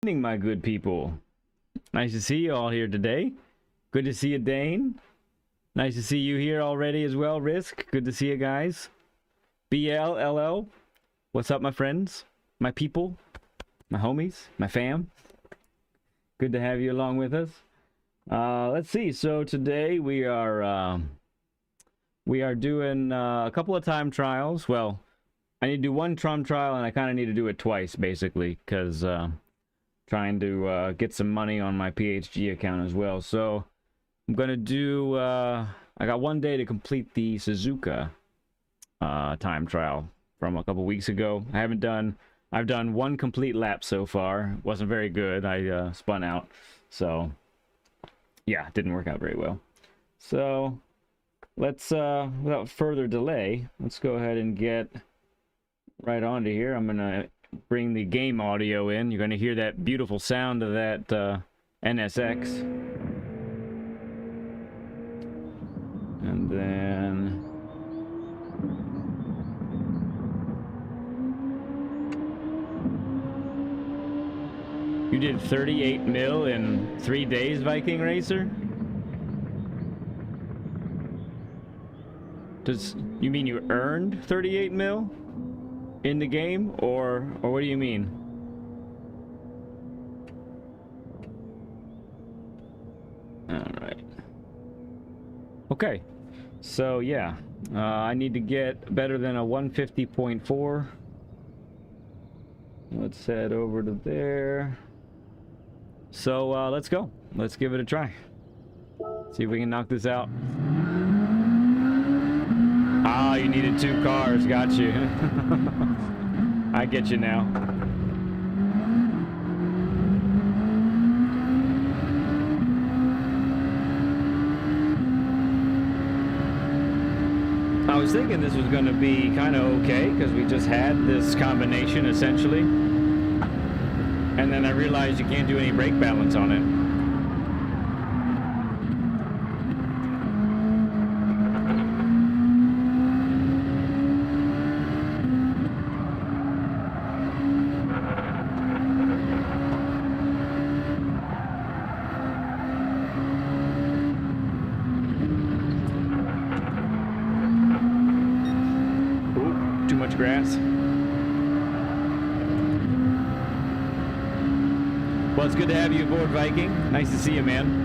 Evening, my good people. Nice to see you all here today. Good to see you, Dane. Nice to see you here already as well, Risk. Good to see you guys. BLLL. What's up, my friends? My people? My homies? My fam? Good to have you along with us. Let's see. So today we are doing a couple of time trials. Well, I need to do one time trial, and I kind of need to do it twice, basically, because trying to get some money on my PHG account as well. So I'm gonna do. I got 1 day to complete the Suzuka time trial from a couple weeks ago. I've done one complete lap so far. Wasn't very good. I spun out, so yeah, it didn't work out very well. So let's without further delay, let's go ahead and get right onto here. I'm gonna bring the game audio in. You're gonna hear that beautiful sound of that NSX, and then you did 38 mil in 3 days, Viking Racer? Does you mean you earned 38 mil in the game, or what do you mean? All right. Okay. So yeah, I need to get better than a 150.4. Let's head over to there. So let's go. Let's give it a try. See if we can knock this out. Ah, you needed 2 cars. Got you. I get you now. I was thinking this was going to be kind of okay because we just had this combination essentially. And then I realized you can't do any brake balance on it. Ooh, too much grass. Well, it's good to have you aboard, Viking. Nice to see you, man.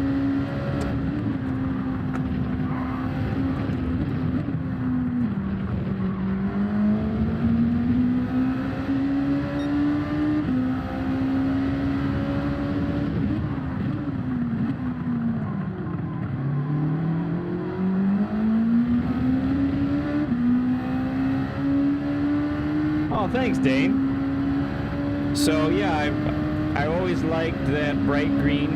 Oh, thanks, Dane. So, yeah, I always liked that bright green,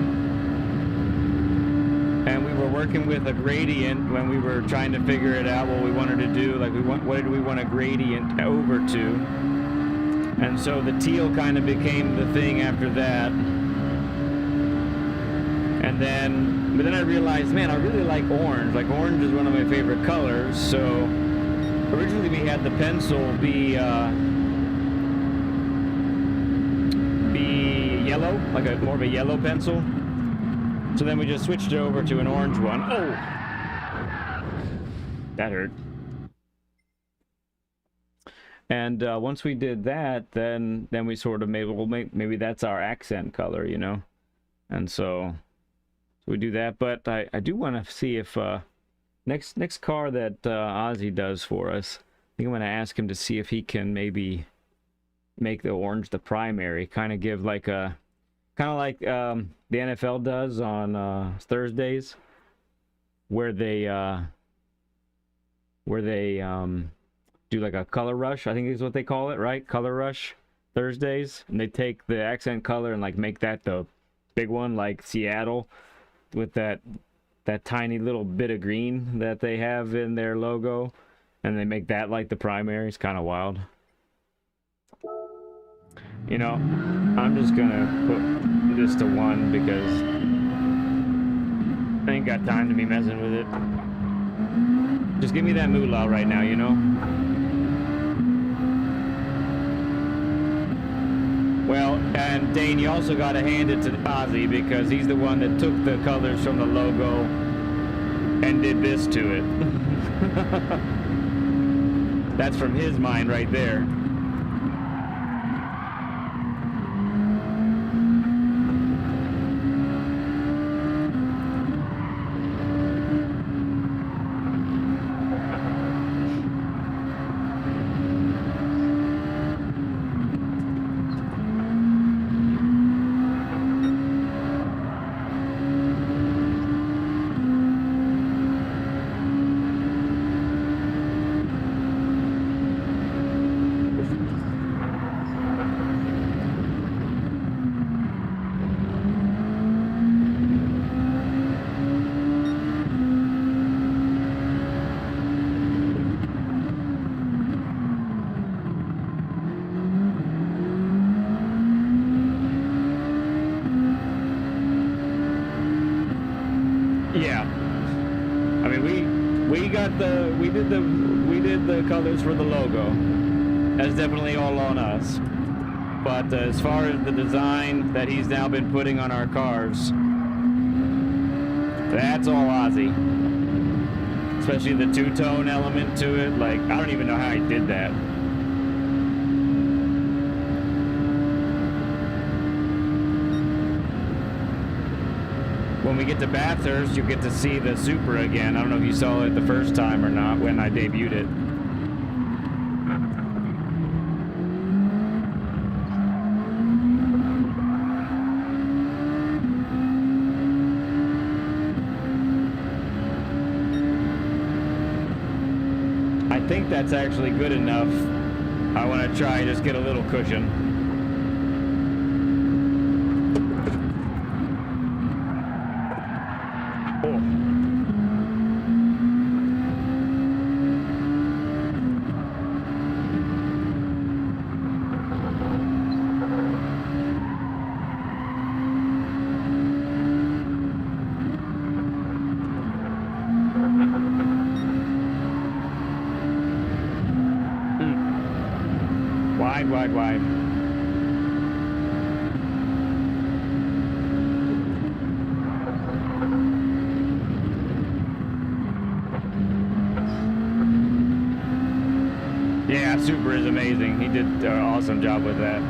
and we were working with a gradient when we were trying to figure it out what we wanted to do. Like, what did we want a gradient over to? And so the teal kind of became the thing after that. And then, but then I realized, man, I really like orange. Like, orange is one of my favorite colors. So originally we had the pencil be yellow, like more of a yellow pencil. So then we just switched it over to an orange one. Oh, that hurt. And once we did that, then we sort of maybe that's our accent color, you know. And so we do that. But I do want to see if next car that Ozzy does for us, I think I'm going to ask him to see if he can maybe make the orange the primary, kind of give like a like the NFL does on Thursdays, where they do like a color rush, I think is what they call it, right? Color rush Thursdays, and they take the accent color and like make that the big one, like Seattle, with that tiny little bit of green that they have in their logo, and they make that like the primary. It's kind of wild. You know, I'm just gonna put this to 1 because I ain't got time to be messing with it. Just give me that moolah right now, you know? Well, and Dane, you also got to hand it to Ozzy because he's the one that took the colors from the logo and did this to it. That's from his mind right there. We did the colors for the logo. That's definitely all on us. But as far as the design that he's now been putting on our cars, that's all Ozzy. Especially the two-tone element to it. Like, I don't even know how he did that. When we get to Bathurst, you'll get to see the Supra again. I don't know if you saw it the first time or not when I debuted it. I think that's actually good enough. I want to try and just get a little cushion. Wide. Yeah, Super is amazing. He did an awesome job with that.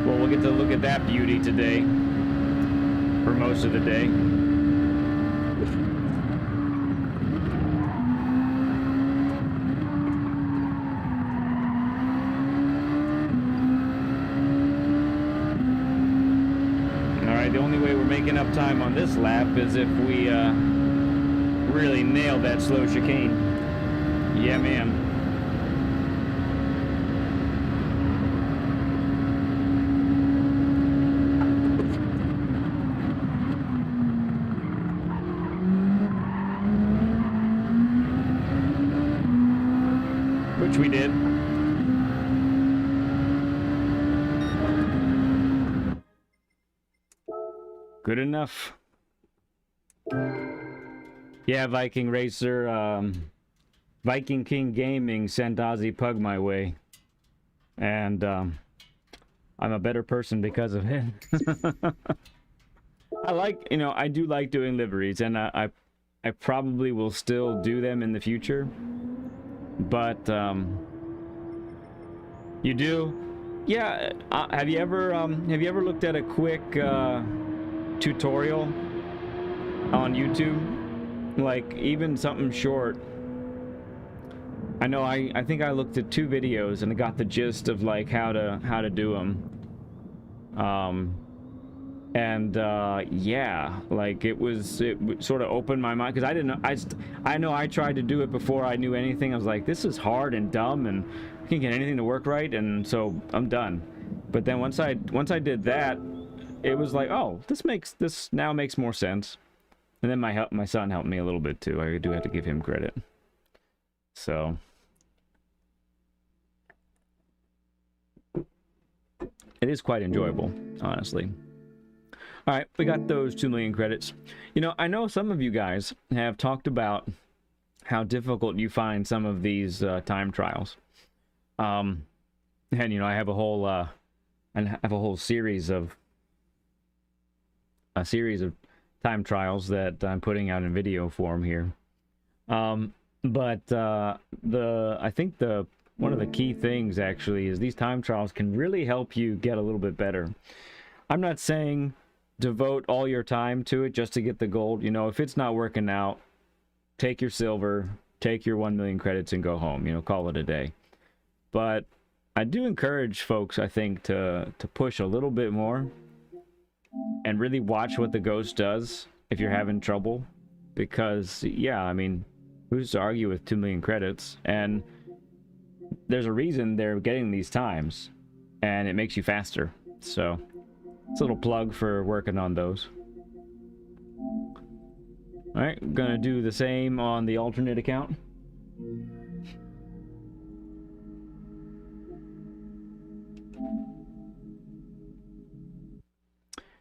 We'll get to look at that beauty today, for most of the day. Alright, the only way we're making up time on this lap is if we really nail that slow chicane. Yeah, man. Which we did. Good enough. Yeah, Viking Racer, Viking King Gaming sent Ozzy Pug my way. And I'm a better person because of it. I like, you know, I do like doing liveries, and I probably will still do them in the future. But you do, yeah. Have you ever looked at a quick tutorial on YouTube, like even something short? I know I think I looked at 2 videos and I got the gist of like how to do them. Yeah, like it sort of opened my mind, because I didn't know, I know I tried to do it before I knew anything. I was like, this is hard and dumb and I can't get anything to work right, and so I'm done. But then once I did that, it was like, oh, this now makes more sense. And then my son helped me a little bit too. I do have to give him credit. So it is quite enjoyable, honestly. All right, we got those 2 million credits. You know, I know some of you guys have talked about how difficult you find some of these time trials. And you know, I have a whole series of time trials that I'm putting out in video form here. I think one of the key things actually is these time trials can really help you get a little bit better. I'm not saying devote all your time to it just to get the gold. You know, if it's not working out, take your silver, take your 1 million credits and go home, you know, call it a day. But I do encourage folks, I think, to push a little bit more and really watch what the ghost does if you're having trouble. Because, yeah, I mean, who's to argue with 2 million credits? And there's a reason they're getting these times, and it makes you faster. So it's a little plug for working on those. All right, I'm gonna do the same on the alternate account.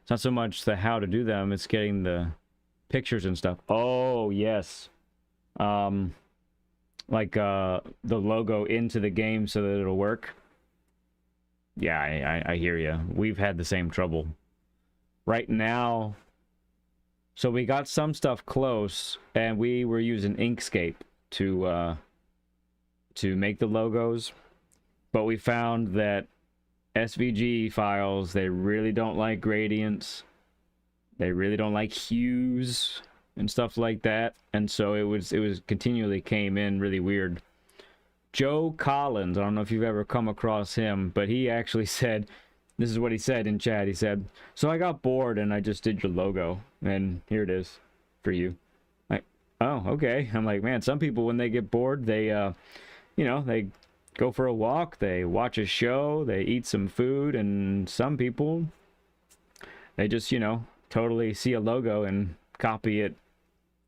It's not so much the how to do them, it's getting the pictures and stuff. Oh, yes. Like the logo into the game so that it'll work. Yeah, I hear you. We've had the same trouble. Right now, so we got some stuff close, and we were using Inkscape to make the logos, but we found that SVG files, they really don't like gradients, they really don't like hues and stuff like that, and so it was continually came in really weird. Joe Collins, I don't know if you've ever come across him, but he actually said, this is what he said in chat. He said, so I got bored and I just did your logo, and here it is for you. Like, oh, okay. I'm like, man, some people when they get bored, they you know, they go for a walk, they watch a show, they eat some food, and some people, they just, you know, totally see a logo and copy it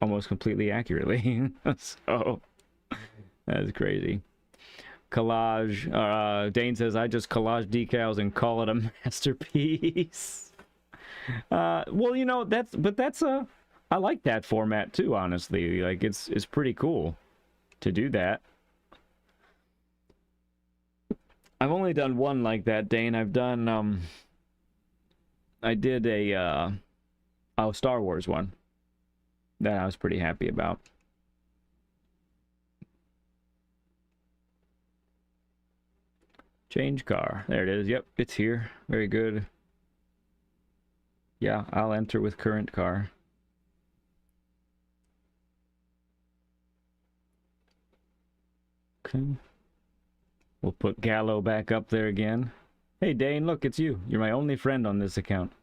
almost completely accurately. So that's crazy. Collage. Dane says, I just collage decals and call it a masterpiece. Well, you know, I like that format too, honestly. Like, it's pretty cool to do that. I've only done one like that, Dane. I've done, I did a Star Wars one that I was pretty happy about. Change car. There it is. Yep, it's here. Very good. Yeah, I'll enter with current car. Okay. We'll put Gallo back up there again. Hey, Dane, look, it's you. You're my only friend on this account.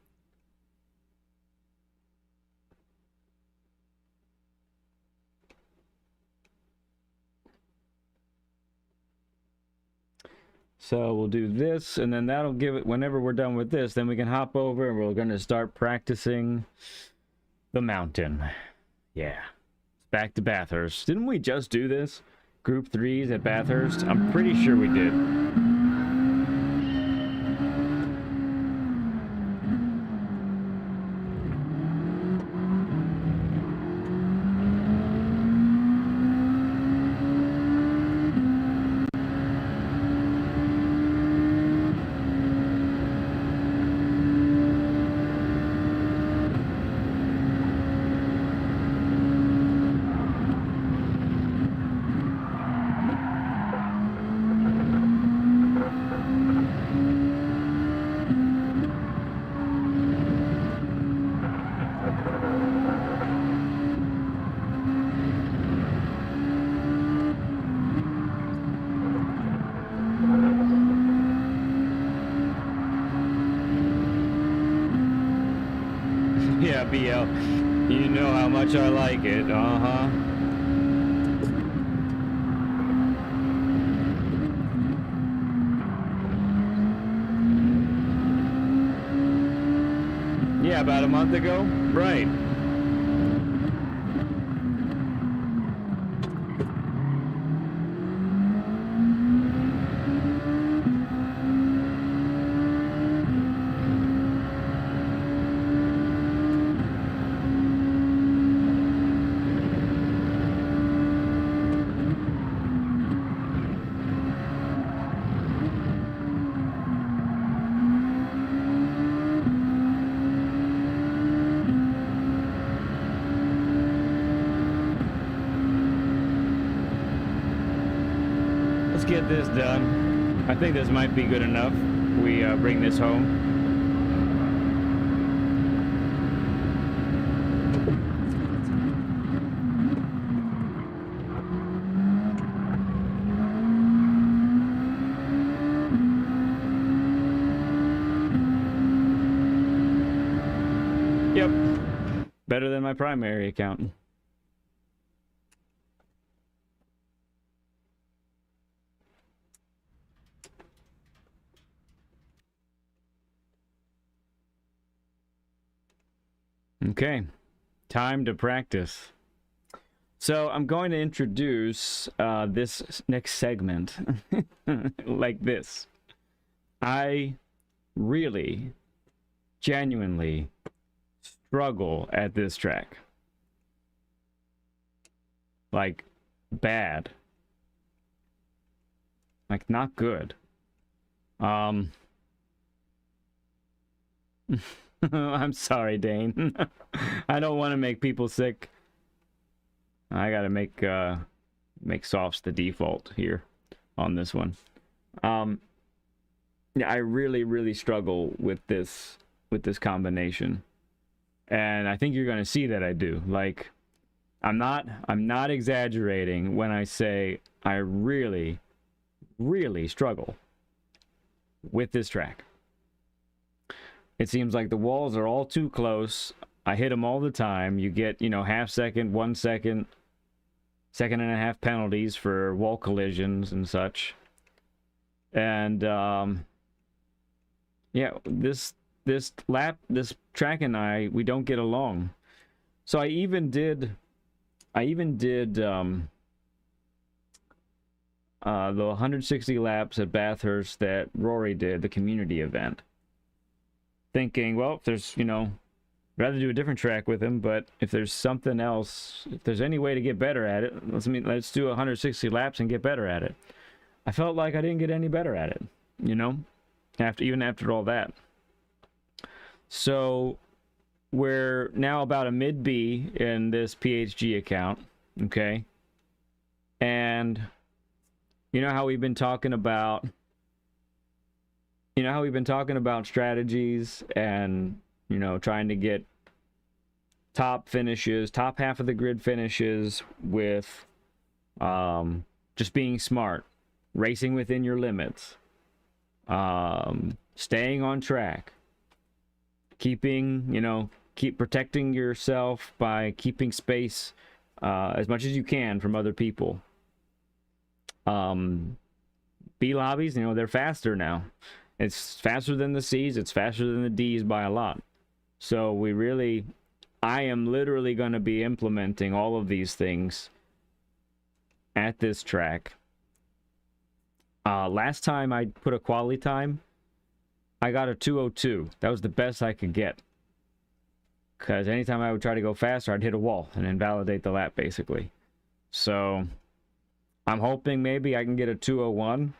So we'll do this, and then that'll give it, whenever we're done with this, then we can hop over and we're going to start practicing the mountain. Yeah. Back to Bathurst. Didn't we just do this? Group 3s at Bathurst? I'm pretty sure we did. Yeah, BL. You know how much I like it. Uh-huh. Yeah, about a month ago? Right. get this done. I think this might be good enough. We bring this home. Yep. Better than my primary account. Okay, time to practice. So I'm going to introduce this next segment like this. I really, genuinely struggle at this track. Like, bad. Like, not good. I'm sorry, Dane. I don't want to make people sick. I gotta make softs the default here on this one. Yeah, I really struggle with this combination, and I think you're gonna see that I do. Like, I'm not exaggerating when I say I really struggle with this track. It seems like the walls are all too close. I hit them all the time. You get, you know, half second, 1 second, second and a half penalties for wall collisions and such. And yeah, this track and we don't get along. So I even did the 160 laps at Bathurst that Rory did, the community event. Thinking, well, if there's, you know, I'd rather do a different track with him, but if there's something else, if there's any way to get better at it, let's do 160 laps and get better at it. I felt like I didn't get any better at it, you know, even after all that. So we're now about a mid B in this PHG account, okay? And you know how we've been talking about strategies and, you know, trying to get top finishes, top half of the grid finishes with just being smart, racing within your limits, staying on track, keep protecting yourself by keeping space as much as you can from other people. B lobbies, you know, they're faster now. It's faster than the C's, it's faster than the D's by a lot. So I am literally going to be implementing all of these things at this track. Last time I put a quali time, I got a 2:02. That was the best I could get. Because anytime I would try to go faster, I'd hit a wall and invalidate the lap, basically. So I'm hoping maybe I can get a 2:01.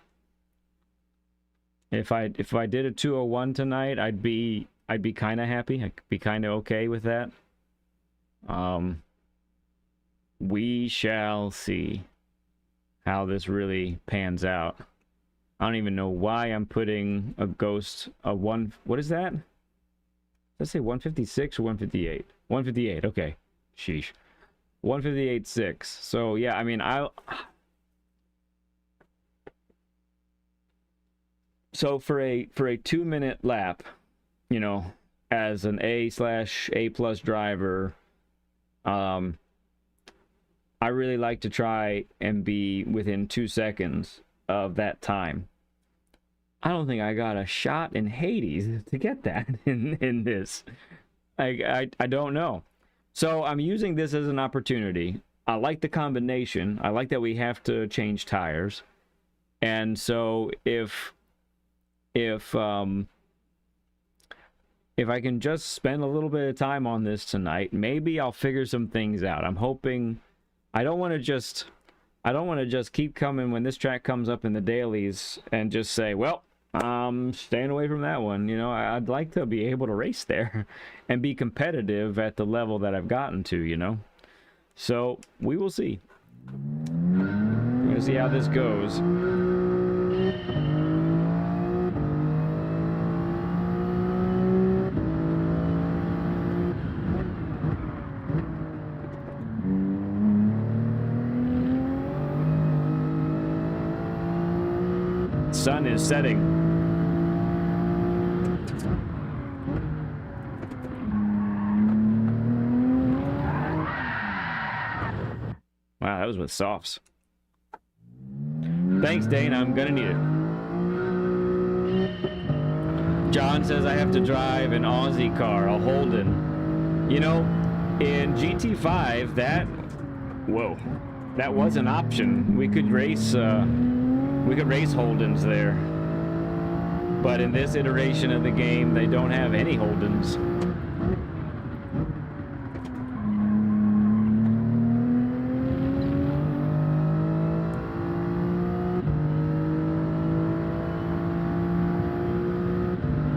If I did a 2:01 tonight, I'd be kind of happy. I'd be kind of okay with that. We shall see how this really pans out. I don't even know why I'm putting a ghost of one. What is that? Let's say 156 or 158. 158. Okay. Sheesh. 158.6. So yeah, I mean, So for a 2-minute lap, you know, as an A/A+ driver, I really like to try and be within 2 seconds of that time. I don't think I got a shot in Hades to get that in this. I don't know. So I'm using this as an opportunity. I like the combination. I like that we have to change tires. And so if I can just spend a little bit of time on this tonight, maybe I'll figure some things out. I'm hoping. I don't want to just keep coming when this track comes up in the dailies and just say, well, I'm staying away from that one. You know, I'd like to be able to race there and be competitive at the level that I've gotten to, you know. So we will see. We're gonna see how this goes. sun is setting. Wow, that was with softs. Thanks, Dane. I'm gonna need it. John says I have to drive an Aussie car, a Holden. You know, in GT5, that was an option. We could race Holdens there. But in this iteration of the game, they don't have any Holdens.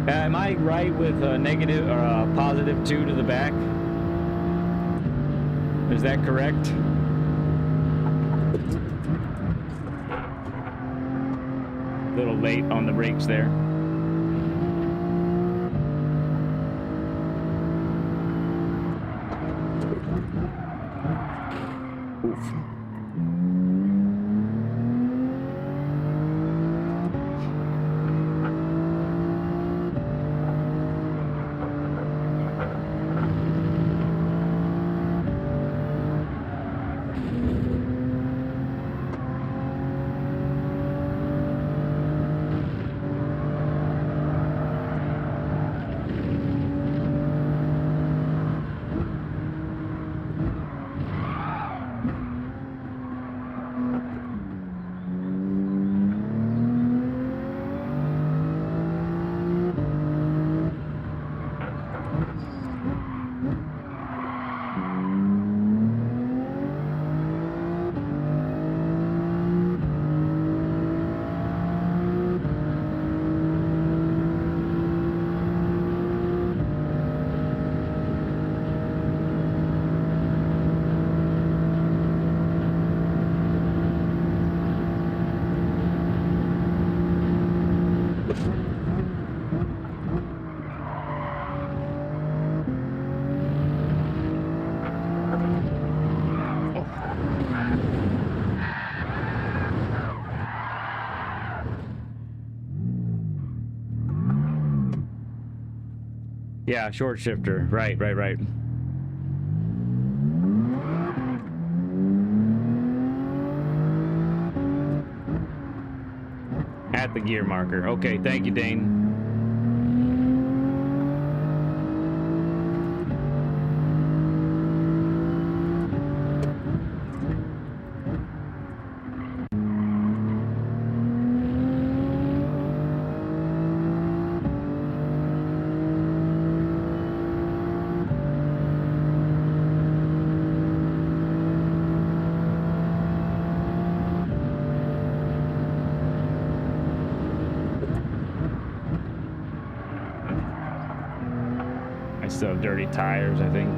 Am I right with a negative or a positive 2 to the back? Is that correct? A little late on the brakes there. Oof. Yeah, short shifter. Right. At the gear marker. Okay, thank you, Dane. Still have dirty tires, I think.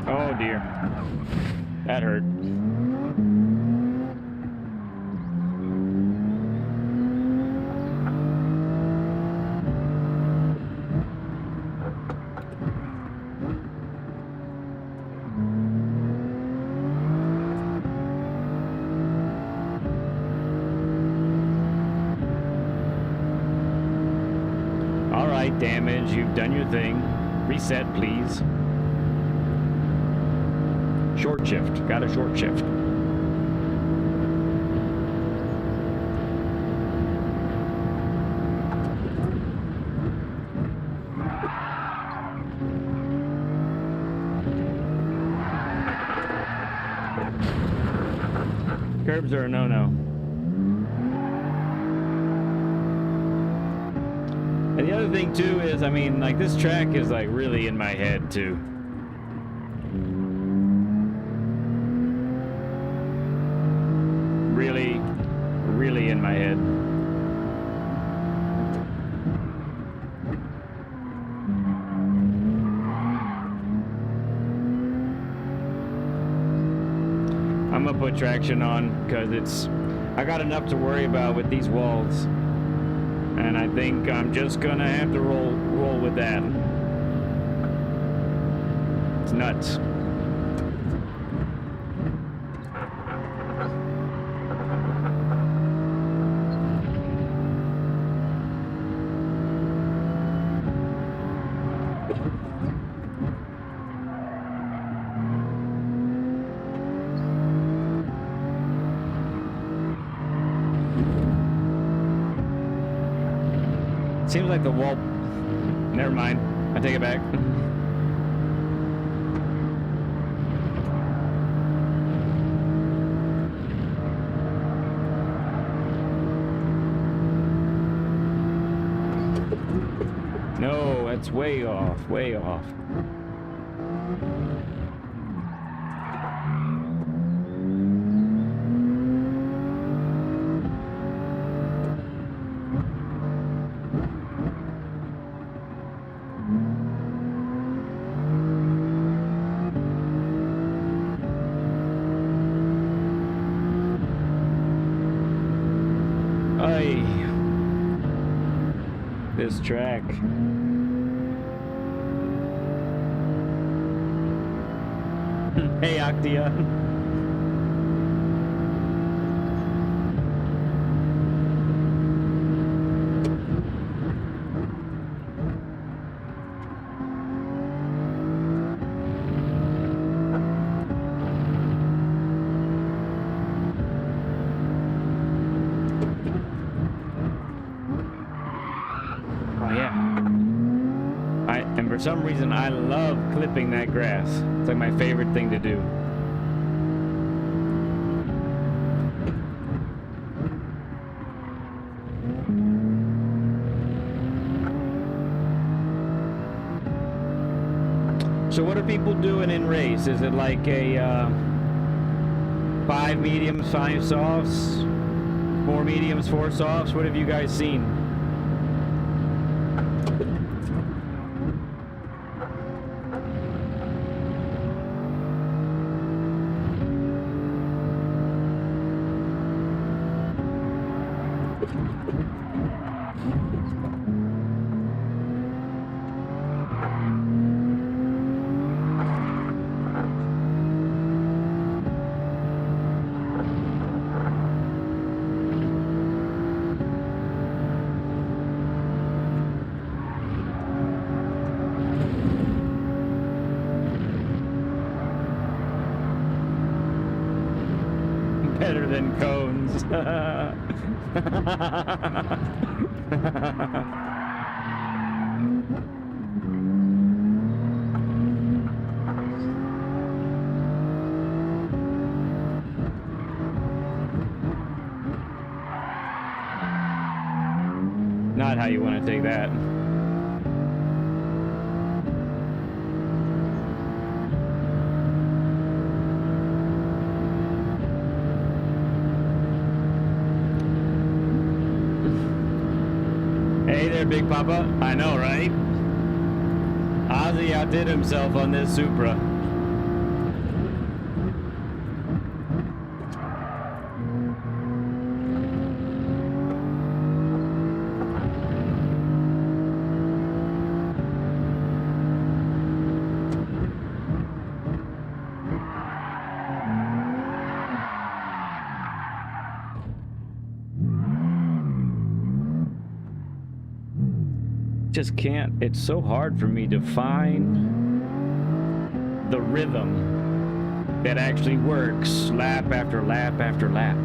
Oh dear. That hurt. All right, damage, you've done your thing. Reset, please. Short shift. Got a short shift. Curbs are a no-no. And the other thing too is, I mean, like this track is like really in my head too. Really, really in my head. I'm gonna put traction on because I got enough to worry about with these walls, and I think I'm just gonna have to roll with that. It's nuts. Seems like the wall... Never mind. I take it back. No, that's way off, way off. This track. Hey, Octia. For some reason, I love clipping that grass. It's like my favorite thing to do. So what are people doing in race? Is it like a 5 mediums, 5 softs, 4 mediums, 4 softs? What have you guys seen? Better than cones. Not how you want to take that. Hey there, Big Papa. I know, right? Ozzy outdid himself on this Supra. Just can't. It's so hard for me to find the rhythm that actually works lap after lap after lap.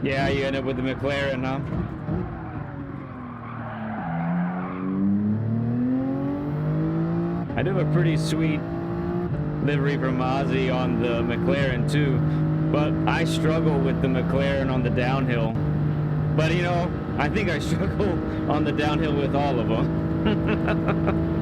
Yeah, you end up with the McLaren, huh? I do have a pretty sweet livery from Ozzy on the McLaren too, but I struggle with the McLaren on the downhill. But you know, I think I struggle on the downhill with all of them.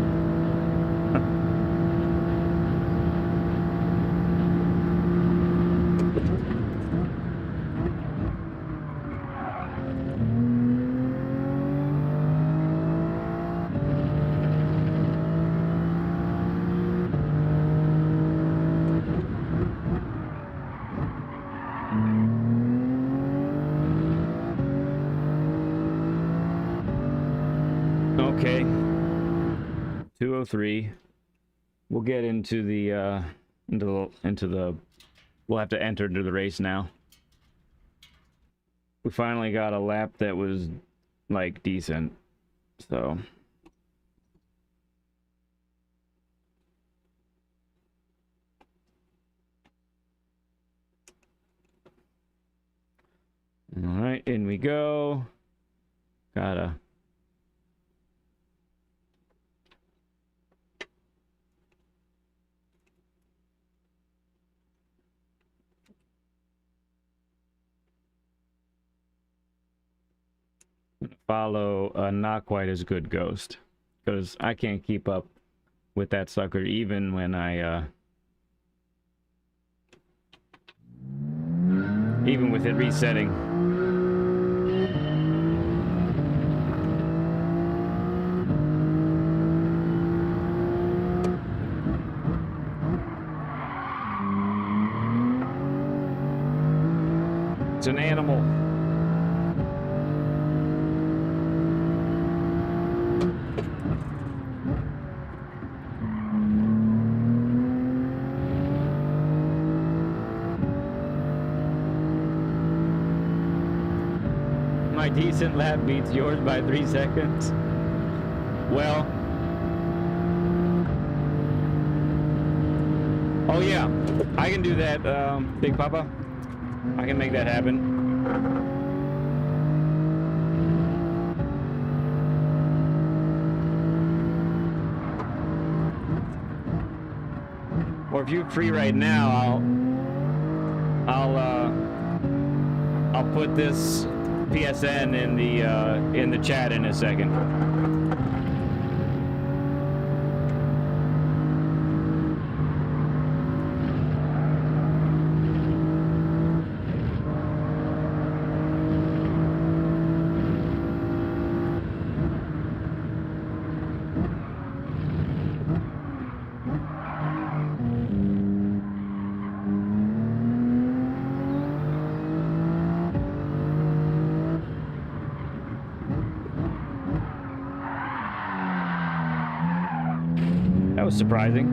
Okay, 203. We'll get into the we'll have to enter into the race now. We finally got a lap that was like decent, so all right, in we go. Gotta follow a not quite as good Ghost, because I can't keep up with that sucker even when even with it resetting. It's an animal. My decent lap beats yours by 3 seconds. Well, oh yeah, I can do that, Big Papa. I can make that happen. Or if you're free right now, I'll put this PSN in the chat in a second. That was surprising.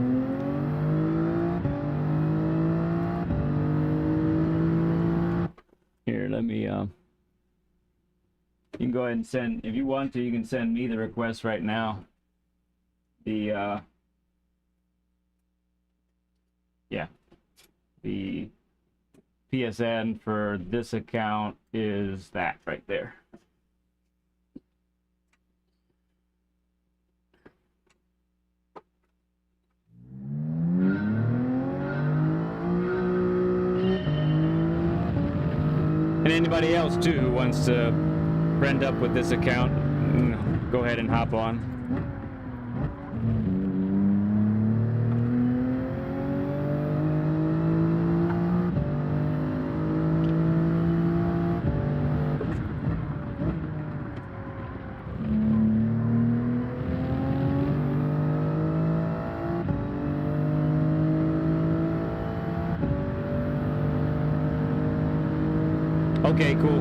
Here, let me, you can go ahead and send, if you want to, you can send me the request right now. The, yeah, the PSN for this account is that right there. And anybody else too who wants to friend up with this account, go ahead and hop on. Okay, cool.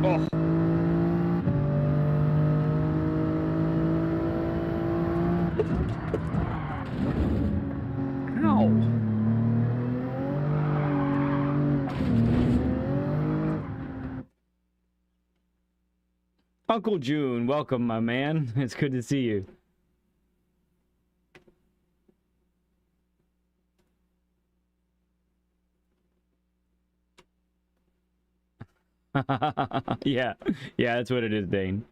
Oh. Ow. Uncle June, welcome, my man. It's good to see you. Yeah, that's what it is, Dane.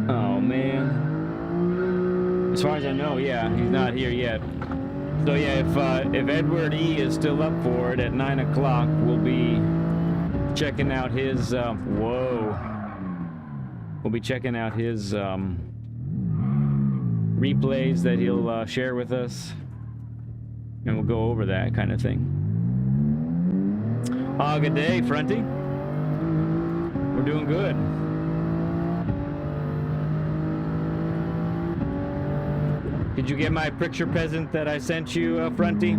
Oh man. As far as I know, yeah, he's not here yet. So yeah, if Edward E is still up for it at 9 o'clock, we'll be checking out his we'll be checking out his replays that he'll share with us, and we'll go over that kind of thing. Good day, Fronty. We're doing good. Did you get my picture present that I sent you, Fronty?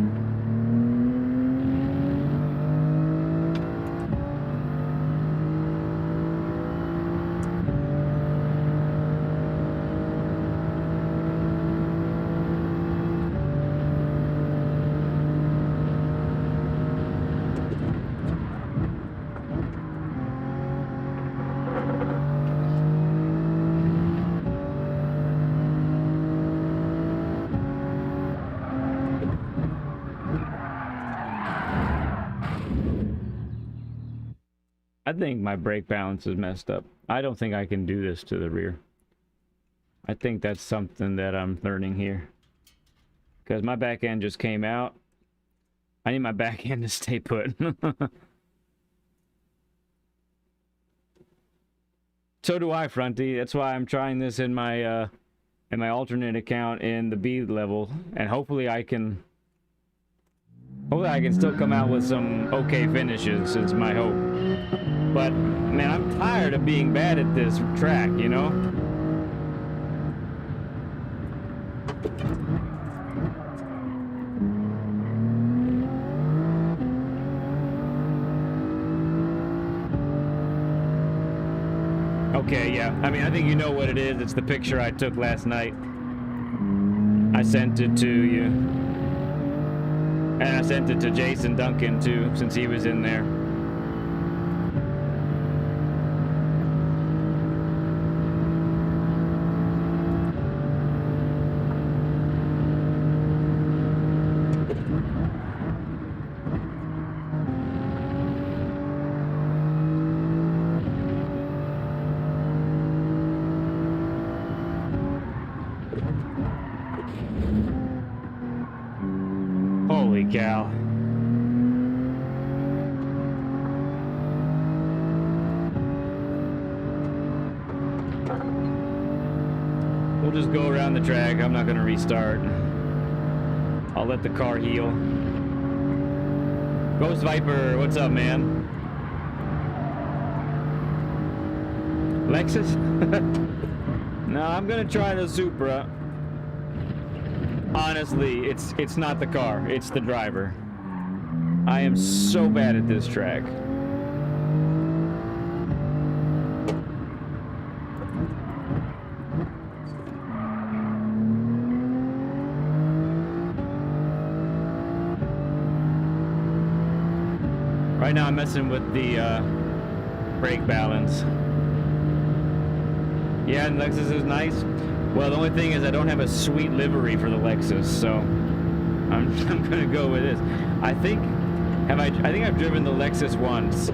I think my brake balance is messed up. I don't think I can do this to the rear. I think that's something that I'm learning here. Because my back end just came out. I need my back end to stay put. So do I, Fronty. That's why I'm trying this in my alternate account in the B level. And hopefully I can still come out with some okay finishes, is my hope. But, man, I'm tired of being bad at this track, you know? Okay, yeah. I mean, I think you know what it is. It's the picture I took last night. I sent it to you. And I sent it to Jason Duncan, too, since he was in there. Holy cow. We'll just go around the track. I'm not going to restart. I'll let the car heal. Ghost Viper, what's up, man? Lexus? No, I'm going to try the Supra. Honestly, it's not the car, it's the driver. I am so bad at this track. Right now I'm messing with the brake balance. Yeah, and Lexus is nice. Well, the only thing is I don't have a sweet livery for the Lexus, so I'm gonna go with this. I think I've driven the Lexus once.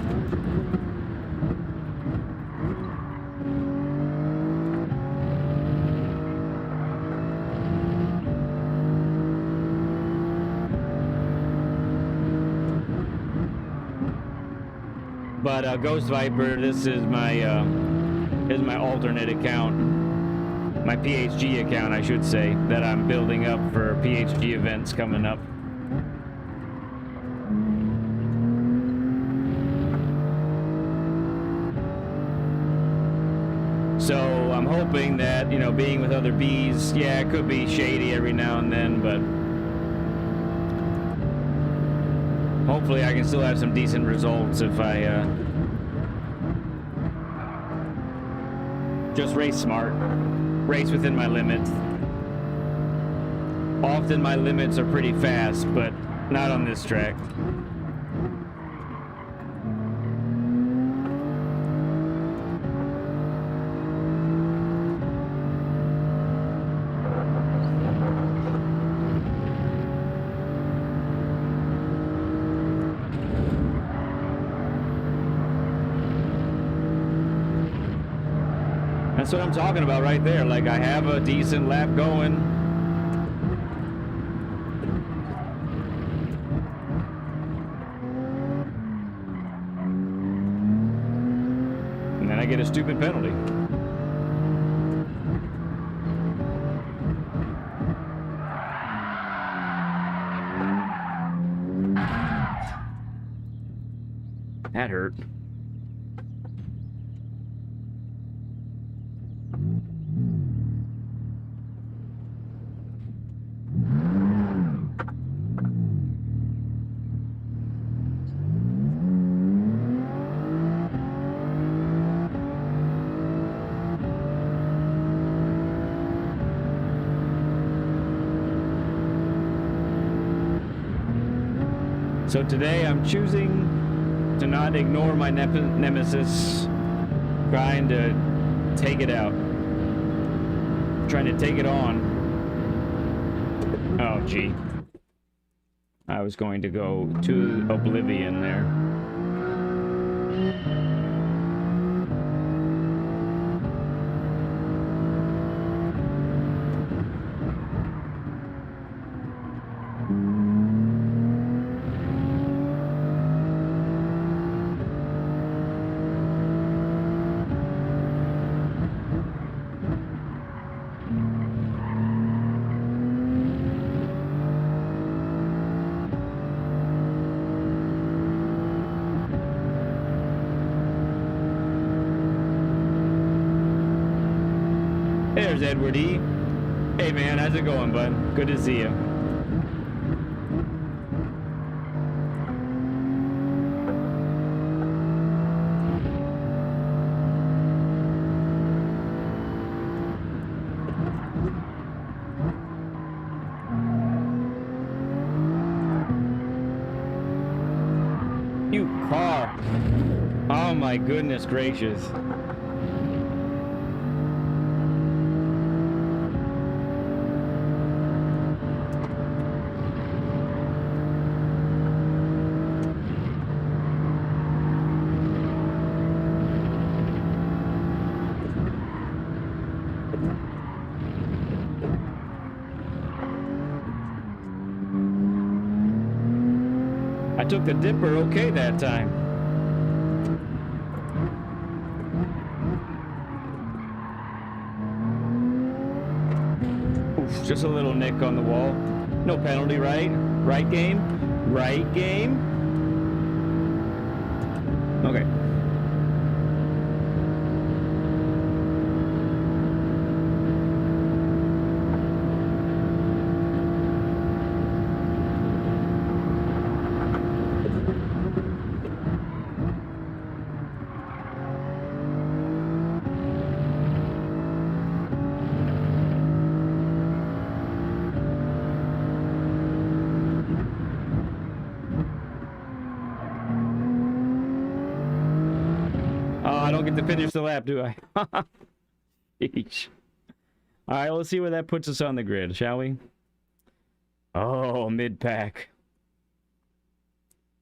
But Ghost Viper, this is my alternate account. My PHG account, I should say, that I'm building up for PHG events coming up. So I'm hoping that, you know, being with other bees, yeah, it could be shady every now and then, but hopefully I can still have some decent results if I just race smart. Race within my limits. Often my limits are pretty fast, but not on this track. That's what I'm talking about right there. Like, I have a decent lap going. And then I get a stupid penalty. That hurt. So today I'm choosing to not ignore my nemesis, trying to take it out, trying to take it on. Oh gee, I was going to go to oblivion there. There's Edward E. Hey man, how's it going, bud? Good to see you. You car. Oh my goodness gracious. I took the dipper okay that time. Oof, just a little nick on the wall. No penalty, right? Right game? Right game? Okay. I don't get to finish the lap, do I? Eesh. All right, let's see where that puts us on the grid, shall we? Oh, mid-pack.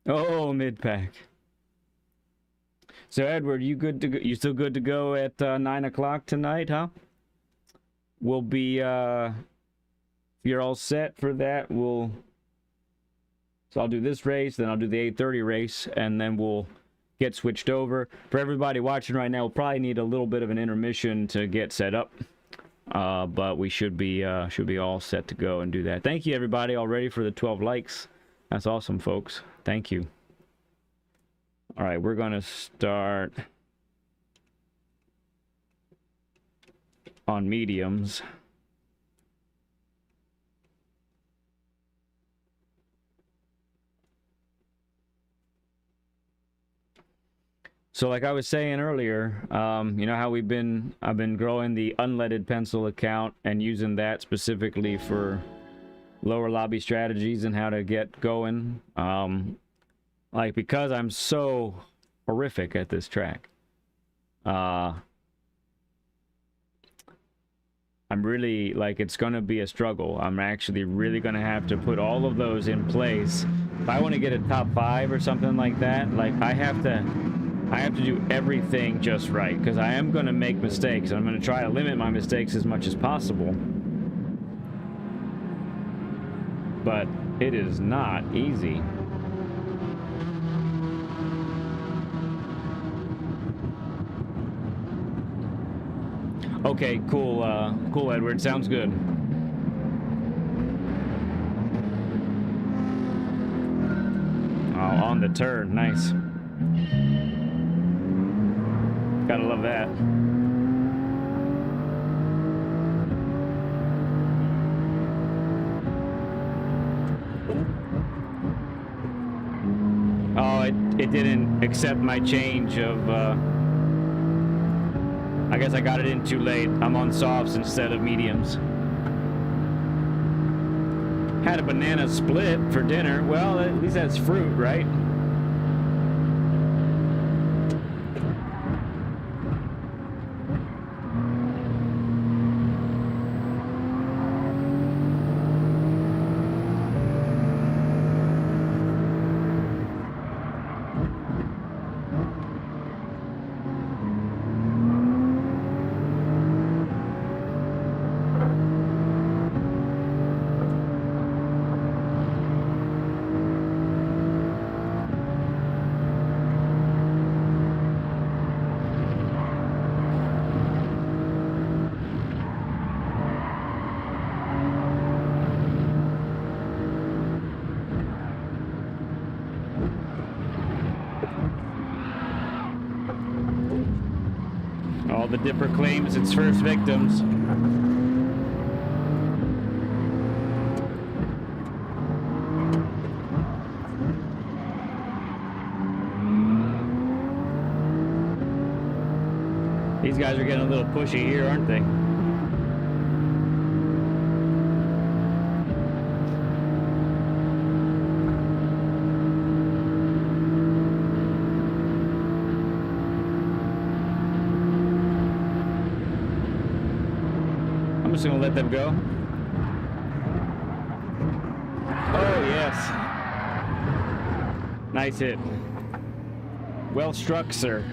Oh, mid-pack. So, Edward, you good to go? You still good to go at 9 o'clock tonight, huh? We'll be, if you're all set for that, so I'll do this race, then I'll do the 8:30 race, and then we'll get switched over. For everybody watching right now, we'll probably need a little bit of an intermission to get set up, but we should be all set to go and do that. Thank you everybody already for the 12 likes. That's awesome, folks. Thank you. All right, we're gonna start on mediums. So like I was saying earlier, you know how I've been growing the Ledpencil account and using that specifically for lower lobby strategies and how to get going. Like, because I'm so horrific at this track, I'm really, like, it's gonna be a struggle. I'm actually really gonna have to put all of those in place. If I want to get a top 5 or something like that, like, I have to I have to do everything just right, because I am going to make mistakes. I'm going to try to limit my mistakes as much as possible. But it is not easy. Okay, cool, cool, Edward. Sounds good. Oh, on the turn. Nice. Gotta love that. Oh, it didn't accept my change of, I guess I got it in too late. I'm on softs instead of mediums. Had a banana split for dinner. Well, at least that's fruit, right? All the Dipper claims its first victims. These guys are getting a little pushy here, aren't they? I'm just gonna let them go. Oh, yes. Nice hit. Well struck, sir.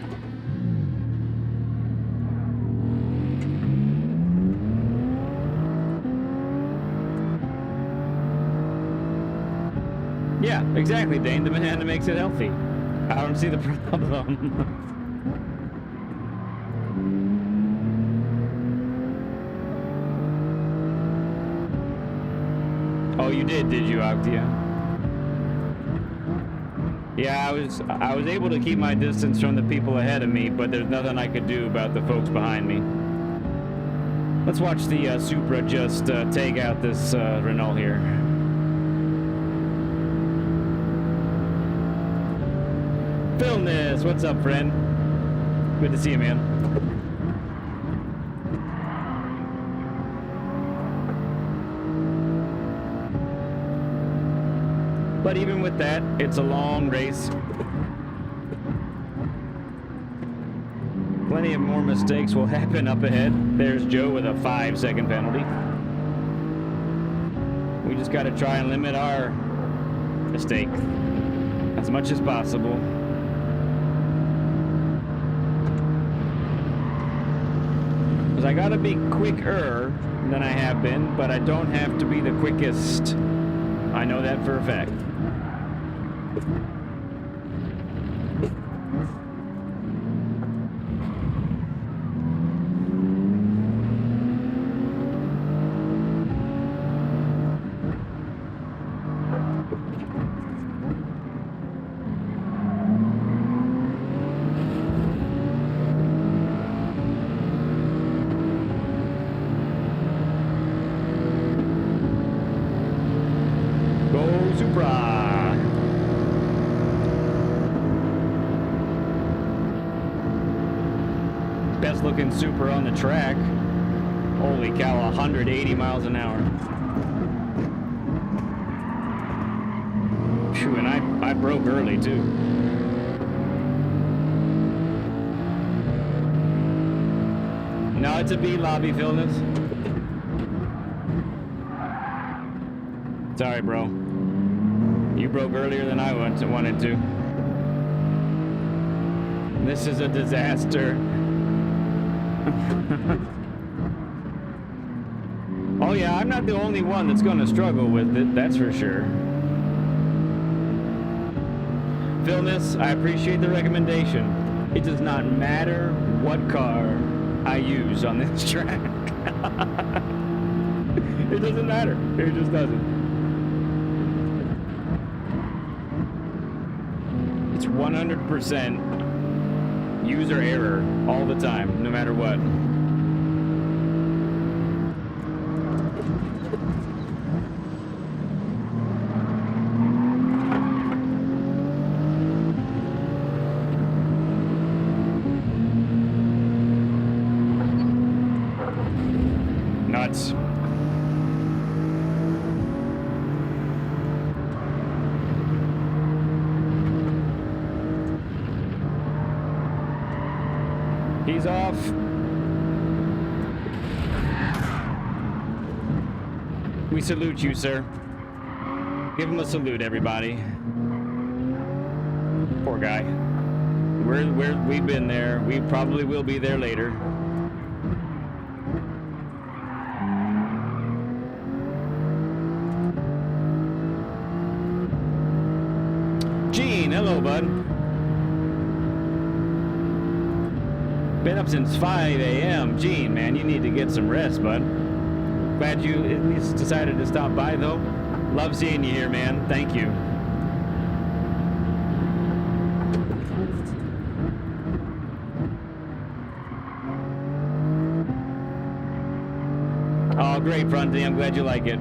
Yeah, exactly, Dane. The banana makes it healthy. I don't see the problem. Oh, you did you, Octia? Yeah, I was able to keep my distance from the people ahead of me, but there's nothing I could do about the folks behind me. Let's watch the Supra just take out this Renault here. Philness, what's up, friend? Good to see you, man. But even with that, it's a long race. Plenty of more mistakes will happen up ahead. There's Joe with a 5-second penalty. We just got to try and limit our mistake as much as possible. Because I got to be quicker than I have been, but I don't have to be the quickest. I know that for a fact. Best looking Super on the track. Holy cow, 180 miles an hour. Phew, and I broke early too. No, it's a B lobby, Philness. Sorry, bro. You broke earlier than I wanted to. This is a disaster. Oh yeah, I'm not the only one that's going to struggle with it, that's for sure. Philness, I appreciate the recommendation. It does not matter what car I use on this track. It doesn't matter. It just doesn't. It's 100% user error all the time, no matter what. Nuts. He's off. We salute you, sir. Give him a salute, everybody. Poor guy. We've been there. We probably will be there later. Gene, hello, bud. Been up since 5 a.m. Gene, man, you need to get some rest, bud. Glad you at least decided to stop by, though. Love seeing you here, man. Thank you. Oh, great, Fronty. I'm glad you like it.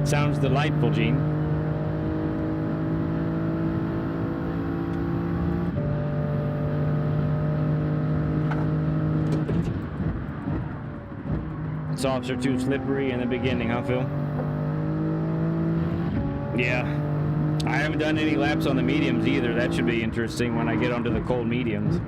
Sounds delightful, Gene. Softs are too slippery in the beginning, huh, Phil? Yeah. I haven't done any laps on the mediums either. That should be interesting when I get onto the cold mediums.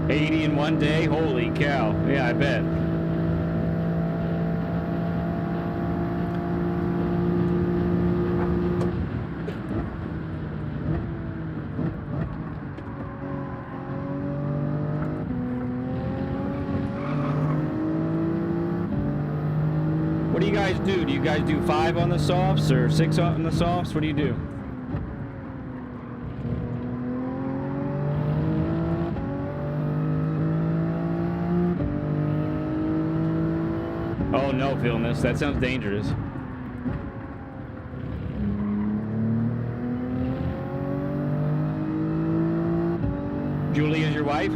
In one day? Holy cow. Yeah, I bet. What do you guys do? Do you guys do 5 on the softs or 6 on the softs? What do you do? Oh no, Philness, that sounds dangerous. Julie is your wife?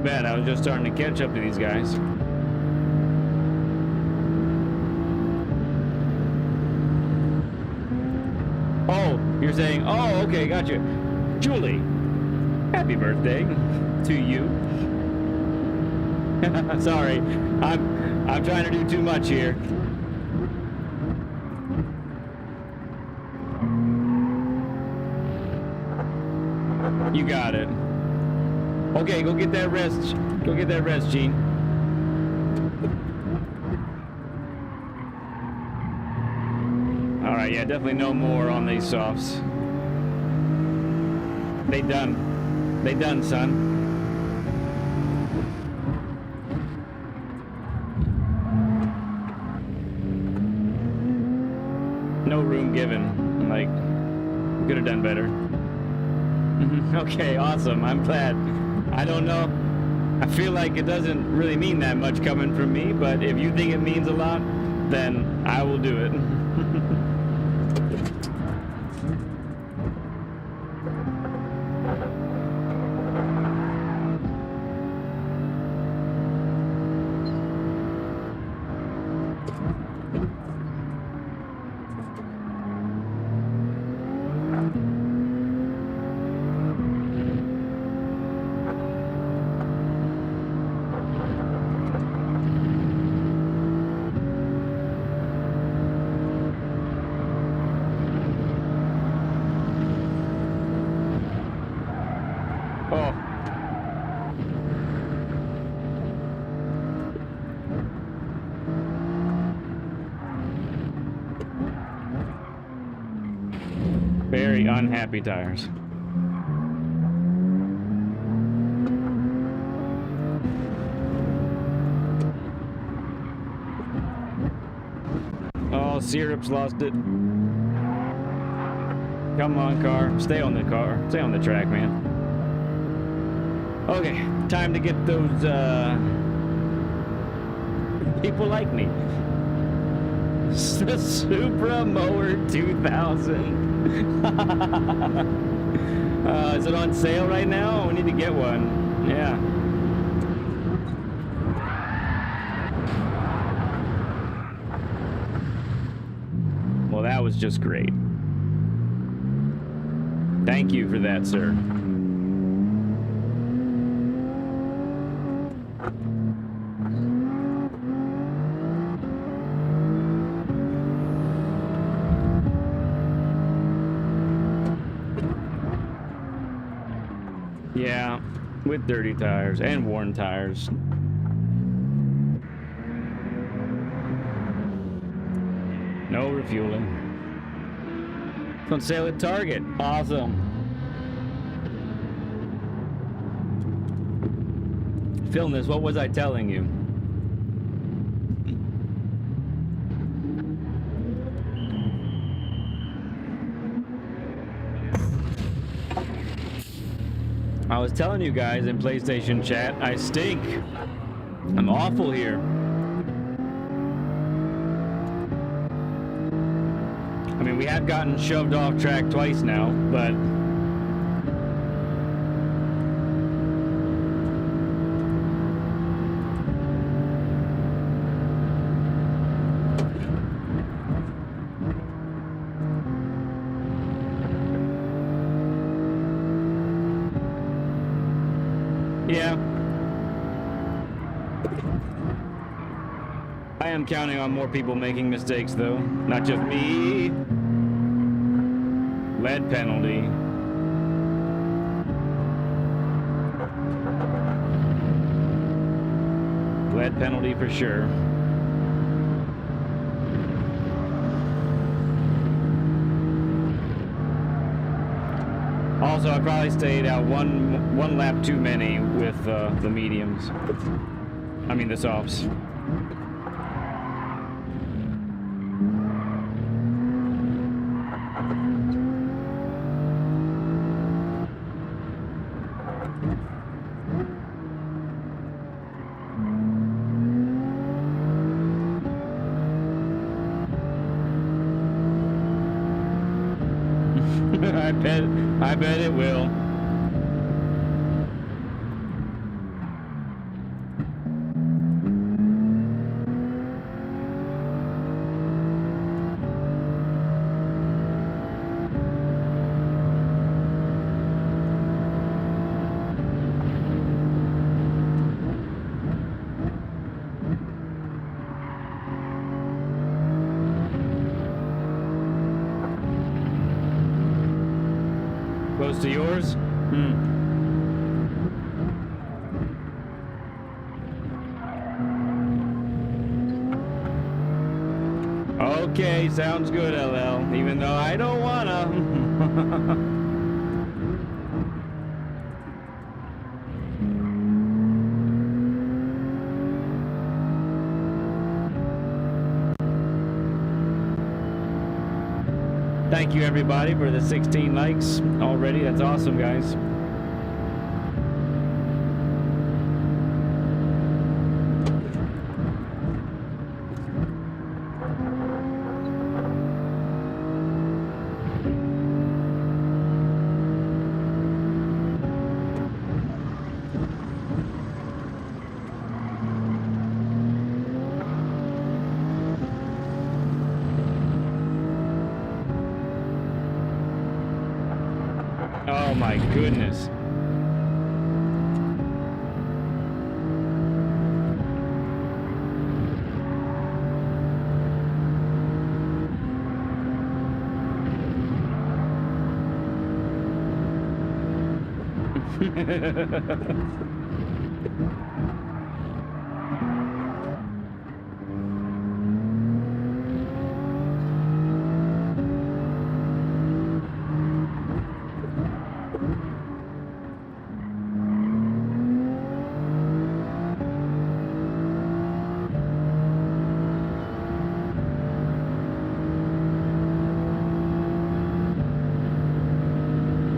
Too bad, I was just starting to catch up to these guys. Oh, you're saying, oh, okay, gotcha. Julie, happy birthday to you. Sorry, I'm trying to do too much here. You got it. Okay, go get that rest. Go get that rest, Gene. All right, yeah, definitely no more on these softs. They done. They done, son. No room given. Like, could have done better. Okay, awesome. I'm glad. I don't know. I feel like it doesn't really mean that much coming from me, but if you think it means a lot, then I will do it. Oh. Very unhappy tires. Oh, Syrup's lost it. Come on, car. Stay on the car. Stay on the track, man. Okay, time to get those, people like me. The Supra Mower 2000. Is it on sale right now? We need to get one. Yeah. Well, that was just great. Thank you for that, sir. Yeah, with dirty tires and worn tires. No refueling. It's on sale at Target. Awesome. Film this. What was I telling you? I was telling you guys in PlayStation chat, I stink. I'm awful here. I mean, we have gotten shoved off track twice now, but... yeah. I am counting on more people making mistakes, though. Not just me. Lead penalty. Lead penalty for sure. Also, I probably stayed out one lap too many with the mediums. I mean the softs. I bet it will. to yours? Hmm. Okay, sounds good, LL. Even though I don't wanna. Thank you everybody for the 16 likes already. That's awesome, guys. Oh my goodness.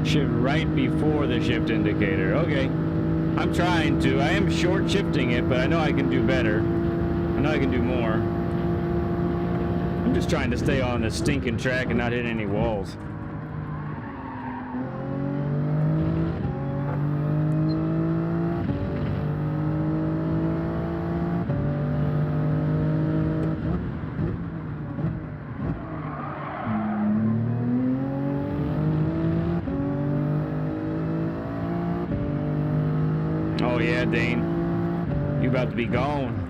Shift right before the shift indicator. Okay. I'm trying to. I am short shifting it, but I know I can do better. I know I can do more. I'm just trying to stay on the stinking track and not hit any walls. Oh yeah, Dane. You about to be gone.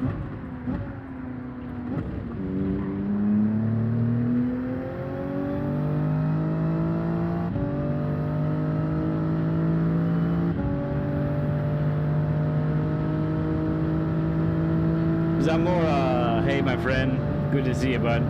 Zamora, hey my friend. Good to see you, bud.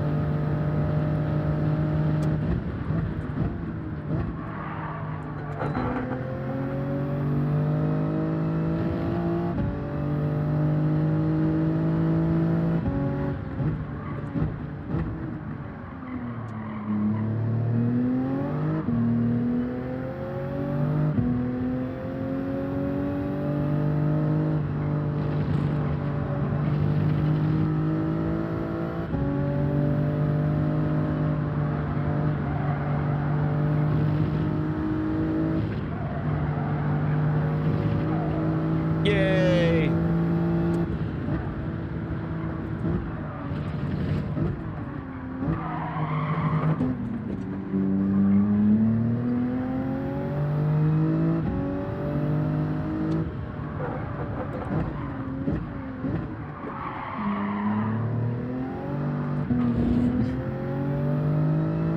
Yay!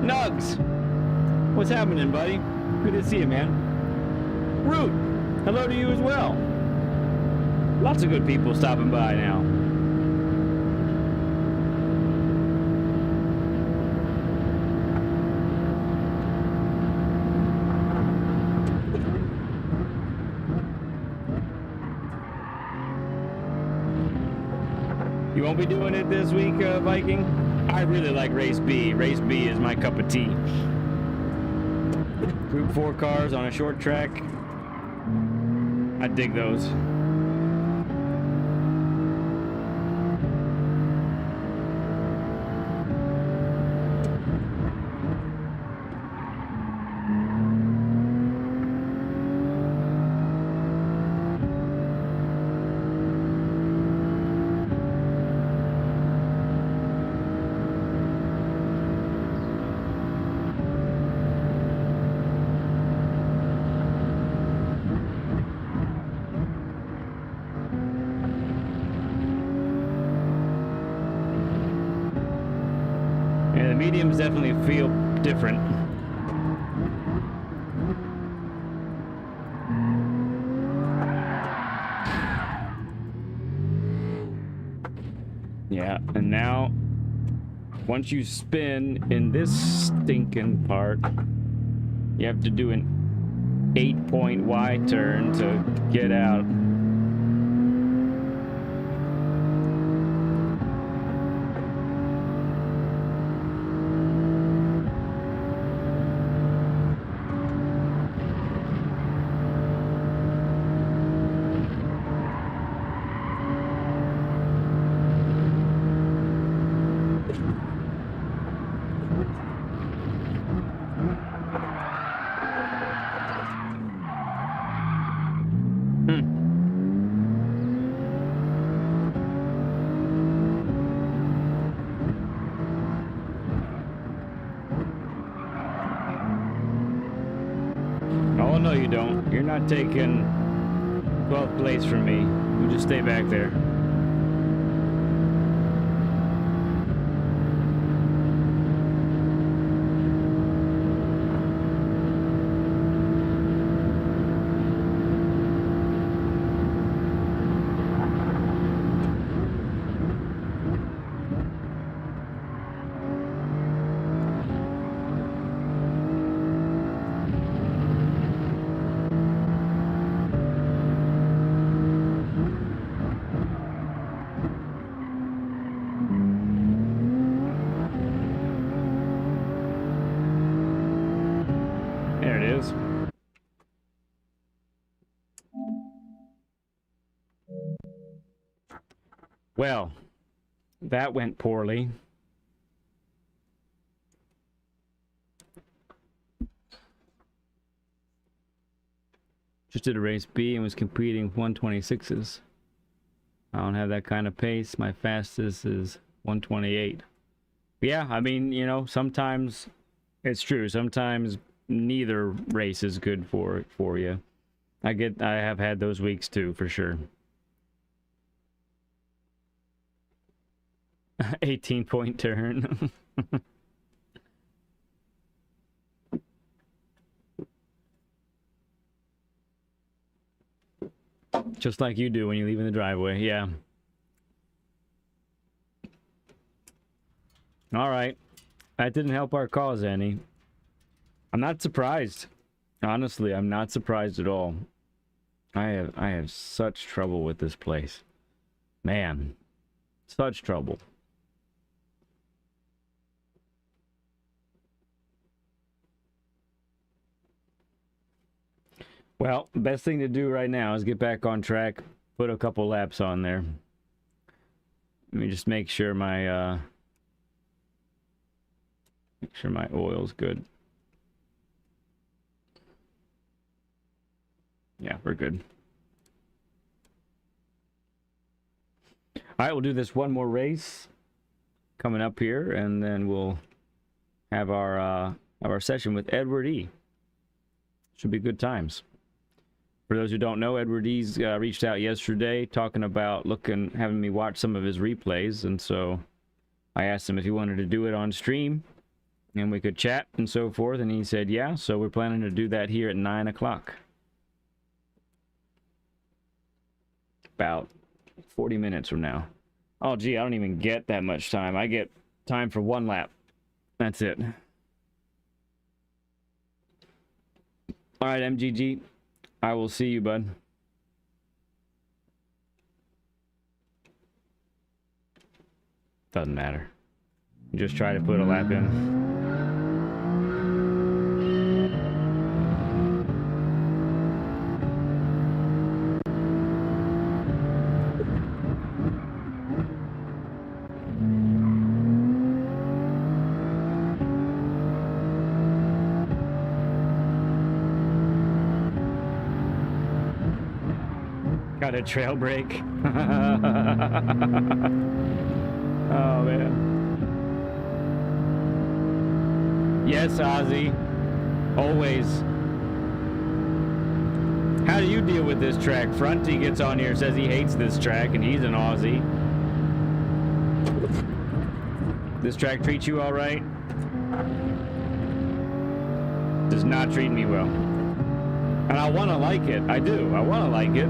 Nugs! What's happening, buddy? Good to see you, man. Root! Hello to you as well. Lots of good people stopping by now. You won't be doing it this week, Viking? I really like Race B. Race B is my cup of tea. Group 4 cars on a short track. I dig those. Mediums definitely feel different. Yeah, and now, once you spin in this stinking part, you have to do an 8-point Y turn to get out. Oh, no, you don't. You're not taking 12th place from me. You just stay back there. There it is. Well, that went poorly. Just did a race B and was competing 126s. I don't have that kind of pace. My fastest is 128. Yeah, I mean, you know, sometimes it's true. Sometimes neither race is good for you. I have had those weeks too, for sure. 18-point turn. Just like you do when you leave in the driveway, yeah. All right. That didn't help our cause any. I'm not surprised. Honestly, I'm not surprised at all. I have such trouble with this place. Man, such trouble. Well, best thing to do right now is get back on track, put a couple laps on there. Let me just make sure my oil's good. Yeah, we're good. All right, we'll do this one more race coming up here, and then we'll have our session with Edward E. Should be good times. For those who don't know, Edward E's reached out yesterday talking about having me watch some of his replays, and so I asked him if he wanted to do it on stream, and we could chat and so forth, and he said yeah, so we're planning to do that here at 9 o'clock. About 40 minutes from now. Oh, gee, I don't even get that much time. I get time for one lap. That's it. All right, MGG. I will see you, bud. Doesn't matter. Just try to put a lap in. Got a trail break. Oh, man. Yes, Ozzy. Always. How do you deal with this track? Fronty gets on here, says he hates this track, and he's an Aussie. This track treats you all right? Does not treat me well. And I want to like it. I do. I want to like it.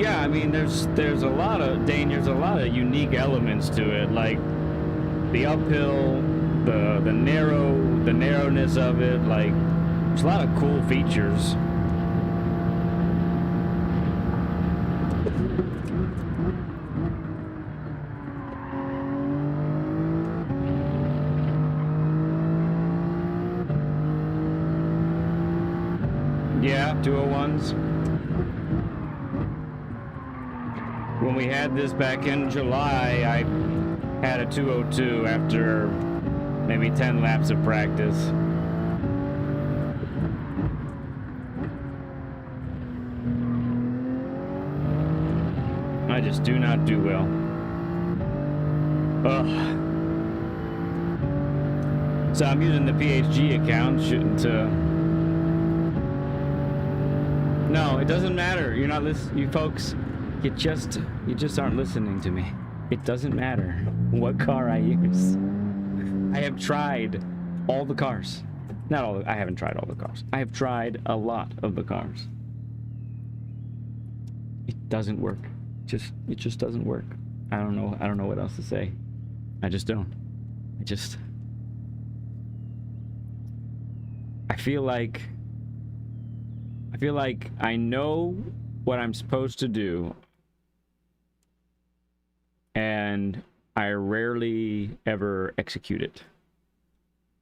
Yeah, I mean, there's a lot of there's a lot of unique elements to it, like the uphill, the narrowness of it. Like, there's a lot of cool features. Yeah, 201s. When we had this back in July, I had a 202 after maybe 10 laps of practice. I just do not do well. Ugh. So I'm using the PHG account to... No, it doesn't matter. You're not listening, you folks. You just aren't listening to me. It doesn't matter what car I use. I have tried all the cars. Not all. I haven't tried all the cars. I have tried a lot of the cars. It doesn't work. It just doesn't work. I don't know what else to say. I just don't. I feel like I know what I'm supposed to do, and I rarely ever execute it.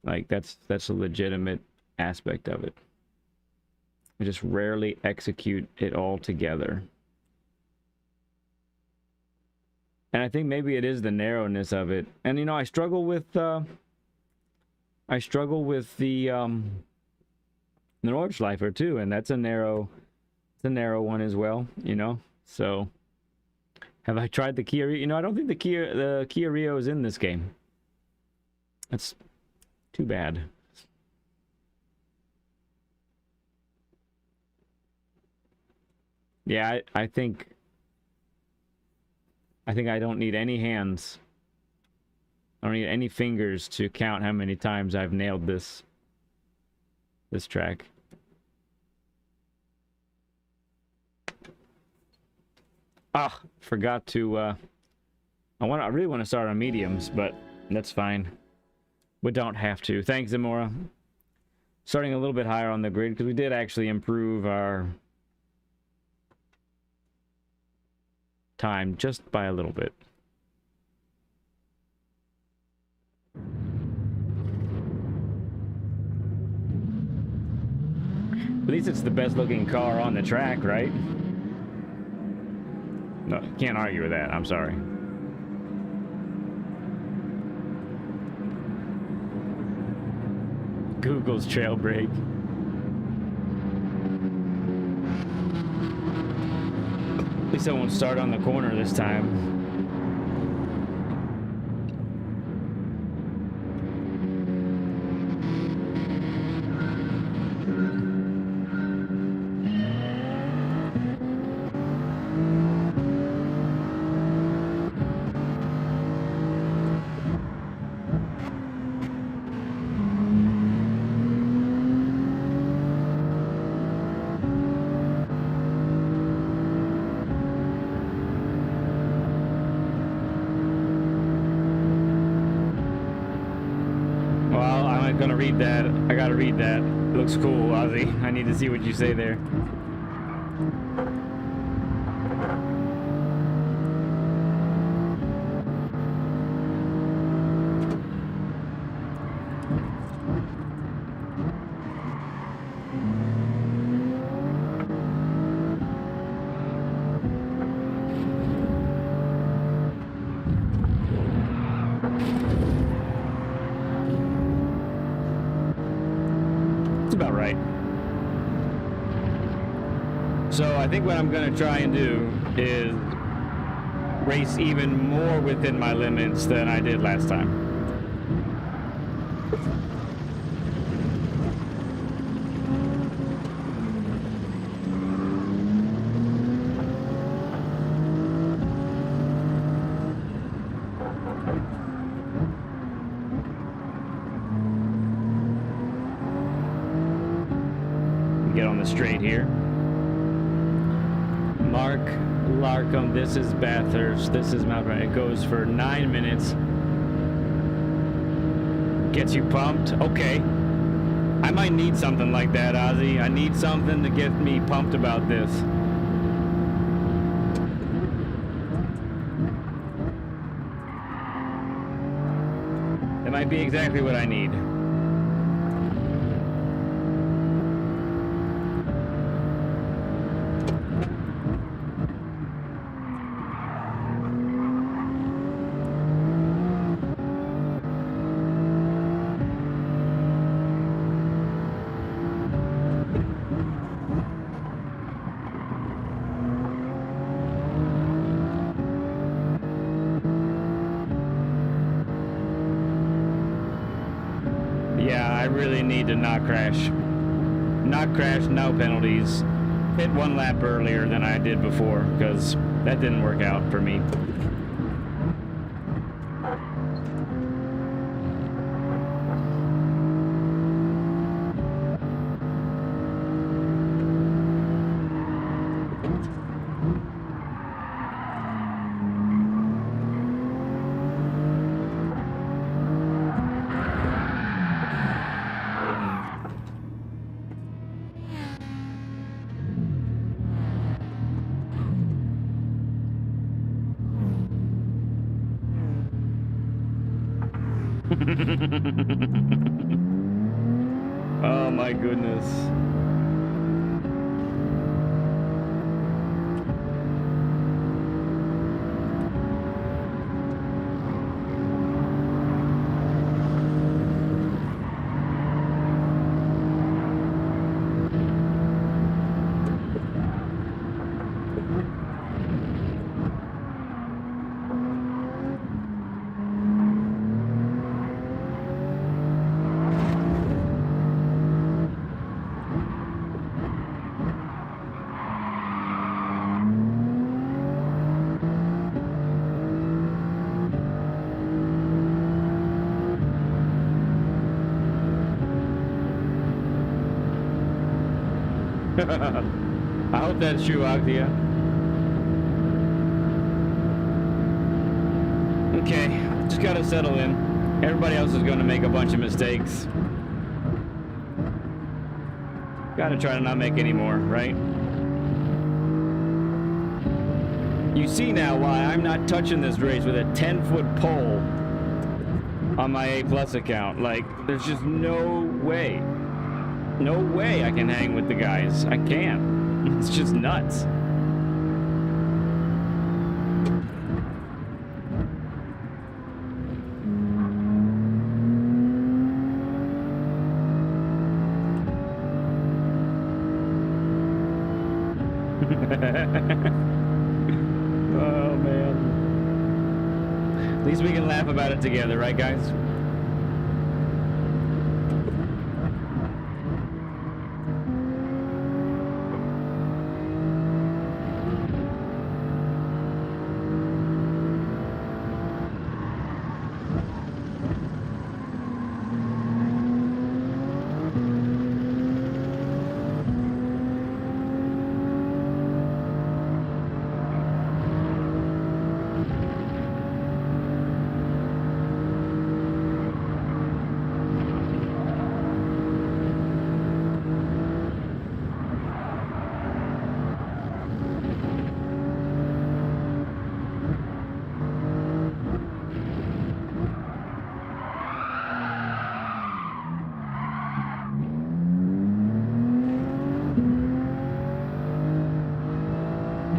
Like, that's a legitimate aspect of it. I just rarely execute it all together. And I think maybe it is the narrowness of it. And you know, I struggle with the Nordschleifer too, and that's a narrow one as well, you know. So have I tried the Kia Rio? You know, I don't think the Kia Rio is in this game. That's too bad. Yeah, I think I don't need any hands. I don't need any fingers to count how many times I've nailed this track. Ah, forgot to I really want to start on mediums, but that's fine. We don't have to. Thanks, Zamora. Starting a little bit higher on the grid because we did actually improve our time just by a little bit. At least it's the best looking car on the track, right? No, can't argue with that. I'm sorry. Google's trail brake. At least I won't start on the corner this time. Read that. I gotta read that. It looks cool, Ozzy. I need to see what you say there. So I think what I'm going to try and do is race even more within my limits than I did last time. Get on the straight here. Mark Larkham, this is Bathurst, this is Mount Vernon. It goes for 9 minutes. Gets you pumped? Okay. I might need something like that, Ozzy. I need something to get me pumped about this. It might be exactly what I need. Yeah, I really need to not crash. Not crash, no penalties. Hit one lap earlier than I did before, because that didn't work out for me. Oh my goodness. I hope that's true, Agdia. Okay, just gotta settle in. Everybody else is gonna make a bunch of mistakes. Gotta try to not make any more, right? You see now why I'm not touching this race with a 10-foot pole on my A+ account. Like, there's just no way. No way I can hang with the guys. I can't. It's just nuts. Oh, man. At least we can laugh about it together, right, guys?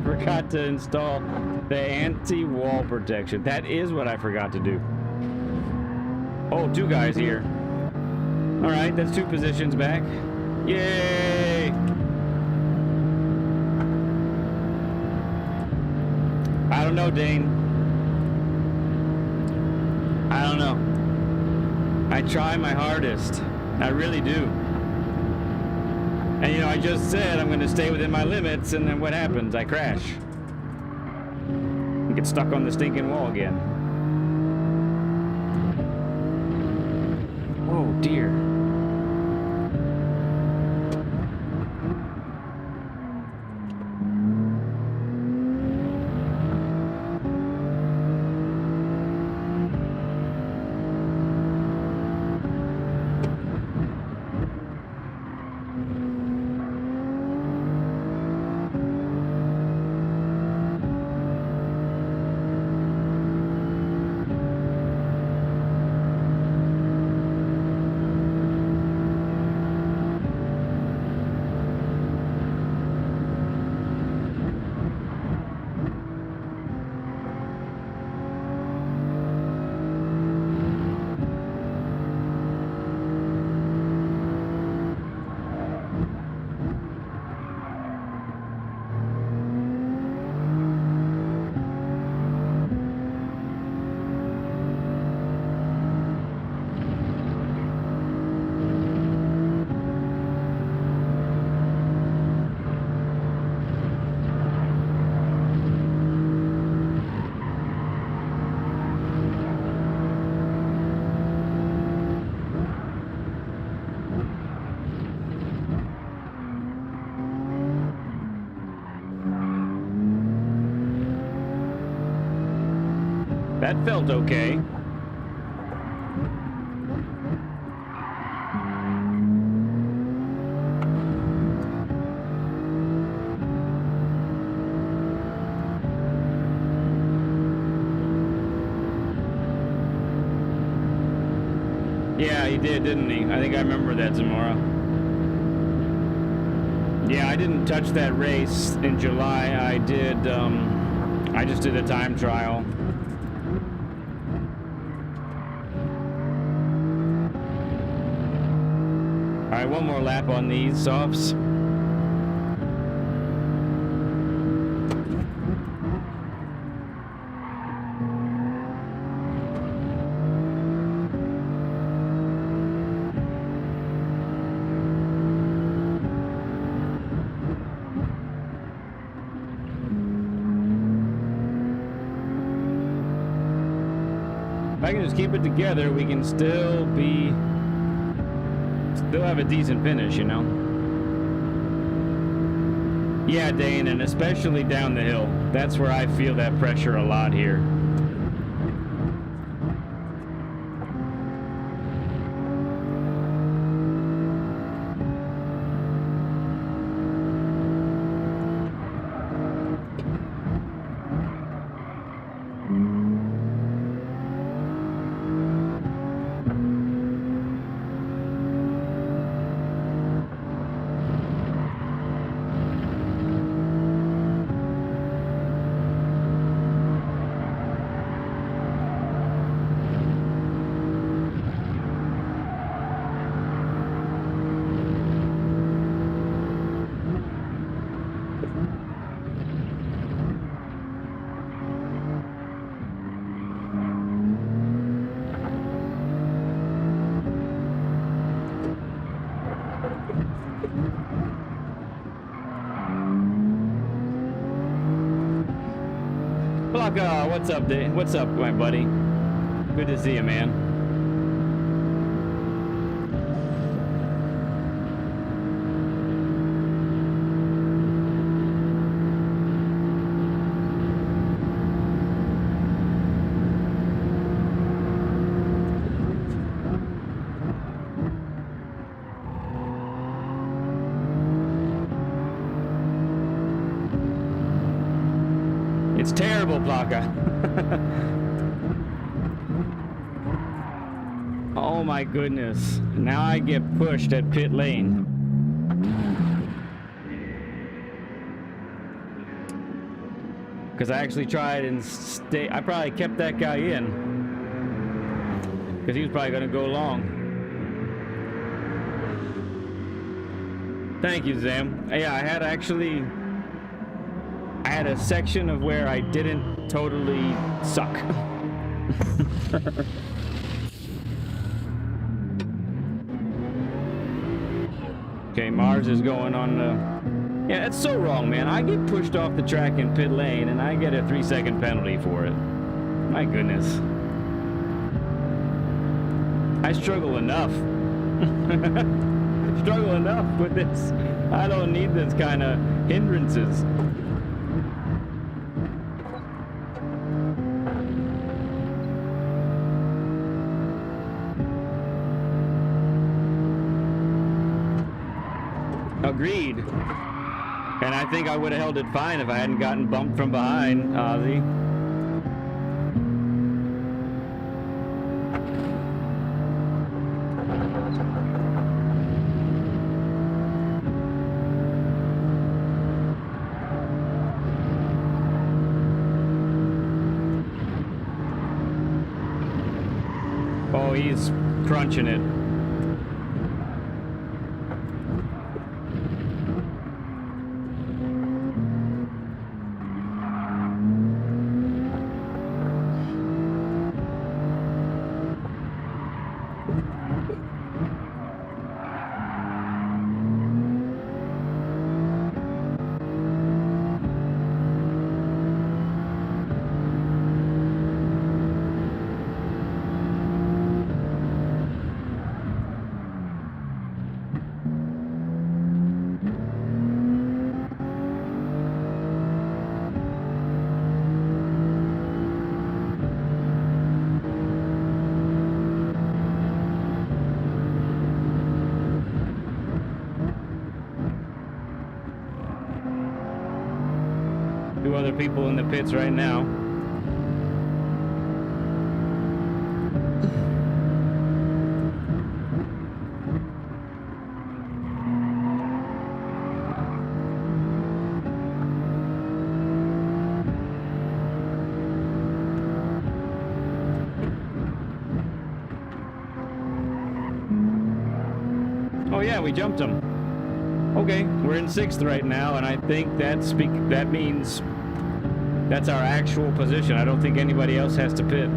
Forgot to install the anti-wall protection. That is what I forgot to do. Oh, 2 guys here. All right, that's 2 positions back. Yay! I don't know, Dane. I don't know. I try my hardest. I really do. And you know, I just said I'm going to stay within my limits, and then what happens? I crash. I get stuck on the stinking wall again. Oh dear. that felt okay. Yeah, he did, didn't he? I think I remember that, Zamora. Yeah, I didn't touch that race in July. I did, I just did a time trial. All right, one more lap on these softs. If I can just keep it together, we can still have a decent finish, you know? Yeah, Dane, and especially down the hill. That's where I feel that pressure a lot here. Blocka, what's up, Dave? What's up, my buddy? Good to see you, man. It's terrible, Plaka. Oh my goodness. Now I get pushed at pit lane. Because I actually tried and I probably kept that guy in. Because he was probably going to go long. Thank you, Zam. Yeah, I had a section of where I didn't totally suck. Okay, Mars is going on the... Yeah, it's so wrong, man. I get pushed off the track in pit lane and I get a 3-second penalty for it. My goodness. I struggle enough. Struggle enough with this. I don't need this kind of hindrances. Agreed. And I think I would have held it fine if I hadn't gotten bumped from behind, Ozzy. Oh, he's crunching it. 2 other people in the pits right now. Oh yeah, we jumped him. Okay, we're in 6th right now, and I think that means that's our actual position. I don't think anybody else has to pit.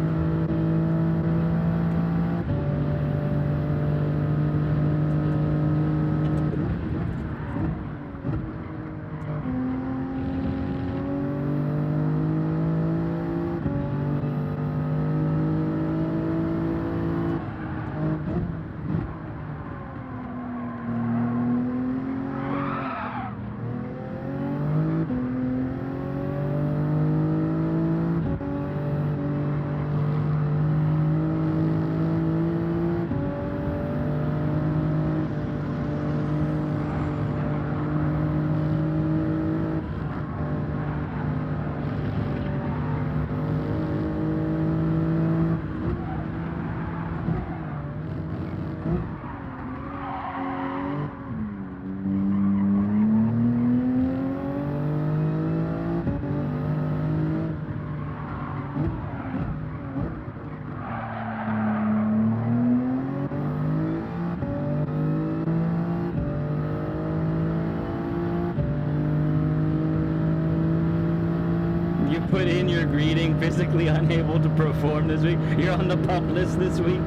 Put in your greeting, physically unable to perform this week. You're on the pup list this week.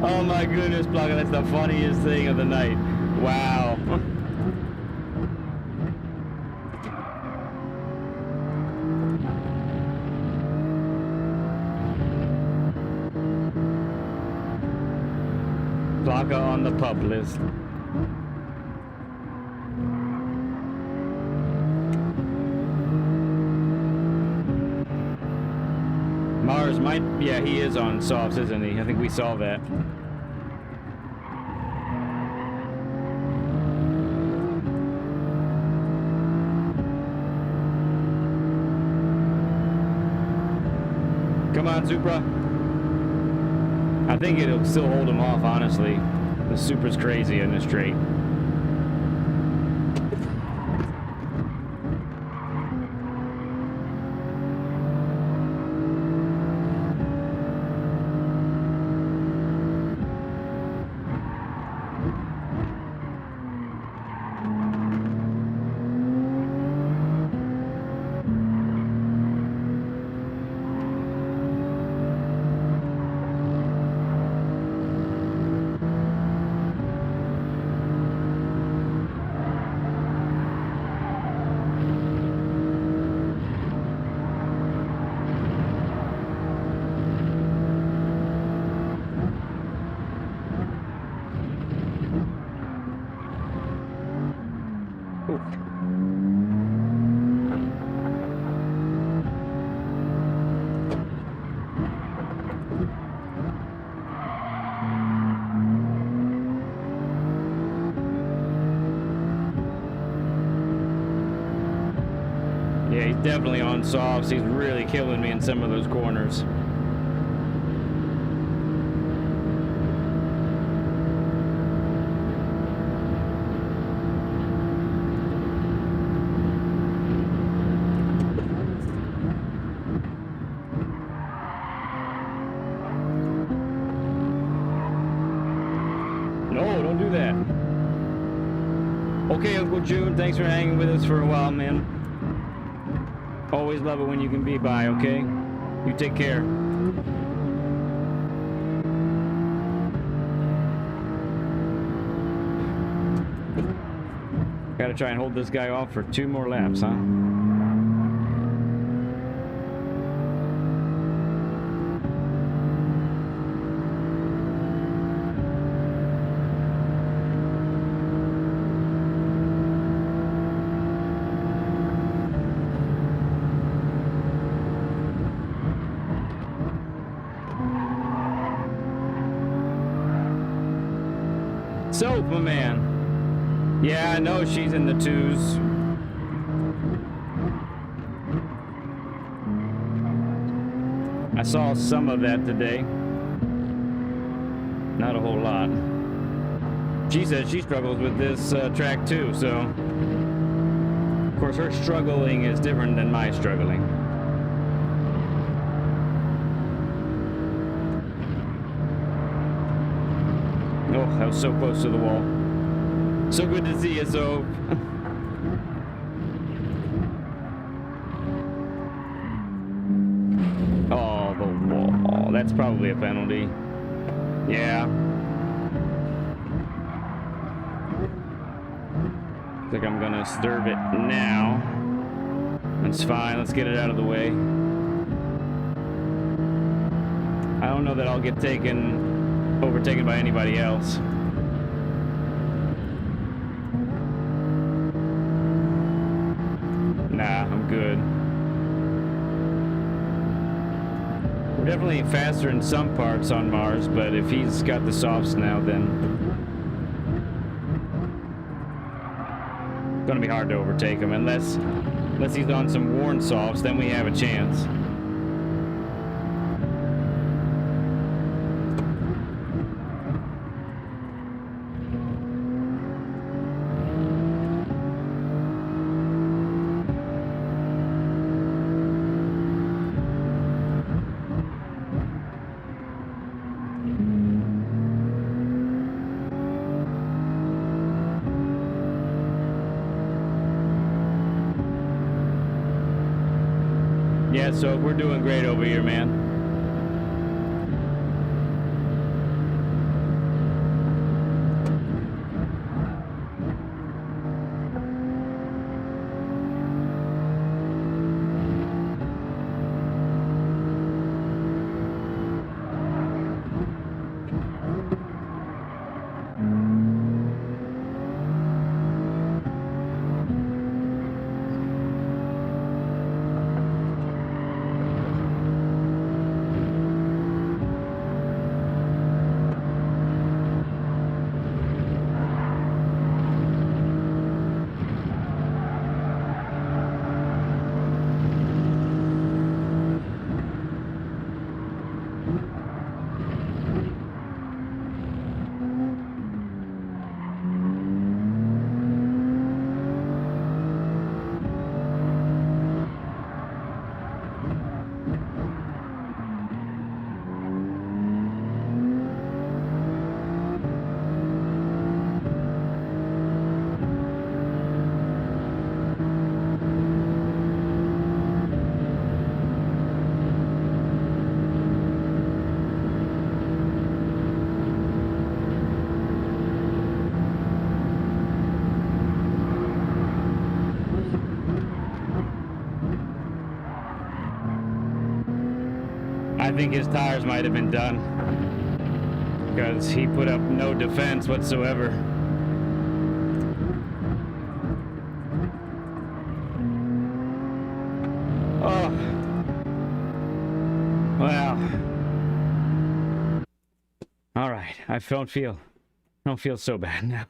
Oh my goodness, Plugger, that's the funniest thing of the night. Wow. Plugger on the pup list. Mars might, yeah, he is on softs, isn't he? I think we saw that. Come on, Supra. I think it'll still hold him off, honestly. The Supra's crazy in this straight. Yeah, he's definitely on softs. He's really killing me in some of those corners. No, don't do that. Okay, Uncle June, thanks for hanging with us for a while, man. Always love it when you can be by, okay? You take care. Gotta try and hold this guy off for 2 more laps, huh? Soap, my man. Yeah, I know she's in the twos. I saw some of that today. Not a whole lot. She says she struggles with this track too, so... Of course, her struggling is different than my struggling. Oh, that was so close to the wall. So good to see you, so... Oh, the wall. That's probably a penalty. Yeah. Looks like I'm gonna serve it now. That's fine. Let's get it out of the way. I don't know that I'll get overtaken by anybody else. Nah, I'm good. We're definitely faster in some parts on Mars, but if he's got the softs now, then it's gonna be hard to overtake him unless he's on some worn softs, then we have a chance. Yeah, so we're doing great over here, man. I think his tires might have been done because he put up no defense whatsoever. Oh, well. All right, I don't feel so bad now.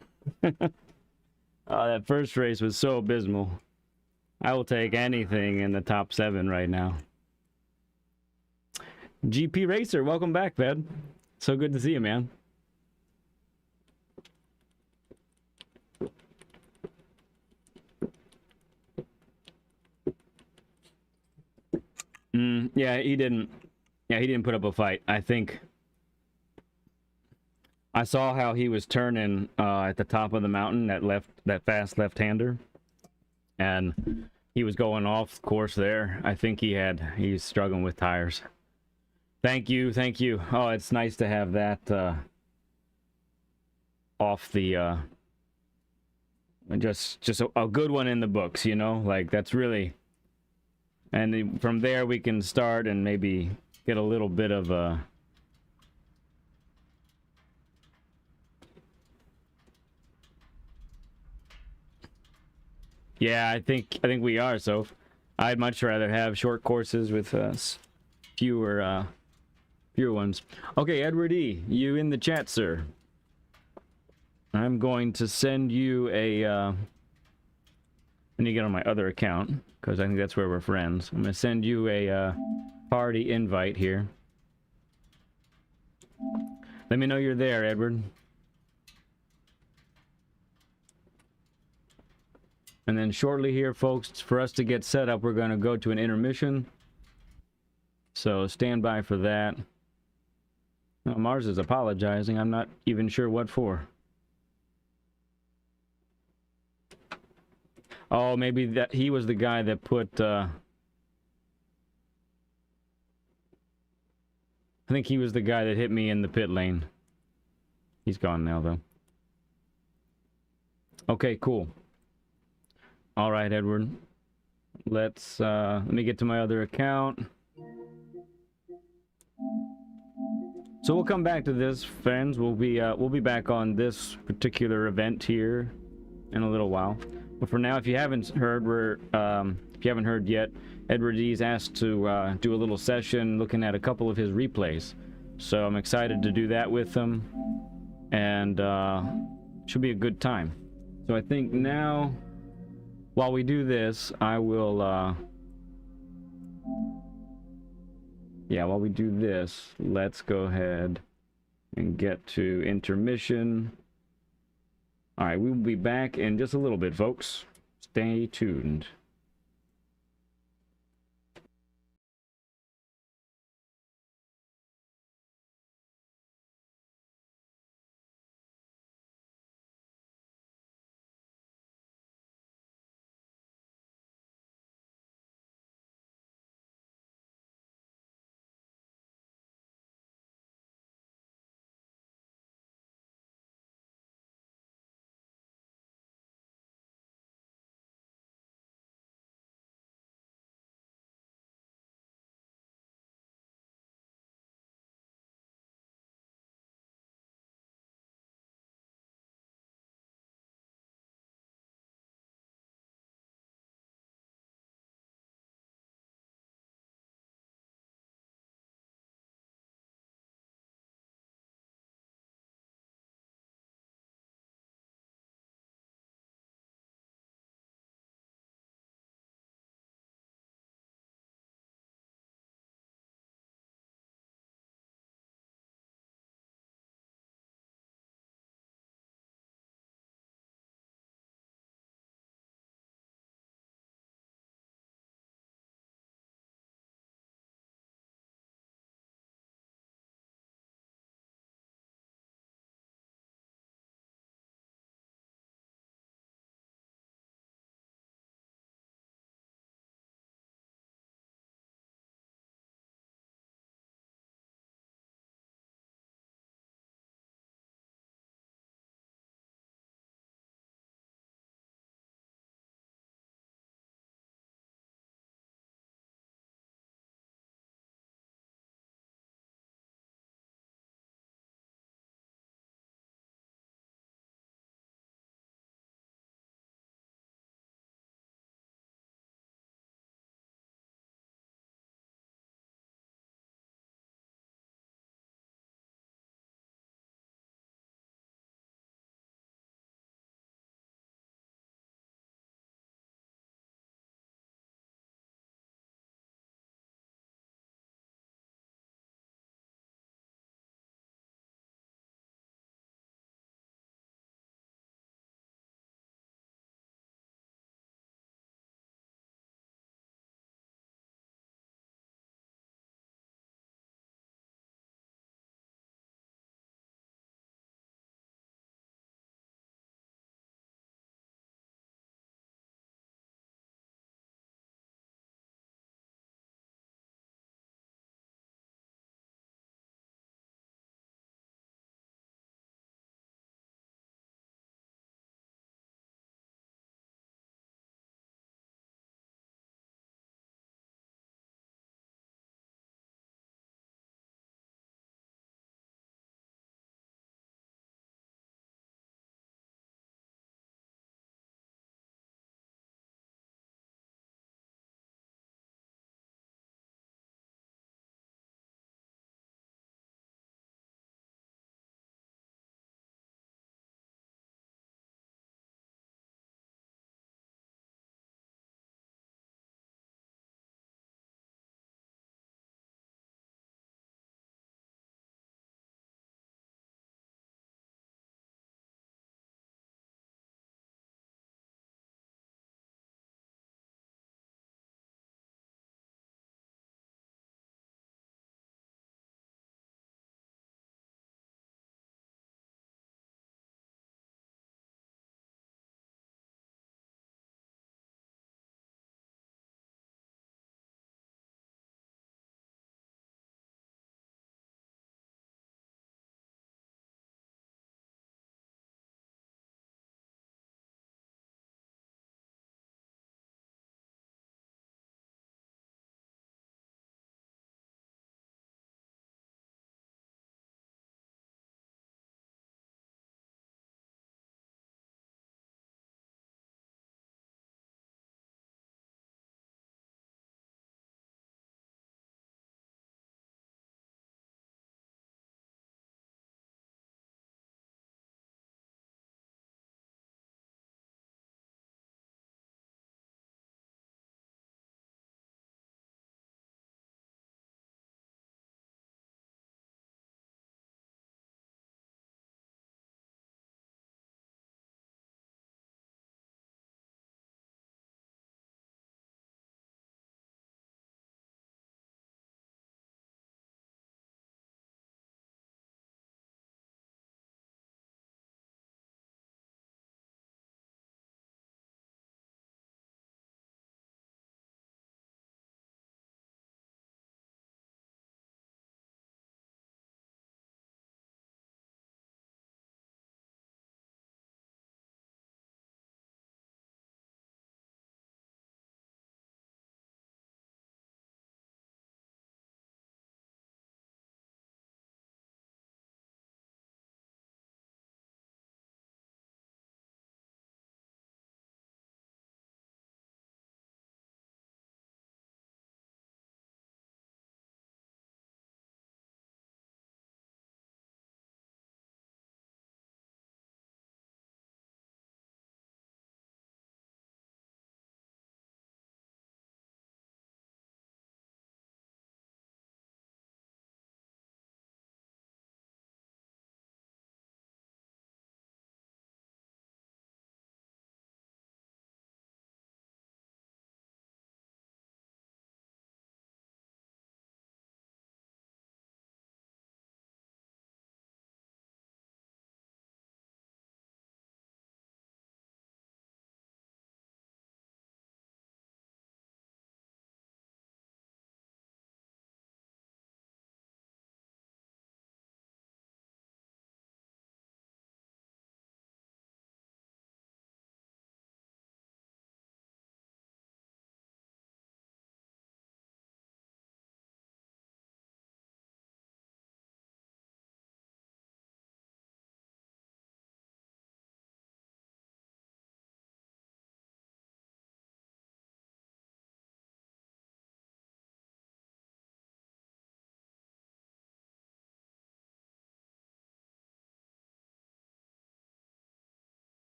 That first race was so abysmal. I will take anything in the top 7 right now. GP Racer, welcome back, man. So good to see you, man. Yeah, he didn't put up a fight. I think I saw how he was turning at the top of the mountain, that fast left-hander, and he was going off course there. I think he's struggling with tires. Thank you. Oh, it's nice to have that off the just a good one in the books, you know? Like, that's really... And from there we can start and maybe get a little bit of a... Yeah, I think we are, so I'd much rather have short courses with fewer ones. Okay, Edward E., you in the chat, sir. I'm going to send you a, I need to get on my other account, because I think that's where we're friends. I'm going to send you a party invite here. Let me know you're there, Edward. And then shortly here, folks, for us to get set up, we're going to go to an intermission. So stand by for that. Oh, Mars is apologizing. I'm not even sure what for. Oh, maybe that he was the guy that put... I think he was the guy that hit me in the pit lane. He's gone now, though. Okay, cool. All right, Edward. Let's, let me get to my other account. So we'll come back to this, friends. We'll be back on this particular event here in a little while. But for now, if you haven't heard, if you haven't heard yet, Edward D's asked to do a little session looking at a couple of his replays. So I'm excited to do that with him, and should be a good time. So I think now, while we do this, I will. Yeah, while we do this, let's go ahead and get to intermission. All right, we'll be back in just a little bit, folks. Stay tuned.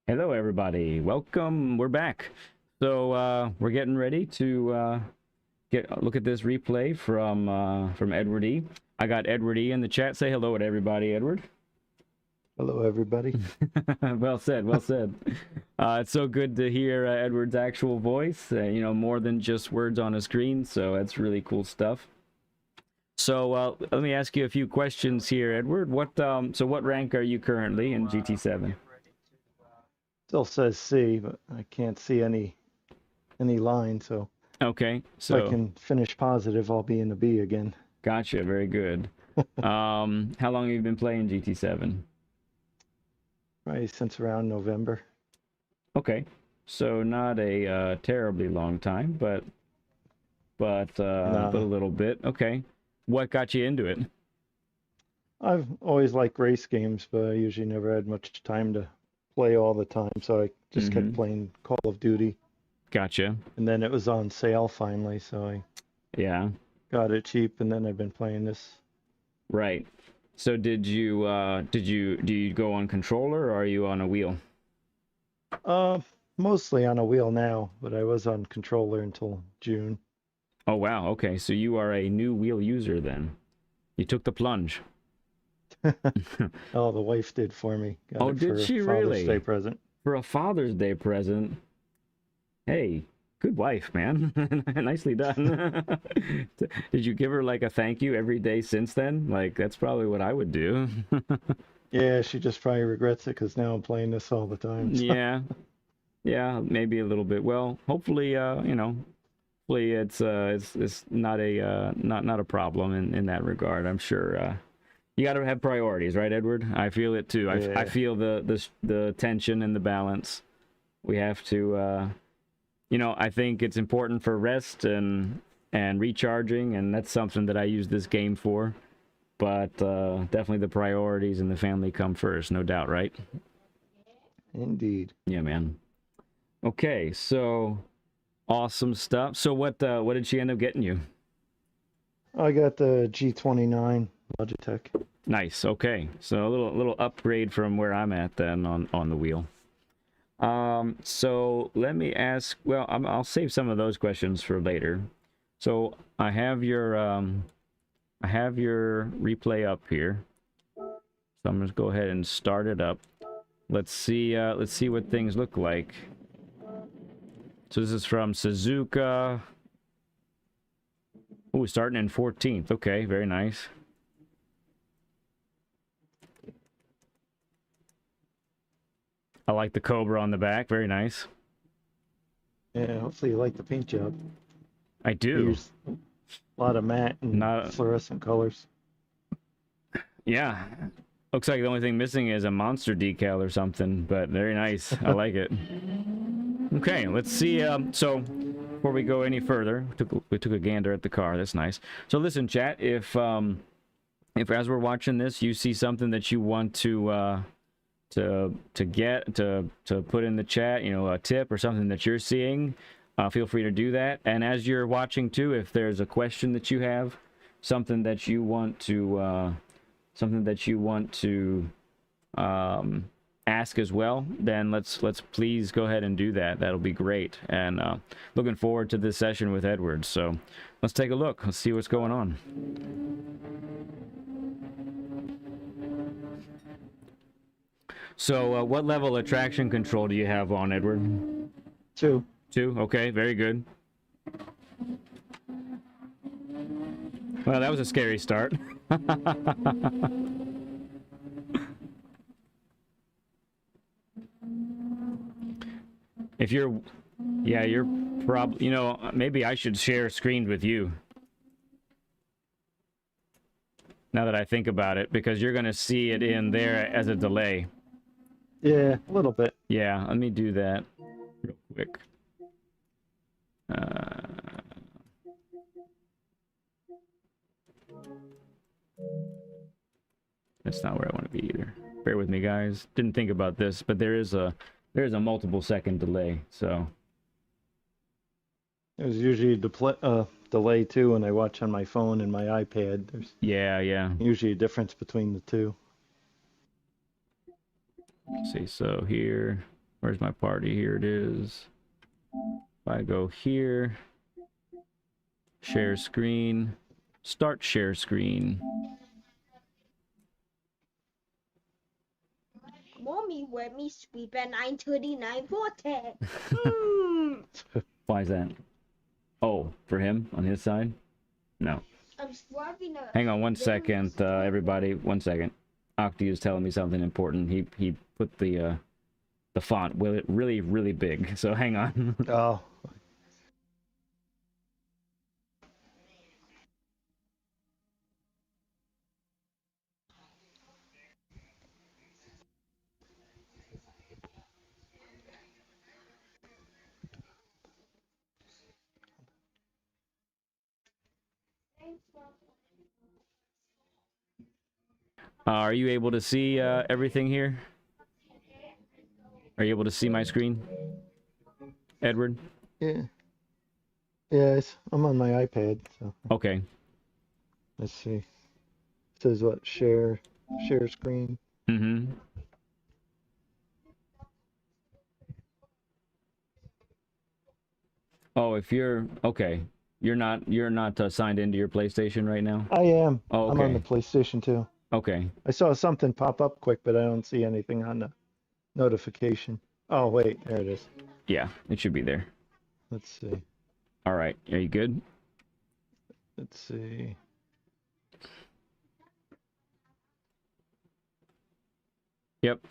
Hello, everybody. Welcome. We're back. So we're getting ready to look at this replay from Edward E. I got Edward E in the chat. Say hello to everybody, Edward. Hello, everybody. Well said. Well said. It's so good to hear Edward's actual voice. You know, more than just words on a screen. So that's really cool stuff. So let me ask you a few questions here, Edward. What rank are you currently in GT7? Still says C, but I can't see any line. So Okay, if I can finish positive, I'll be in the B again. Gotcha. Very good. How long have you been playing GT7? Probably since around November. Okay, so not a terribly long time, but a little bit. Okay, what got you into it? I've always liked race games, but I usually never had much time to play all the time, so I just kept playing Call of Duty. Gotcha. And then it was on sale finally, so I got it cheap, and then I've been playing this. Right. So do you go on controller or are you on a wheel? Mostly on a wheel now, but I was on controller until June. Oh wow, okay. So you are a new wheel user then. You took the plunge. Oh, the wife did for me. Got it did for she a really? Father's Day present. For a Father's Day present. Hey, good wife, man. Nicely done. Did you give her like a thank you every day since then? Like, that's probably what I would do. Yeah, she just probably regrets it because now I'm playing this all the time. So. Yeah, maybe a little bit. Well, hopefully, hopefully it's not a problem in that regard. I'm sure. You got to have priorities, right, Edward? I feel it too. Yeah. I feel the tension and the balance. We have to. I think it's important for rest and recharging, and that's something that I use this game for. But definitely the priorities and the family come first, no doubt, right? Indeed. Yeah, man. Okay, so awesome stuff. So what did she end up getting you? I got the G29 Logitech. Nice. Okay, so a little upgrade from where I'm at then on the wheel. So let me ask. Well, I'll save some of those questions for later. So I have your replay up here. So I'm gonna go ahead and start it up. Let's see what things look like. So this is from Suzuka. Oh, starting in 14th. Okay, very nice. I like the Cobra on the back. Very nice. Yeah, hopefully you like the paint job. I do. There's a lot of matte and fluorescent colors. Yeah. Looks like the only thing missing is a monster decal or something, but very nice. I like it. Okay, let's see. So before we go any further, we took a gander at the car. That's nice. So listen, chat, if as we're watching this, you see something that you want to put in the chat, a tip or something that you're seeing, feel free to do that. And as you're watching too, if there's a question that you have, something that you want to ask as well, then let's please go ahead and do that. That'll be great. And looking forward to this session with Edward. So let's take a look. Let's see what's going on. So what level of traction control do you have on, Edward? 2. 2? Okay, very good. Well, that was a scary start. If you're probably, maybe I should share screens with you. Now that I think about it, because you're going to see it in there as a delay. Yeah, a little bit. Yeah, let me do that real quick. That's not where I want to be either. Bear with me, guys. Didn't think about this, but there's a multiple second delay, so. There's usually a delay too when I watch on my phone and my iPad. There's usually a difference between the two. Let's see, so here. Where's my party? Here it is. If I go here, share screen, start share screen. Mommy, let me sweep at 9:39 vortex. Why is that? Oh, for him on his side? No. I'm swapping a. Hang on one second, everybody. 1 second. Octi is telling me something important. He put the font really really big. So hang on. Oh. Are you able to see everything here? Are you able to see my screen, Edward? Yeah. Yes, I'm on my iPad, so Okay. let's see. It says what? Share screen. Mm-hmm. Oh, if you're okay, you're not signed into your PlayStation right now. I am. Oh, I'm on okay. the PlayStation too. Okay. I saw something pop up quick, but I don't see anything on the notification. Oh, wait, there it is. Yeah, it should be there. Let's see. All right. Are you good? Let's see. Yep.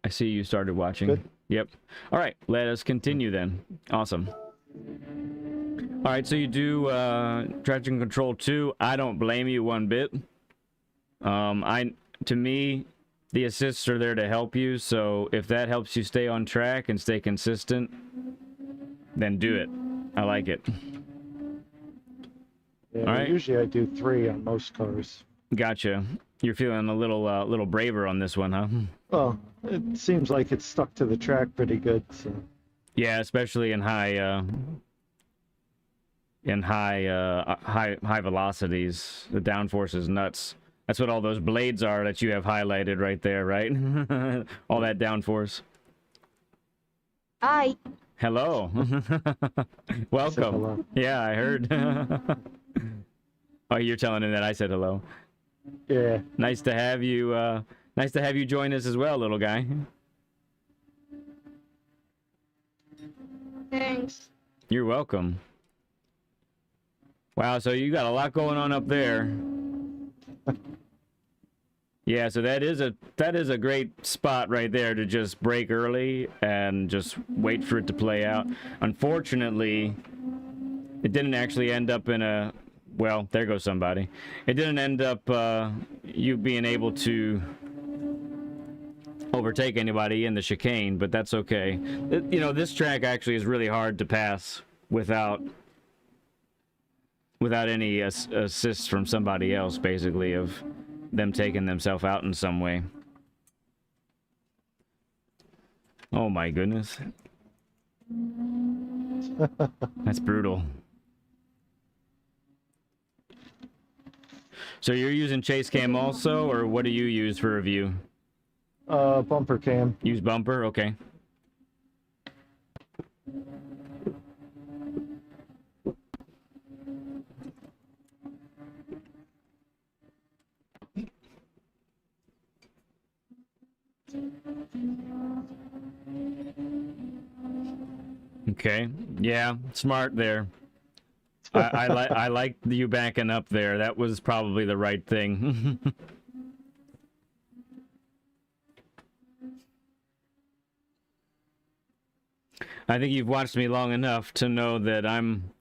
I see you started watching. Good. Yep. All right. Let us continue then. Awesome. All right. So you do traction control 2. I don't blame you one bit. To me, the assists are there to help you. So if that helps you stay on track and stay consistent, then do it. I like it. Yeah, All right. Usually I do 3 on most cars. Gotcha. You're feeling a little braver on this one, huh? Well, it seems like it's stuck to the track pretty good. So. Yeah, especially in high velocities. The downforce is nuts. That's what all those blades are that you have highlighted right there, right? All that downforce. Hi. Hello. Welcome. Hello. Yeah, I heard. Oh, you're telling him that I said hello. Yeah. Nice to have you. Nice to have you join us as well, little guy. Thanks. You're welcome. Wow, so you got a lot going on up there. Yeah, so that is a great spot right there to just break early and just wait for it to play out. Unfortunately, it didn't actually end up in a... Well, there goes somebody. It didn't end up you being able to overtake anybody in the chicane, but that's okay. You know, this track actually is really hard to pass without any assists from somebody else, basically, of them taking themselves out in some way. Oh my goodness. That's brutal. So you're using chase cam also, or what do you use for review? Bumper cam. Use bumper? Okay. Okay. Yeah, smart there. I like you backing up there. That was probably the right thing. I think you've watched me long enough to know that I'm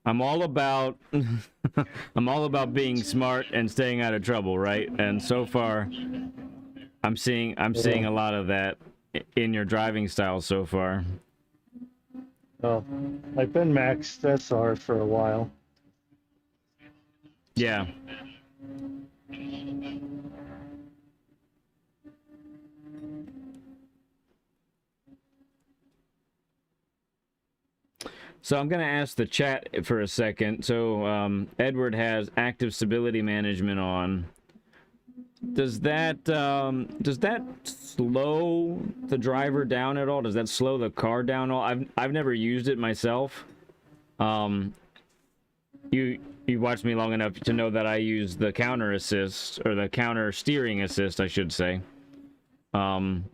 all about I'm all about being smart and staying out of trouble, right? And so far I'm seeing a lot of that in your driving style so far. Oh, I've been maxed SR for a while. Yeah. So I'm going to ask the chat for a second. So Edward has active stability management on. Does that slow the driver down at all? Does that slow the car down at all? I've never used it myself. You watched me long enough to know that I use the counter assist, or the counter steering assist, I should say. But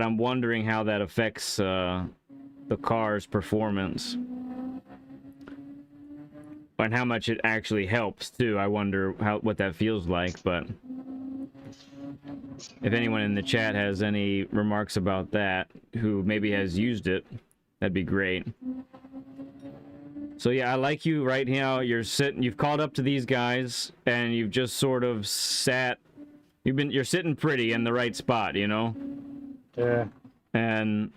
I'm wondering how that affects the car's performance. And how much it actually helps too. I wonder what that feels like. But if anyone in the chat has any remarks about that, who maybe has used it, that'd be great. So yeah, I like you right now. You've called up to these guys, and you've just sort of sat. You're sitting pretty in the right spot, you know. Yeah. And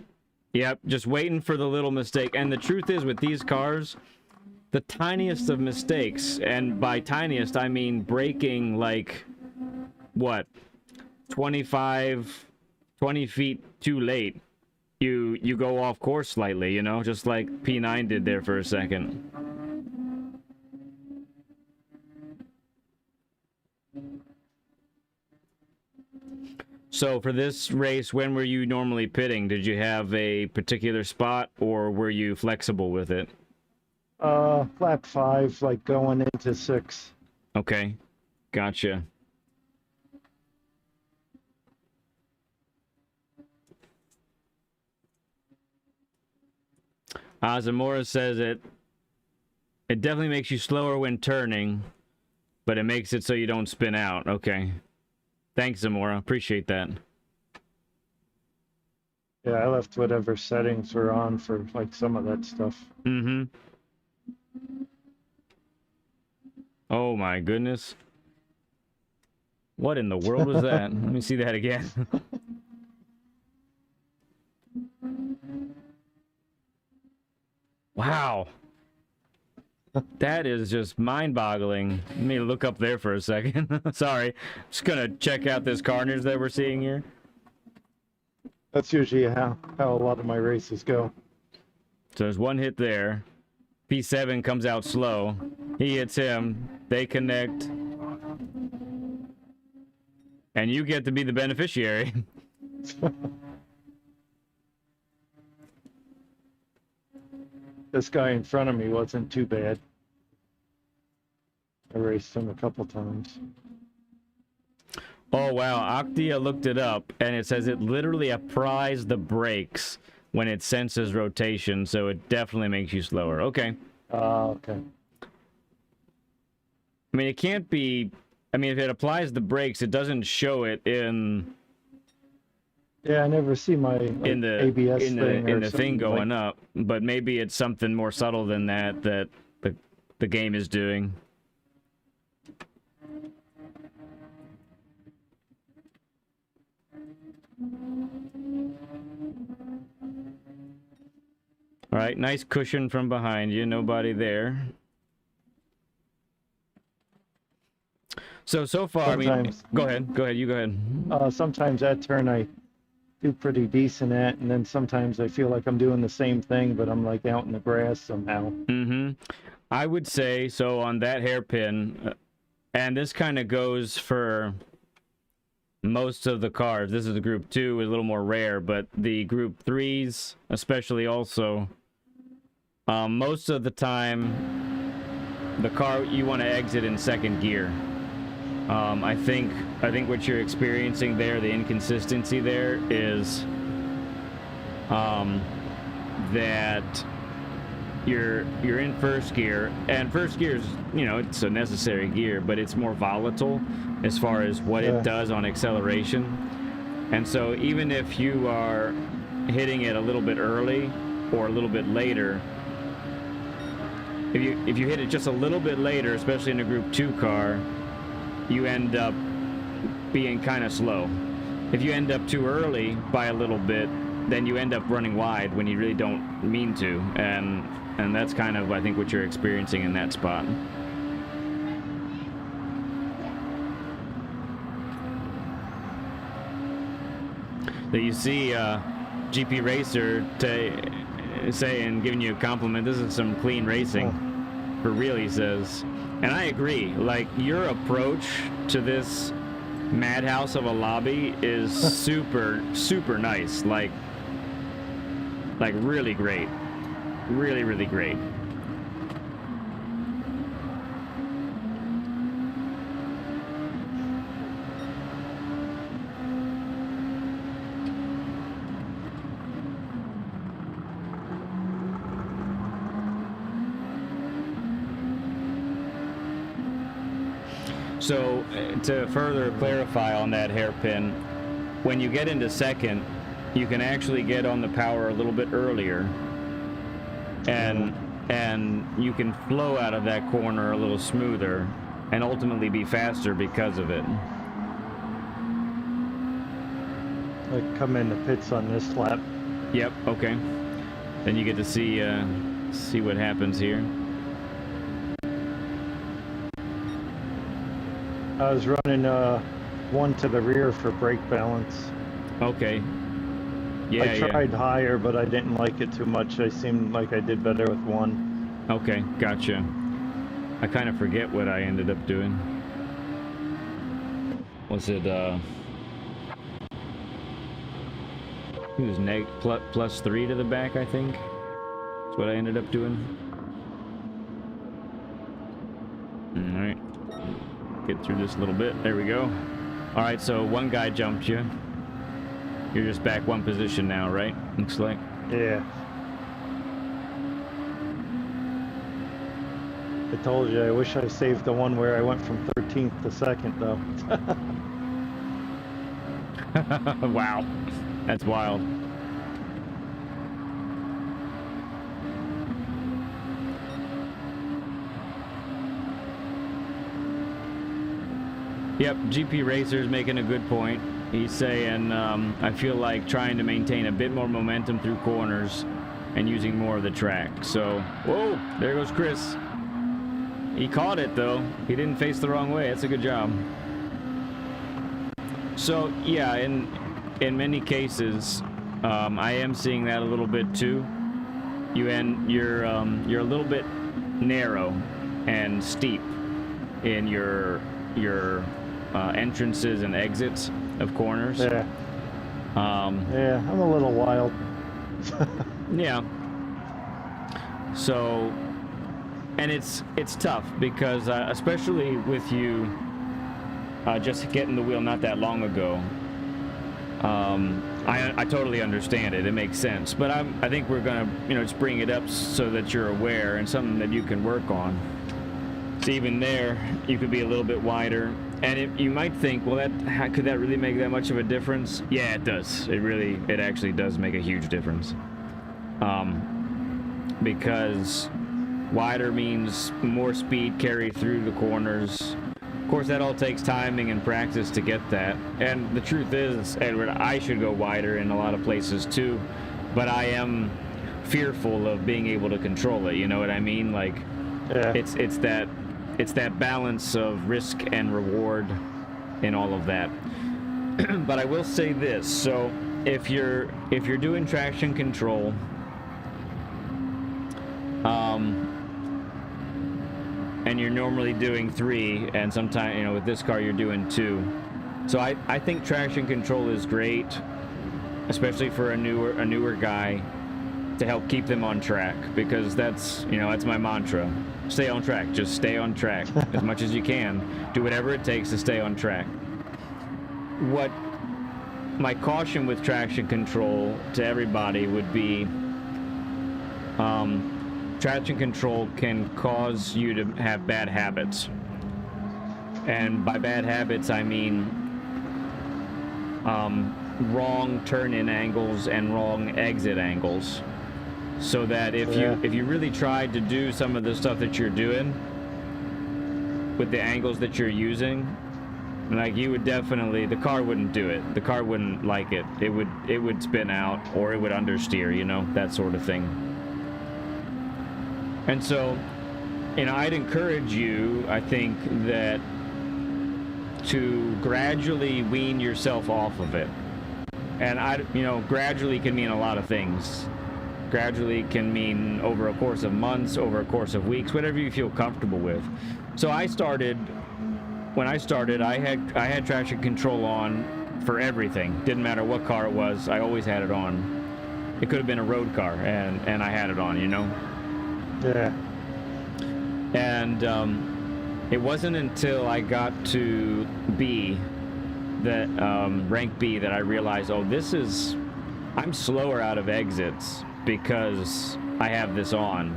yep, just waiting for the little mistake. And the truth is, with these cars, the tiniest of mistakes, and by tiniest I mean braking like, what, 20 feet too late, you go off course slightly, you know, just like P9 did there for a second. So for this race, when were you normally pitting? Did you have a particular spot, or were you flexible with it? Lap 5, like going into 6. Okay, gotcha. Zamora says it definitely makes you slower when turning, but it makes it so you don't spin out. Okay. Thanks, Zamora. Appreciate that. Yeah, I left whatever settings were on for like some of that stuff. Mm-hmm. Oh my goodness. What in the world was that? Let me see that again. Wow. That is just mind-boggling. Let me look up there for a second. Sorry. Just gonna check out this carnage that we're seeing here. That's usually how a lot of my races go. So there's one hit there. P7 comes out slow. He hits him. They connect. And you get to be the beneficiary. This guy in front of me wasn't too bad. I raced him a couple times. Oh, wow. Octia looked it up, and it says it literally applies the brakes when it senses rotation, so it definitely makes you slower. Okay. Okay. I mean, it can't be... I mean, if it applies the brakes, it doesn't show it in... Yeah, I never see my in the ABS in the thing going like... up, but maybe it's something more subtle than that the game is doing. All right, nice cushion from behind you, nobody there. So far, sometimes, I mean, go ahead, you go ahead. Sometimes that turn I do pretty decent at, and then sometimes I feel like I'm doing the same thing, but I'm like out in the grass somehow. Mm-hmm. I would say, so on that hairpin, and this kind of goes for most of the cars. This is the Group 2, is a little more rare, but the Group 3s, especially also, most of the time, the car, you want to exit in second gear. I think what you're experiencing there, the inconsistency there, is that you're in first gear, and first gear is, you know, it's a necessary gear, but it's more volatile as far as what it does on acceleration. And so even if you are hitting it a little bit early or a little bit later, if you hit it just a little bit later, especially in a Group 2 car, you end up being kind of slow. If you end up too early by a little bit, then you end up running wide when you really don't mean to, and that's kind of, I think, what you're experiencing in that spot. So you see GP Racer saying, giving you a compliment, this is some clean racing. For real, he says. And I agree. Like, your approach to this madhouse of a lobby is super, super nice. Like really great. Really, really great. So, to further clarify on that hairpin, when you get into second, you can actually get on the power a little bit earlier, and you can flow out of that corner a little smoother, and ultimately be faster because of it. I come in the pits on this lap. Yep. Okay. Then you get to see what happens here. I was running one to the rear for brake balance. Okay. Yeah. I tried higher, but I didn't like it too much. I seemed like I did better with one. Okay. Gotcha. I kind of forget what I ended up doing. Was it it was plus 3 to the back, I think. That's what I ended up doing. All right. Get through this a little bit. There we go. All right, so one guy jumped you. You're just back one position now, right? Looks like. Yeah. I told you, I wish I saved the one where I went from 13th to 2nd, though. Wow. That's wild. Yep, GP Racer's making a good point. He's saying, I feel like trying to maintain a bit more momentum through corners and using more of the track. So, whoa, there goes Chris. He caught it, though. He didn't face the wrong way. That's a good job. So, yeah, in many cases, I am seeing that a little bit, too. You're a little bit narrow and steep in your entrances and exits of corners. Yeah. Yeah, I'm a little wild. Yeah. So, and it's tough because especially with you just getting the wheel not that long ago. I totally understand it. It makes sense. But I think we're gonna just bring it up so that you're aware and something that you can work on. So even there, you could be a little bit wider. And you might think, well, could that really make that much of a difference? Yeah, it does. It actually does make a huge difference. Because wider means more speed carried through the corners. Of course, that all takes timing and practice to get that. And the truth is, Edward, I should go wider in a lot of places too, but I am fearful of being able to control it. You know what I mean? Like, Yeah. It's that balance of risk and reward in all of that. But I will say this: so if you're doing traction control, and you're normally doing 3, and sometimes with this car you're doing 2. So I think traction control is great, especially for a newer guy, to help keep them on track, because that's my mantra. Stay on track. Just stay on track as much as you can. Do whatever it takes to stay on track. What my caution with traction control to everybody would be, traction control can cause you to have bad habits. And by bad habits, I mean wrong turn-in angles and wrong exit angles. So that if you really tried to do some of the stuff that you're doing with the angles that you're using, like, you would definitely, the car wouldn't do it. The car wouldn't like it. It would spin out, or it would understeer, that sort of thing. And so, I'd encourage you, I think, that to gradually wean yourself off of it. And gradually can mean a lot of things. Gradually can mean over a course of months, over a course of weeks, whatever you feel comfortable with. So when I started, I had traction control on for everything. Didn't matter what car it was, I always had it on. It could have been a road car, and I had it on, you know? Yeah. And it wasn't until I got to B, that rank B, that I realized, oh, I'm slower out of exits because I have this on.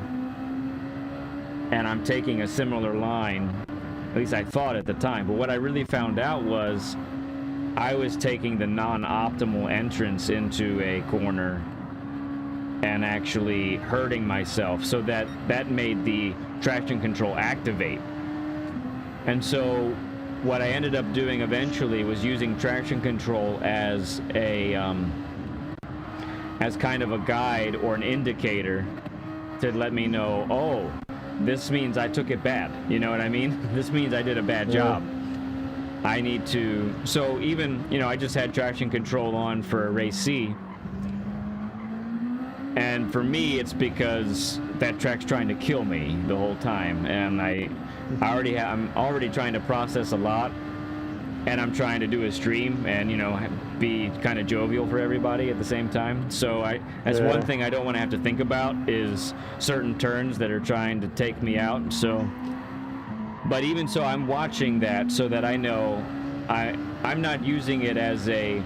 And I'm taking a similar line, at least I thought at the time. But what I really found out was I was taking the non-optimal entrance into a corner and actually hurting myself, so that made the traction control activate. And so what I ended up doing eventually was using traction control as a as kind of a guide or an indicator to let me know, oh, this means I took it bad. You know what I mean? This means I did a bad job. I need to, so even, you know, I just had traction control on for race C. And for me, it's because that track's trying to kill me the whole time. And I'm already trying to process a lot. And I'm trying to do a stream and, you know, be kind of jovial for everybody at the same time. So that's one thing I don't want to have to think about, is certain turns that are trying to take me out. So, but even so, I'm watching that so that I know I'm not using it as an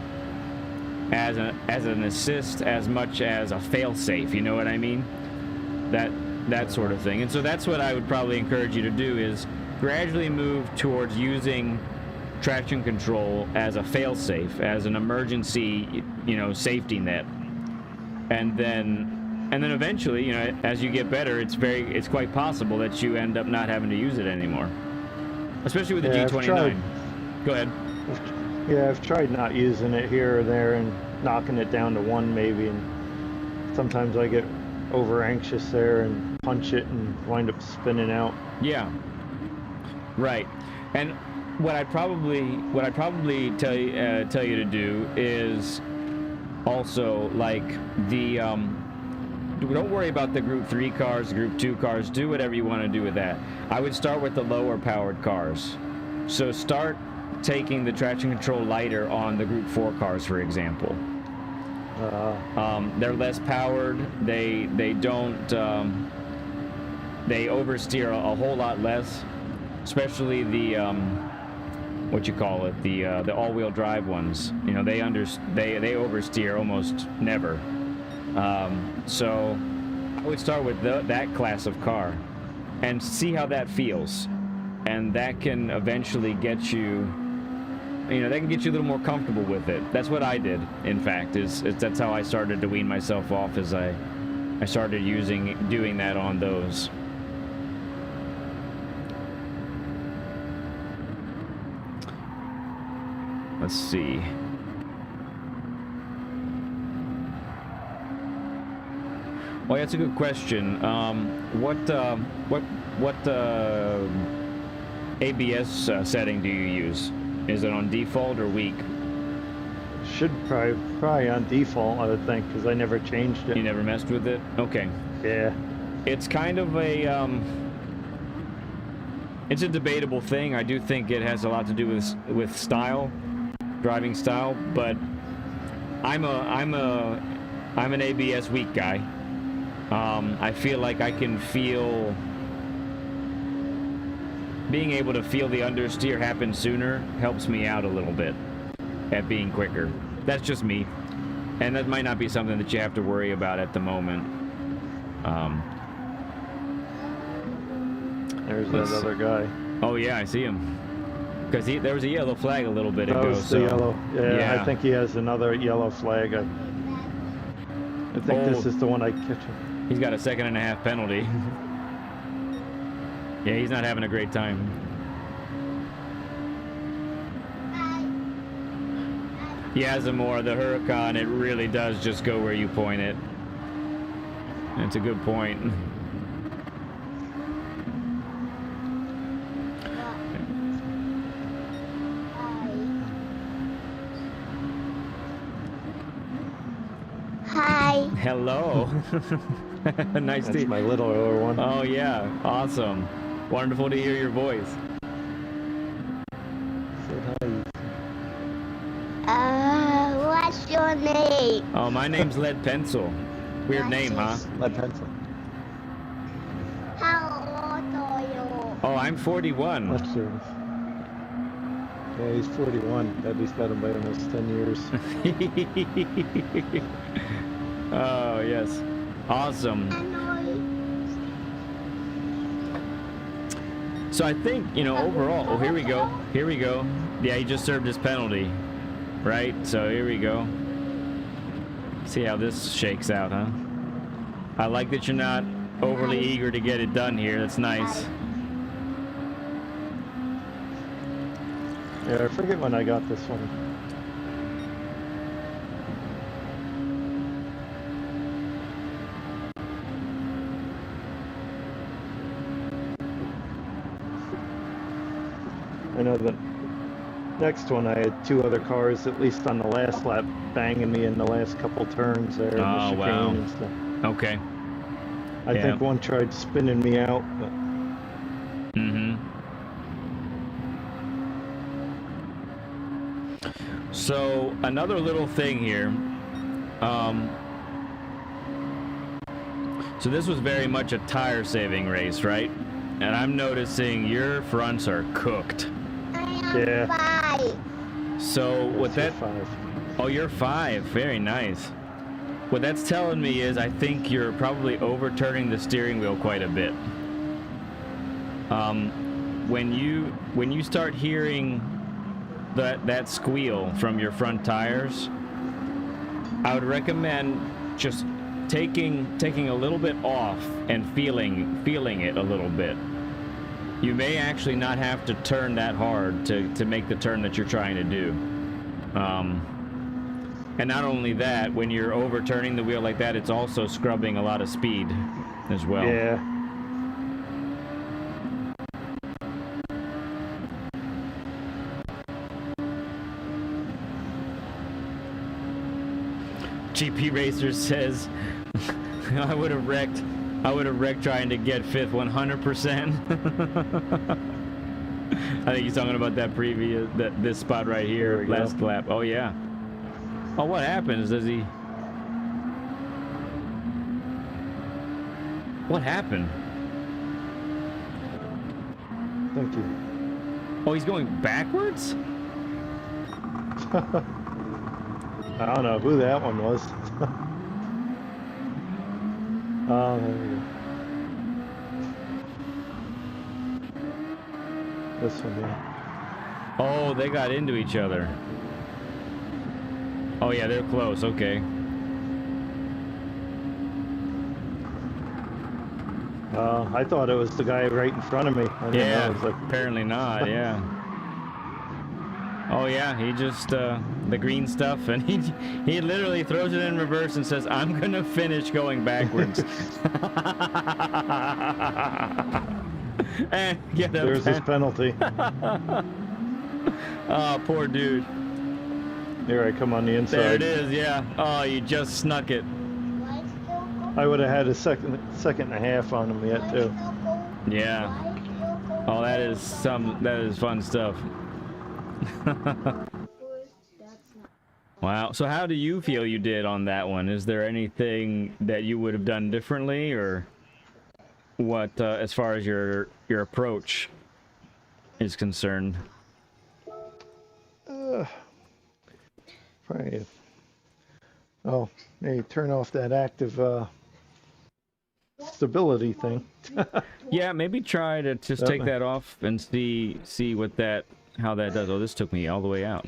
assist as much as a fail-safe. You know what I mean? That sort of thing. And so that's what I would probably encourage you to do, is gradually move towards using traction control as a fail-safe, as an emergency, you know, safety net. And then eventually, you know, as you get better, it's quite possible that you end up not having to use it anymore. Especially with the G29. Go ahead. Yeah, I've tried not using it here or there and knocking it down to 1 maybe, and sometimes I get over anxious there and punch it and wind up spinning out. Yeah. Right. And what I'd probably tell you to do is also, like, don't worry about the Group 3 cars, Group 2 cars. Do whatever you want to do with that. I would start with the lower powered cars. So start taking the traction control lighter on the Group 4 cars, for example. They're less powered. They don't they oversteer a whole lot less, especially the the all-wheel drive ones. You know, they oversteer almost never. So I would start with that class of car and see how that feels, and that can eventually get you, you know, that can get you a little more comfortable with it. That's what I did, in fact. That's how I started to wean myself off, as I started doing that on those. Let's see. Well, that's a good question. What ABS setting do you use? Is it on default or weak? Should probably on default, I would think, because I never changed it. You never messed with it? Okay. Yeah. It's kind of it's a debatable thing. I do think it has a lot to do with style, driving style, but I'm an ABS weak guy. I feel like I can feel, being able to feel the understeer happen sooner helps me out a little bit at being quicker. That's just me, and that might not be something that you have to worry about at the moment. There's that other guy. Oh yeah, I see him. Because there was a yellow flag a little bit ago. That was the yellow. Yeah, I think he has another yellow flag. I think this is the one I catch him. He's got a 2.5 penalty. Yeah, he's not having a great time. Yeah, Zamora, the Huracan, it really does just go where you point it. That's a good point. Hi. Hi. Hello. Nice That's to. my littler one. Oh yeah, awesome. Wonderful to hear your voice. Said hi. What's your name? Oh, my name's Ledpencil. Weird name, huh? Ledpencil. How old are you? Oh, I'm 41. Left service. Yeah, he's 41. Daddy's got him by almost 10 years. Oh, yes. Awesome. So I think, you know, overall, oh, here we go. Here we go. Yeah, he just served his penalty, right? So here we go. See how this shakes out, huh? I like that you're not overly eager to get it done here. That's nice. Yeah, I forget when I got this one. I know the next one I had 2 other cars, at least on the last lap, banging me in the last couple turns there in the chicane wow. and stuff. Okay. I think one tried spinning me out, but... Mm-hmm. So another little thing here. So this was very much a tire saving race, right? And I'm noticing your fronts are cooked. Yeah. 5. So what that... 5. Oh, you're 5. Very nice. What that's telling me is I think you're probably overturning the steering wheel quite a bit. When you start hearing that squeal from your front tires, I would recommend just taking a little bit off and feeling it a little bit. You may actually not have to turn that hard to make the turn that you're trying to do. And not only that, when you're overturning the wheel like that, it's also scrubbing a lot of speed as well. Yeah. GP Racer says, I would have wrecked trying to get 5th 100%. I think he's talking about that this spot right here, last lap. Oh yeah. Oh, what happens? What happened? Thank you. Oh, he's going backwards? I don't know who that one was. Oh, there we go. This one, yeah. Oh, they got into each other. Oh yeah, they're close. Okay. I thought it was the guy right in front of me. I didn't know. It was like... Apparently not. Yeah. Oh yeah, he just the green stuff, and he literally throws it in reverse and says, "I'm gonna finish going backwards." And get up. There's his penalty. Oh, poor dude. Here I come on the inside. There it is. Yeah. Oh, you just snuck it. I would have had a second and a half on him yet too. Yeah. Oh, that is fun stuff. Wow. So how do you feel you did on that one? Is there anything that you would have done differently, or what as far as your approach is concerned? Probably. Oh, hey, turn off that active stability thing. Yeah, maybe try to just take that off and see how that does. Oh, this took me all the way out.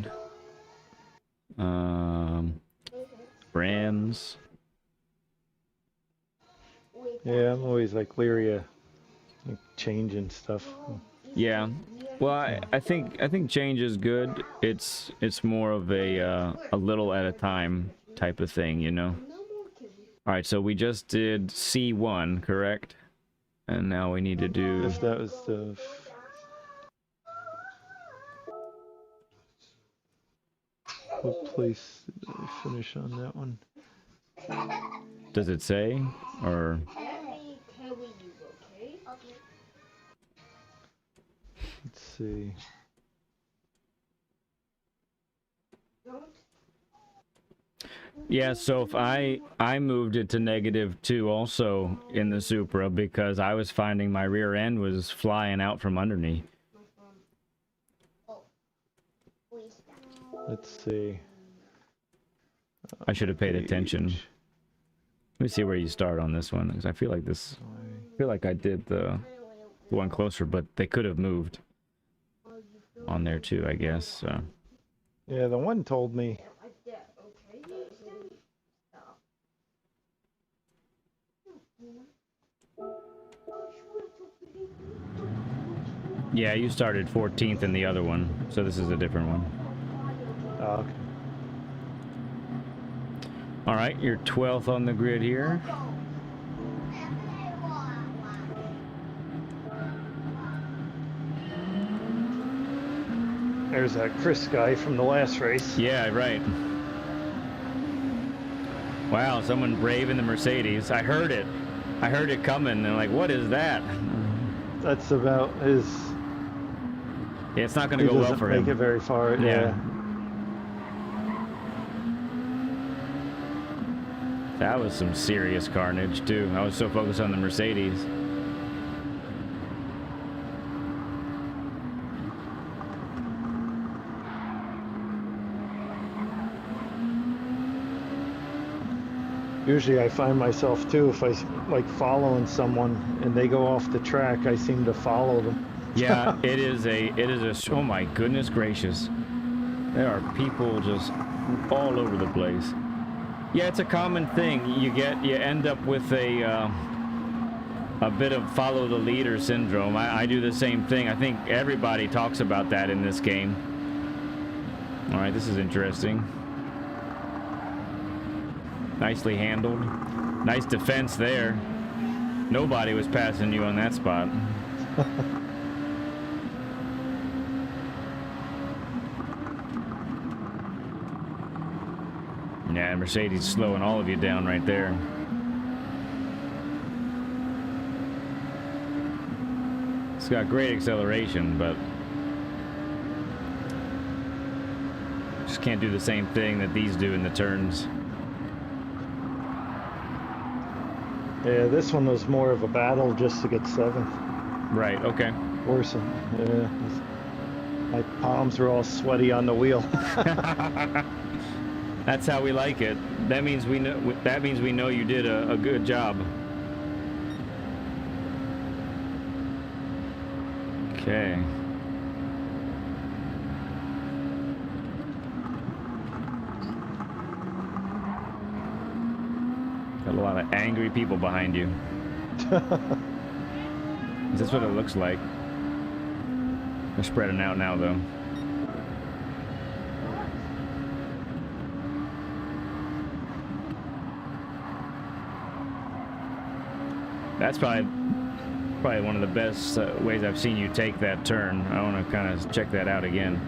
Brands. Yeah, I'm always like leery of changing stuff. Yeah. Well, I think change is good. It's more of a little at a time type of thing, you know. All right, so we just did C1, correct? And now we need to do... If that was the... What place did I finish on that one? Does it say? Or Let me carry you, okay? Okay. Let's see. yeah, so if I moved it to -2 also in the Supra because I was finding my rear end was flying out from underneath. Let's see. I should have paid attention. Page. Let me see where you start on this one because I feel like I did the one closer, but they could have moved on there too, I guess. So. Yeah, the one told me. Yeah, you started 14th in the other one, so this is a different one. Oh, okay. All right, you're 12th on the grid here. There's that Chris guy from the last race. Yeah, right. Wow, someone brave in the Mercedes. I heard it. I heard it coming, and like, what is that? That's about his. Yeah, it's not going to He go well doesn't for make him. it very far. Yeah. Yeah. That was some serious carnage, too. I was so focused on the Mercedes. Usually I find myself too, if I like following someone and they go off the track, I seem to follow them. Yeah, it is a, oh my goodness gracious. There are people just all over the place. Yeah, it's a common thing. You end up with a bit of follow the leader syndrome. I do the same thing. I think everybody talks about that in this game. All right, this is interesting. Nicely handled. Nice defense there. Nobody was passing you on that spot. Yeah, Mercedes slowing all of you down right there. It's got great acceleration, but just can't do the same thing that these do in the turns. Yeah, this one was more of a battle just to get 7th. Right, okay. Worsen. Yeah. My palms were all sweaty on the wheel. That's how we like it. That means we know you did a good job. Okay. Got a lot of angry people behind you. That's what it looks like. They're spreading out now, though. That's probably one of the best ways I've seen you take that turn. I want to kind of check that out again.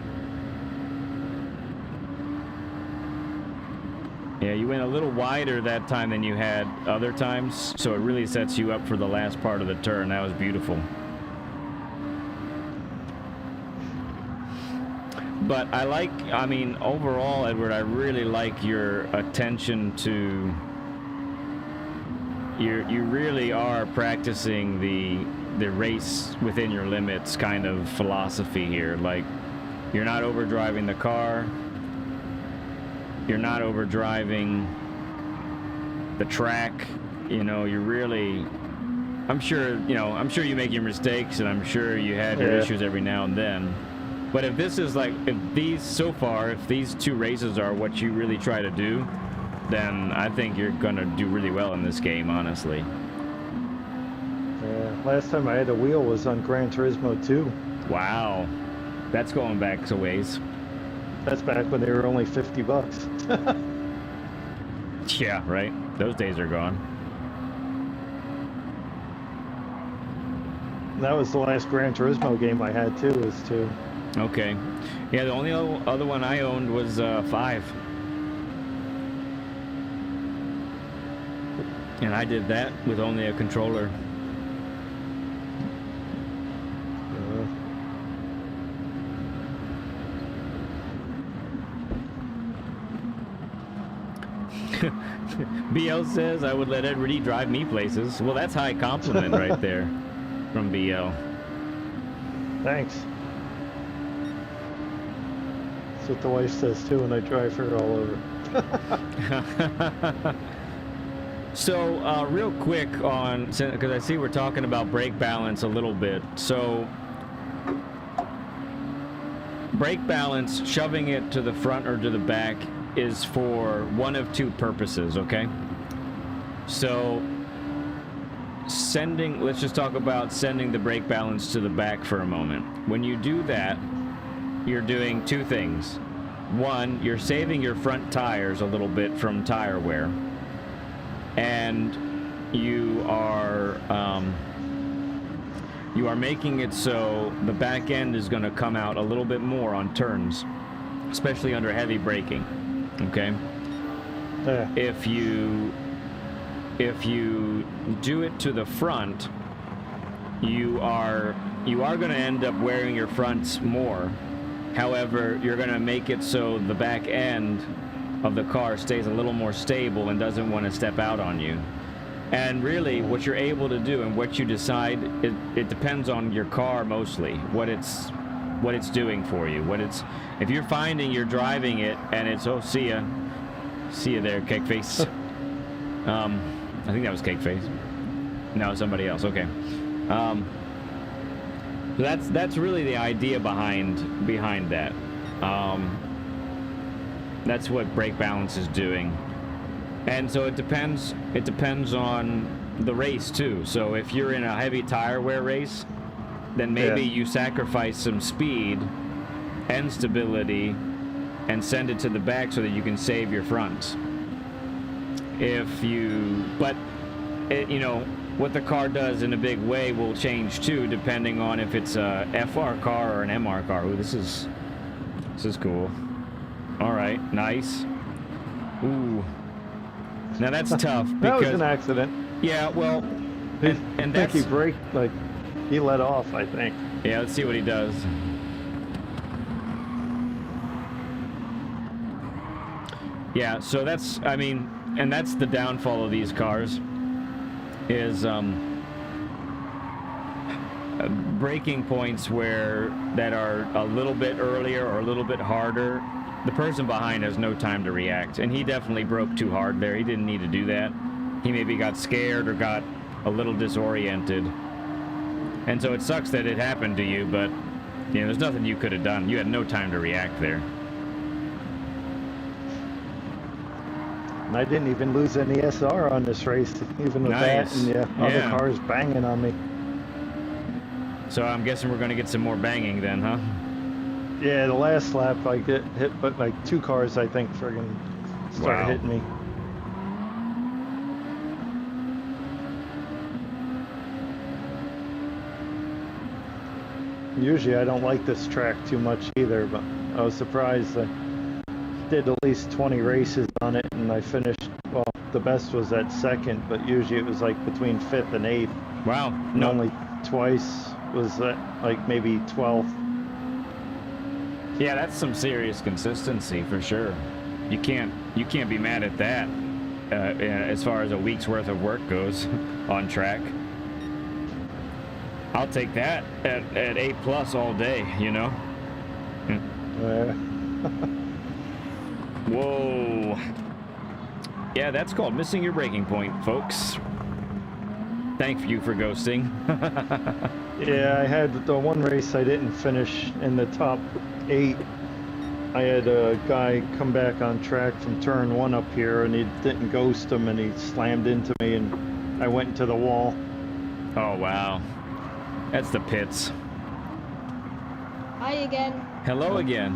Yeah, you went a little wider that time than you had other times, so it really sets you up for the last part of the turn. That was beautiful. But I mean, overall, Edward, I really like your attention to... You really are practicing the race within your limits kind of philosophy here. Like, you're not overdriving the car. You're not overdriving the track. You know, you're really... I'm sure you make your mistakes, and I'm sure you had your issues every now and then. But if this is like, if these 2 races are what you really try to do, then I think you're gonna do really well in this game, honestly. Yeah, last time I had a wheel was on Gran Turismo 2. Wow, that's going back a ways. That's back when they were only $50. Yeah, right. Those days are gone. That was the last Gran Turismo game I had too. Was 2. Okay. Yeah, the only other one I owned was 5. And I did that with only a controller. BL says I would let Edward E drive me places. Well, that's high compliment right there from BL. Thanks. That's what the wife says too when I drive her all over. So, real quick on, because I see we're talking about brake balance a little bit. So, brake balance, shoving it to the front or to the back, is for one of two purposes, okay? So, let's just talk about sending the brake balance to the back for a moment. When you do that, you're doing two things. One, you're saving your front tires a little bit from tire wear. And you are making it so the back end is going to come out a little bit more on turns, especially under heavy braking. Okay. Yeah. If you do it to the front, you are going to end up wearing your fronts more. However, you're going to make it so the back end of the car stays a little more stable and doesn't want to step out on you. And really, what you're able to do and what you decide, it depends on your car mostly, what it's doing for you. If you're finding you're driving it and it's, oh, see ya there, cake face. I think that was cake face. No, somebody else. Okay. That's really the idea behind that. That's what brake balance is doing. And so it depends on the race too. So if you're in a heavy tire wear race, then maybe you sacrifice some speed and stability and send it to the back so that you can save your fronts. What the car does in a big way will change too, depending on if it's a FR car or an MR car. Ooh, this is cool. All right, nice. Ooh, now that's tough because That was an accident. Yeah, well, I and think that's he braked, like, he let off, I think. yeah. Let's see what he does. Yeah, so that's that's the downfall of these cars. Is braking points that are a little bit earlier or a little bit harder, the person behind has no time to react, and he definitely broke too hard there. He didn't need to do that. He maybe got scared or got a little disoriented, and so it sucks that it happened to you, but there's nothing you could have done. You had no time to react there. And I didn't even lose any SR on this race, even with that, and other cars banging on me. So I'm guessing we're going to get some more banging then, huh? Yeah, the last lap I get hit, but like two cars I think friggin' started hitting me. Usually I don't like this track too much either, but I was surprised. I did at least 20 races on it, and I finished, well, the best was at second, but usually it was like between 5th and 8th. Wow. And only twice was at like maybe 12th. Yeah, that's some serious consistency for sure. You can't be mad at that as far as a week's worth of work goes on track. I'll take that at A+ all day, Whoa. Yeah, that's called missing your breaking point, folks. Thank you for ghosting. Yeah, I had the one race I didn't finish in the top 8. I had a guy come back on track from turn 1 up here, and he didn't ghost him, and he slammed into me, and I went into the wall. Oh, wow. That's the pits. Hi again. Hello again.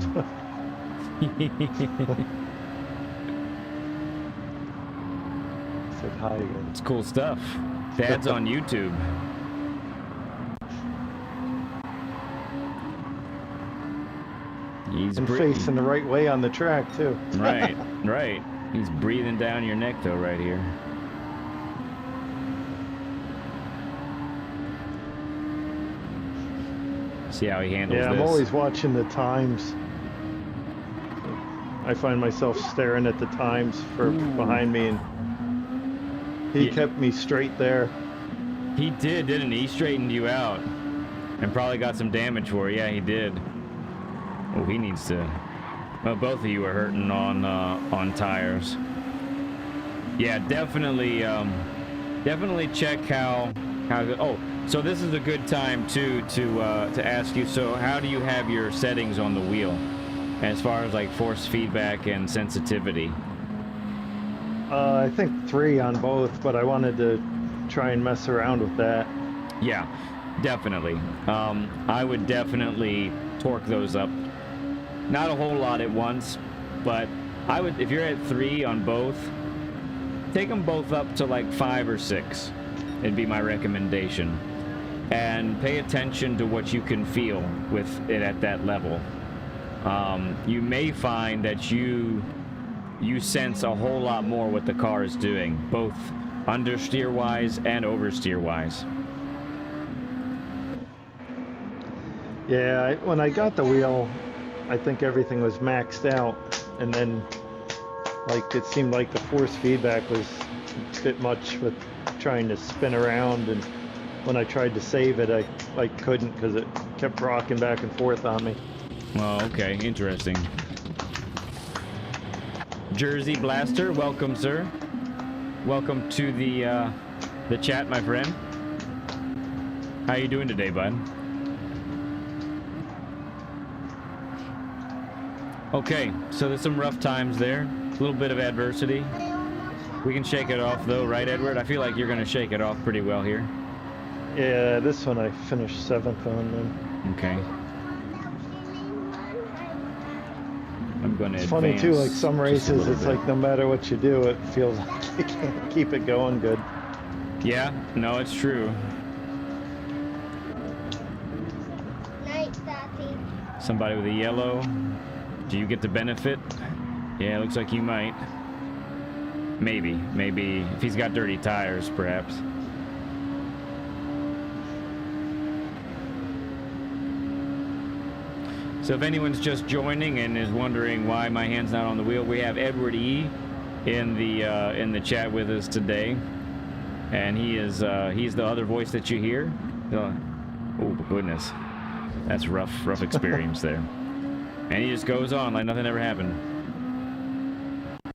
Said hi again. It's cool stuff. Dad's on YouTube. He's facing the right way on the track, too. Right. He's breathing down your neck, though, right here. See how he handles Yeah, this. I'm always watching the times. I find myself staring at the times for behind me, and he kept me straight there. He did, didn't he? He straightened you out. And probably got some damage for it. Yeah, he did. Oh, he needs to... Well, both of you are hurting on tires. Yeah, definitely, definitely check how... Oh, so this is a good time, too, to ask you, so how do you have your settings on the wheel? As far as, like, force feedback and sensitivity? I think 3 on both, but I wanted to try and mess around with that. Yeah, definitely. I would definitely torque those up. Not a whole lot at once, but I would, if you're at 3 on both, take them both up to like 5 or 6. It'd be my recommendation. And pay attention to what you can feel with it at that level. You may find that you sense a whole lot more what the car is doing, both understeer wise and oversteer wise. Yeah, when I got the wheel, I think everything was maxed out, and then like it seemed like the force feedback was a bit much with trying to spin around, and when I tried to save it, I couldn't because it kept rocking back and forth on me. Oh, okay, interesting. Jersey Blaster, welcome, sir. Welcome to the chat, my friend. How you doing today, bud? Okay, so there's some rough times there. A little bit of adversity. We can shake it off, though, right, Edward? I feel like you're going to shake it off pretty well here. Yeah, this one I finished 7th on. Then. Okay. I'm going to It's funny, too, like some races, it's like no matter what you do, it feels like you can't keep it going good. Yeah, no, it's true. Night, Daddy. Somebody with a yellow. Do you get the benefit? Yeah, looks like you might. Maybe if he's got dirty tires, perhaps. So if anyone's just joining and is wondering why my hand's not on the wheel, we have Edward E in the chat with us today, and he's the other voice that you hear. Oh goodness, that's rough experience there. And he just goes on like nothing ever happened.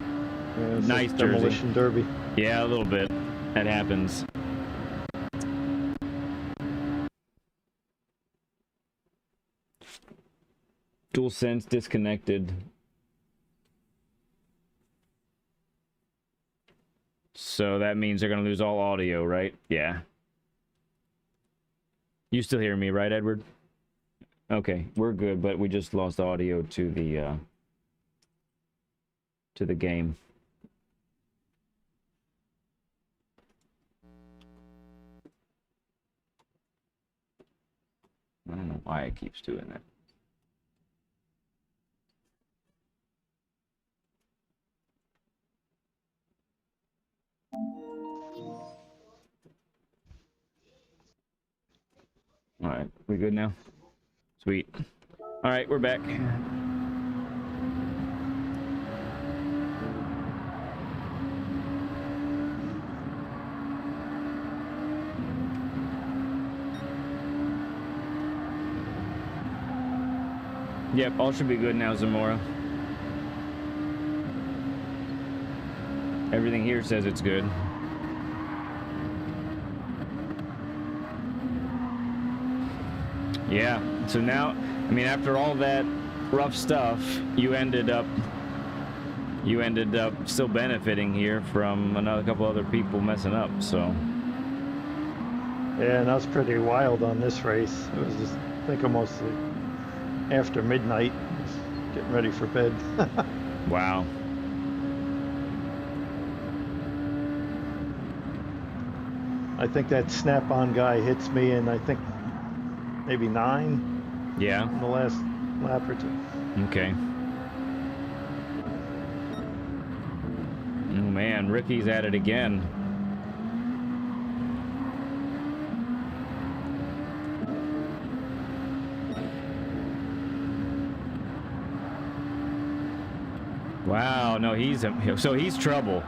Yeah, it's Nice like Jersey. demolition derby. Yeah, a little bit. That happens. Dual sense disconnected. So that means they're going to lose all audio, right? Yeah. You still hear me, right, Edward? Okay, we're good, but we just lost audio to the game. I don't know why it keeps doing that. All right, we good now? Sweet. All right, we're back. Yep, all should be good now, Zamora. Everything here says it's good. Yeah, so now, I mean, after all that rough stuff, you ended up still benefiting here from another couple other people messing up, so. Yeah, and I was pretty wild on this race. It was just, I think, almost like after midnight, just getting ready for bed. Wow. I think that snap-on guy hits me in, I think, maybe 9 Yeah. in the last lap or 2. Okay. Oh man, Ricky's at it again. Wow, no, he's trouble.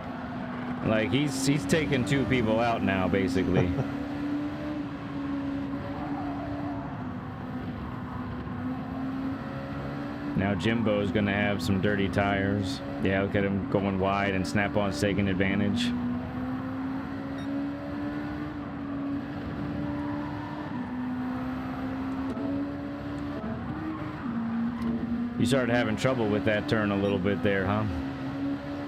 Like he's taking 2 people out now, basically. Now Jimbo's gonna have some dirty tires. Yeah, look at him going wide and Snap-on's taking advantage. You started having trouble with that turn a little bit there, huh?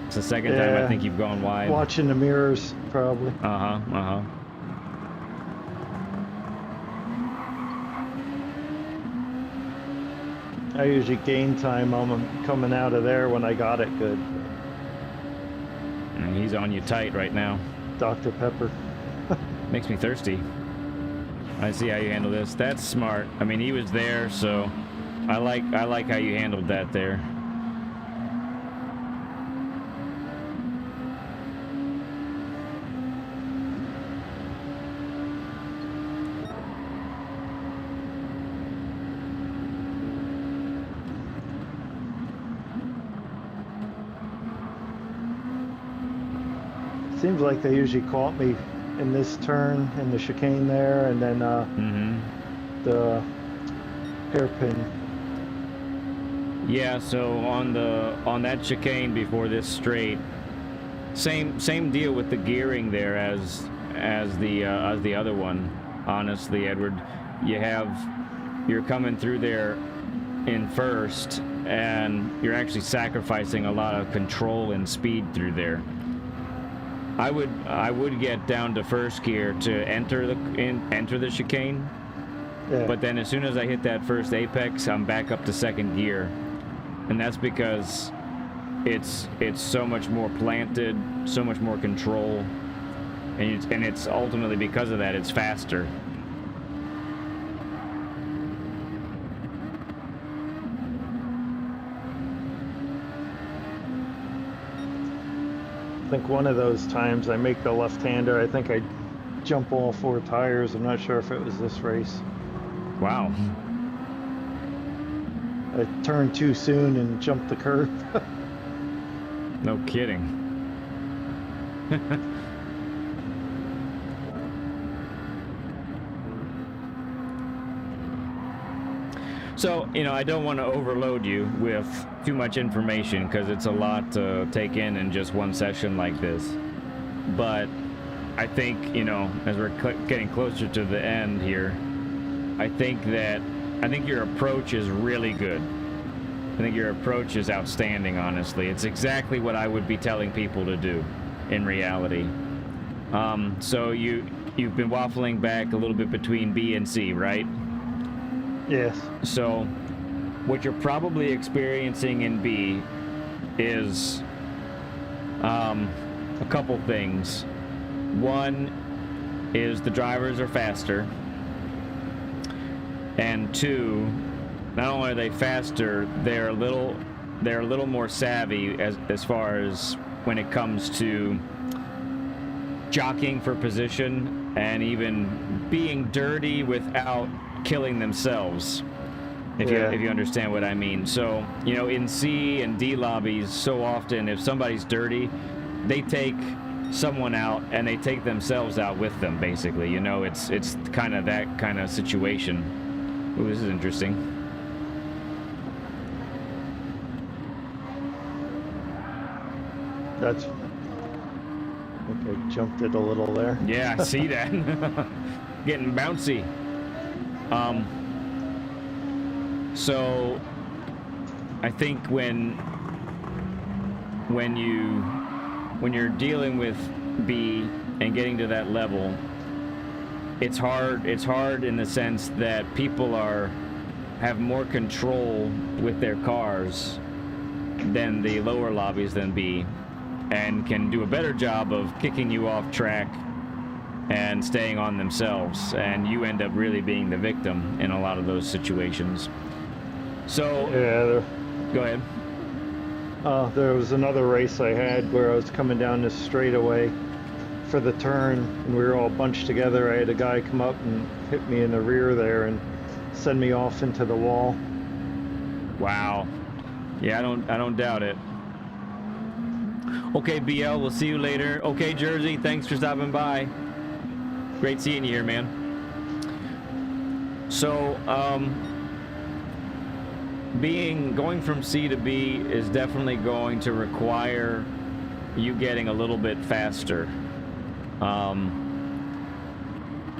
It's the second time I think you've gone wide. Watching the mirrors, probably. Uh-huh, uh-huh. I usually gain time on coming out of there when I got it good. And he's on you tight right now. Dr. Pepper. Makes me thirsty. I see how you handle this. That's smart. I mean, he was there, so I like how you handled that there. Seems like they usually caught me in this turn, in the chicane there, and then the hairpin. Yeah, so on that chicane before this straight, same deal with the gearing there as the other one. Honestly, Edward, you're coming through there in first, and you're actually sacrificing a lot of control and speed through there. I would get down to first gear to enter the chicane, Yeah. but then as soon as I hit that first apex, I'm back up to second gear, and that's because it's so much more planted, so much more control, and it's ultimately because of that it's faster. I think one of those times I make the left-hander, I think I jump all 4 tires. I'm not sure if it was this race. Wow. I turned too soon and jumped the curb. No kidding. So, I don't want to overload you with too much information because it's a lot to take in just one session like this. But I think, as we're getting closer to the end here, I think your approach is really good. I think your approach is outstanding, honestly. It's exactly what I would be telling people to do in reality. So you've been waffling back a little bit between B and C, right? Yes. So what you're probably experiencing in B is a couple things. One is the drivers are faster, and 2, not only are they faster, they're a little more savvy as far as when it comes to jockeying for position and even being dirty without killing themselves, if you understand what I mean. So in C and D lobbies, so often if somebody's dirty, they take someone out and they take themselves out with them, basically. It's kind of that kind of situation. Ooh, this is interesting. That's... I think I jumped it a little there. Yeah, I see that. Getting bouncy. So I think when you're dealing with B and getting to that level, it's hard in the sense that people have more control with their cars than the lower lobbies than B, and can do a better job of kicking you off track and staying on themselves, and you end up really being the victim in a lot of those situations. So Yeah. go ahead. There was another race I had where I was coming down this straightaway for the turn, and we were all bunched together. I had a guy come up and hit me in the rear there and send me off into the wall. Wow. Yeah, I don't doubt it. Okay, BL, we'll see you later. Okay, Jersey, thanks for stopping by. Great seeing you here, man. So, going from C to B is definitely going to require you getting a little bit faster.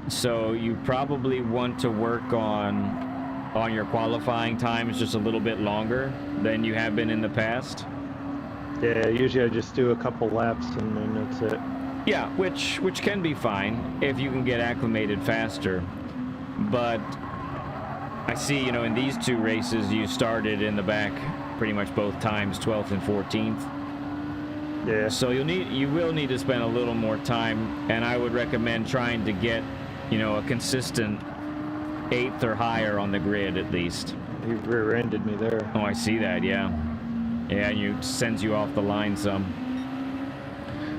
So you probably want to work on your qualifying times just a little bit longer than you have been in the past. Yeah, usually I just do a couple laps and then that's it. Yeah, which can be fine if you can get acclimated faster. But I see, you know, in these two races you started in the back pretty much both times, 12th and 14th. Yeah. So you will need to spend a little more time, and I would recommend trying to get, you know, a consistent 8th or higher on the grid at least. He rear-ended me there. Oh, I see that, yeah. Yeah, and you sends you off the line some.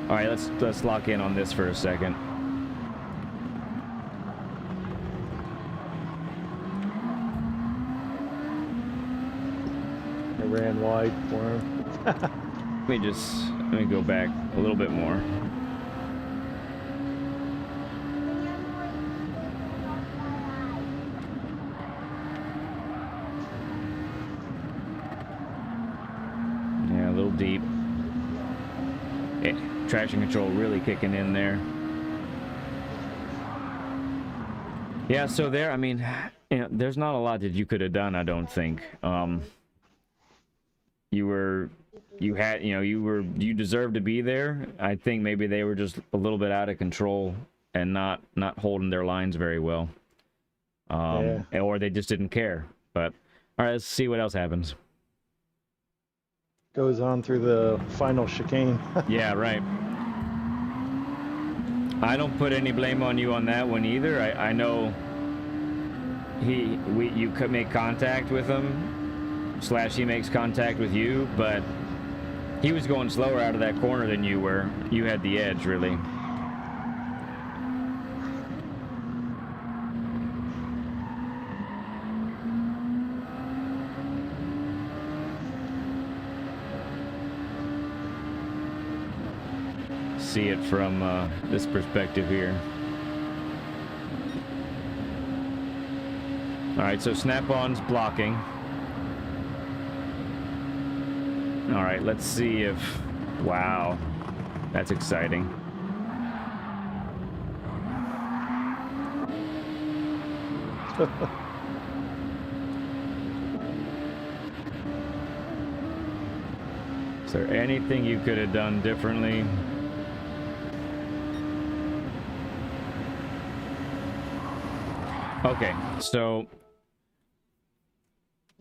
All right, let's lock in on this for a second. I ran wide for him. Let me go back a little bit more. Yeah, a little deep. Traction control really kicking in there. Yeah, so there, I mean, you know, there's not a lot that you could have done, I don't think. You deserved to be there. I think maybe they were just a little bit out of control and not holding their lines very well. Or they just didn't care. But all right, let's see what else happens. Goes on through the final chicane. Yeah, right. I don't put any blame on you on that one either. I know you could make contact with him, / he makes contact with you, but he was going slower out of that corner than you were. You had the edge, really. See it from this perspective here. All right, so snap-on's blocking. All right, let's see if... Wow, that's exciting. Is there anything you could have done differently? Okay, so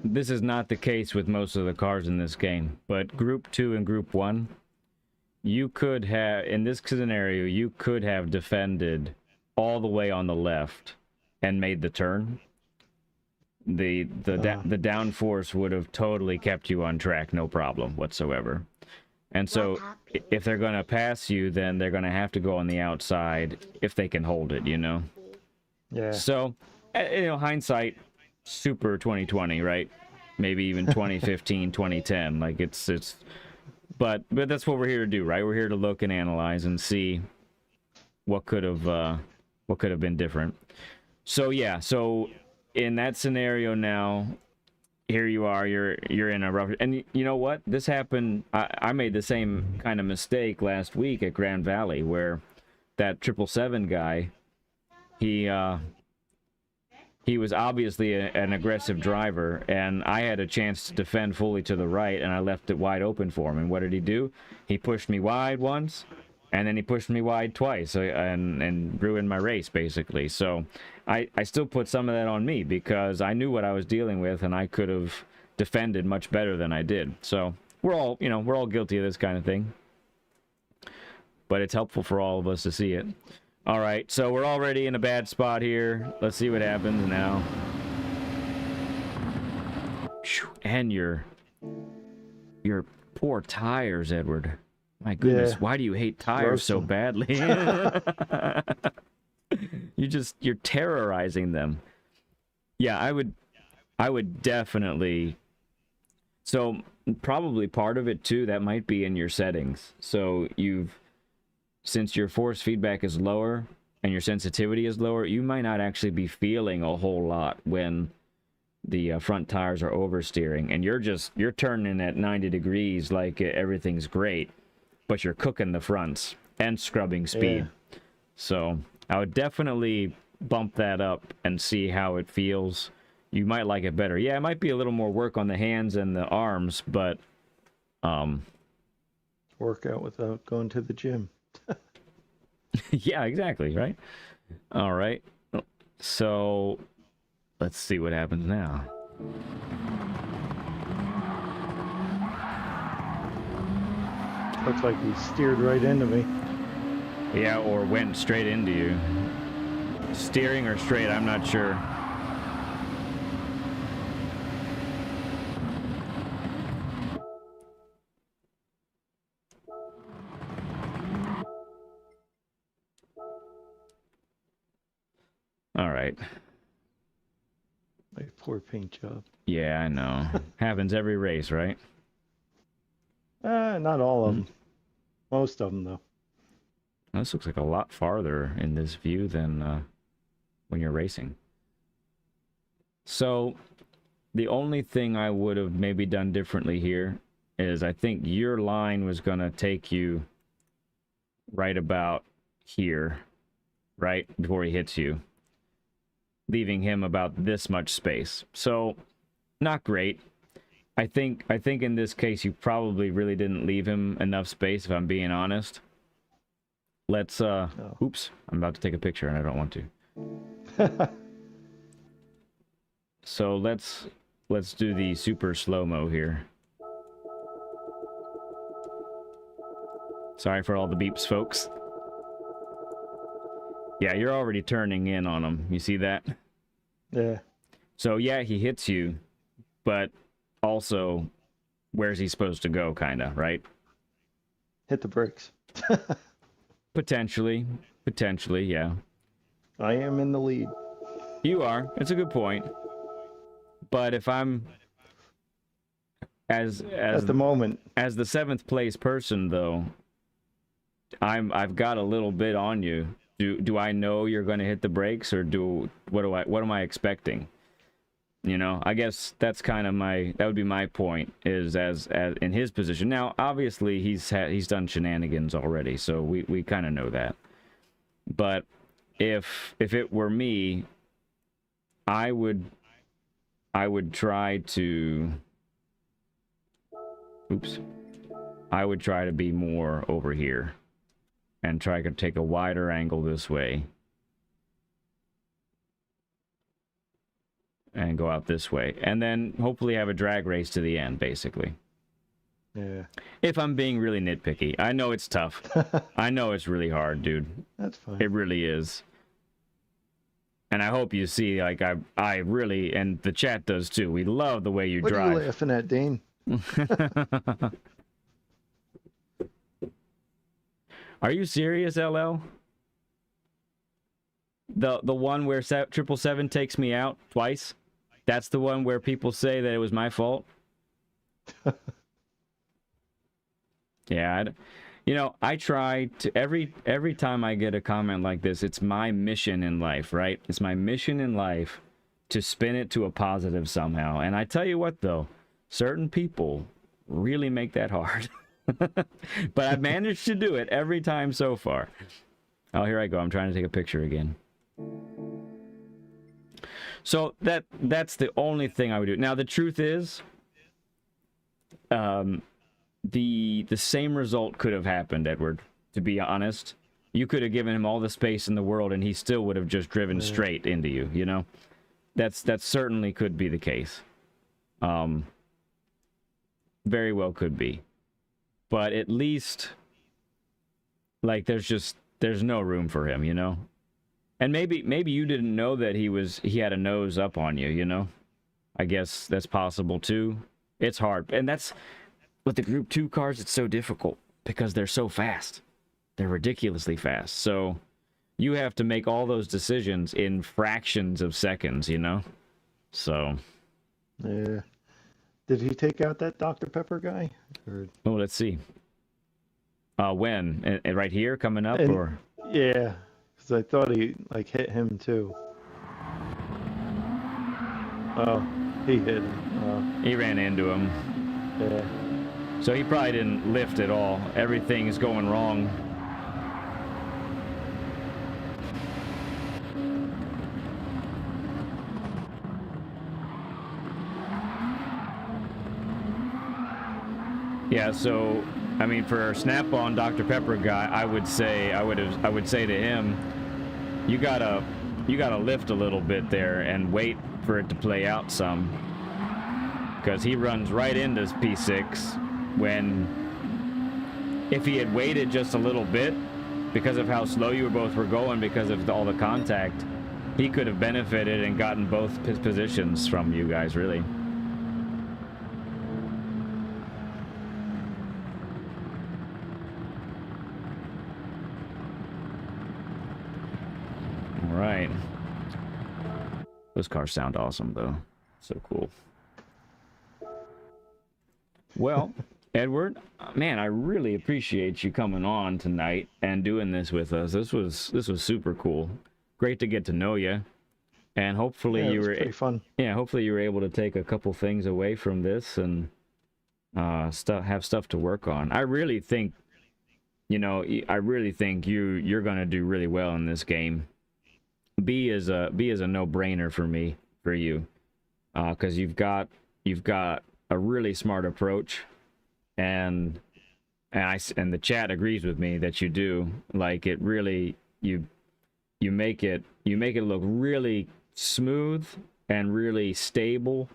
this is not the case with most of the cars in this game, but Group 2 and Group 1, you could have, in this scenario, you could have defended all the way on the left and made the turn. The downforce would have totally kept you on track, no problem whatsoever. And so if they're going to pass you, then they're going to have to go on the outside if they can hold it, you know? Yeah. So, you know, hindsight, super 2020, right? Maybe even 2015, 2010. Like but that's what we're here to do, right? We're here to look and analyze and see what could have been different. So yeah, so in that scenario now, here you are, you're in a rough, and you know what? This happened. I made the same kind of mistake last week at Grand Valley, where that 777 guy, he was obviously an aggressive driver, and I had a chance to defend fully to the right, and I left it wide open for him. And what did he do? He pushed me wide once, and then he pushed me wide twice, and ruined my race, basically. So I still put some of that on me, because I knew what I was dealing with, and I could have defended much better than I did. So we're all guilty of this kind of thing. But it's helpful for all of us to see it. All right, so we're already in a bad spot here. Let's see what happens now. And your poor tires, Edward. My goodness, Yeah. why do you hate tires so badly? You're terrorizing them. Yeah, I would definitely. So probably part of it too, that might be in your settings. So since your force feedback is lower and your sensitivity is lower, you might not actually be feeling a whole lot when the front tires are oversteering, and you're turning at 90 degrees like everything's great, but you're cooking the fronts and scrubbing speed. Yeah. So I would definitely bump that up and see how it feels. You might like it better. Yeah, it might be a little more work on the hands and the arms, but workout without going to the gym. Yeah, exactly, right? All right. So let's see what happens now. Looks like he steered right into me. Yeah, or went straight into you. Steering or straight, I'm not sure. All right. My poor paint job. Yeah, I know. Happens every race, right? Not all of them. Most of them, though. This looks like a lot farther in this view than when you're racing. So, the only thing I would have maybe done differently here is I think your line was going to take you right about here, right before he hits you, leaving him about this much space. So, not great. I think in this case you probably really didn't leave him enough space, if I'm being honest. Let's oops, I'm about to take a picture and I don't want to. So let's do the super slow-mo here. Sorry for all the beeps, folks. Yeah, you're already turning in on him. You see that? Yeah. So yeah, he hits you, but also, where's he supposed to go, kind of, right? Hit the brakes. Potentially, yeah. I am in the lead. You are. It's a good point. But if I'm as at the moment, as the 7th place person, though, I've got a little bit on you. Do I know you're going to hit the brakes, or what am I expecting? You know, I guess that's kind of that would be my point, is as in his position. Now, obviously, he's done shenanigans already, so we kind of know that. But if it were me, I would try to be more over here and try to take a wider angle this way. And go out this way. And then hopefully have a drag race to the end, basically. Yeah. If I'm being really nitpicky. I know it's tough. I know it's really hard, dude. That's fine. It really is. And I hope you see, like, I really, and the chat does too, we love the way you drive. What are you laughing at, Dane? Are you serious, LL? The one where 777 takes me out twice? That's the one where people say that it was my fault? Yeah, I try to, every time I get a comment like this, it's my mission in life, right? It's my mission in life to spin it to a positive somehow. And I tell you what, though, certain people really make that hard. But I've managed to do it every time so far. Oh, here I go. I'm trying to take a picture again. So that's the only thing I would do. Now, the truth is, the same result could have happened, Edward, to be honest. You could have given him all the space in the world and he still would have just driven straight into you, you know? That certainly could be the case. Very well could be. But at least, like, there's no room for him, you know? And maybe you didn't know that he had a nose up on you, you know? I guess that's possible too. It's hard. And that's, with the Group 2 cars, it's so difficult because they're so fast. They're ridiculously fast. So you have to make all those decisions in fractions of seconds, you know? So. Yeah. Did he take out that Dr. Pepper guy? Or... Oh, let's see. When? Right here coming up, And- or? Yeah, because I thought he like hit him too. Oh, he hit him. He ran into him. Yeah. So he probably didn't lift at all. Everything's going wrong. Yeah, so I mean, for Snap-on Dr. Pepper guy, I would say to him, you gotta lift a little bit there and wait for it to play out some, because he runs right into P6 when, if he had waited just a little bit, because of how slow you both were going, because of all the contact, he could have benefited and gotten both his positions from you guys, really. All right. Those cars sound awesome, though. So cool. Well, Edward, man, I really appreciate you coming on tonight and doing this with us. This was super cool. Great to get to know you, and hopefully Yeah, you it was were pretty fun. Yeah, hopefully you were able to take a couple things away from this and have stuff to work on. I really think, you're gonna do really well in this game. B is a no-brainer for you, because you've got a really smart approach, and the chat agrees with me that you do. Like, it really, you make it look really smooth and really stable,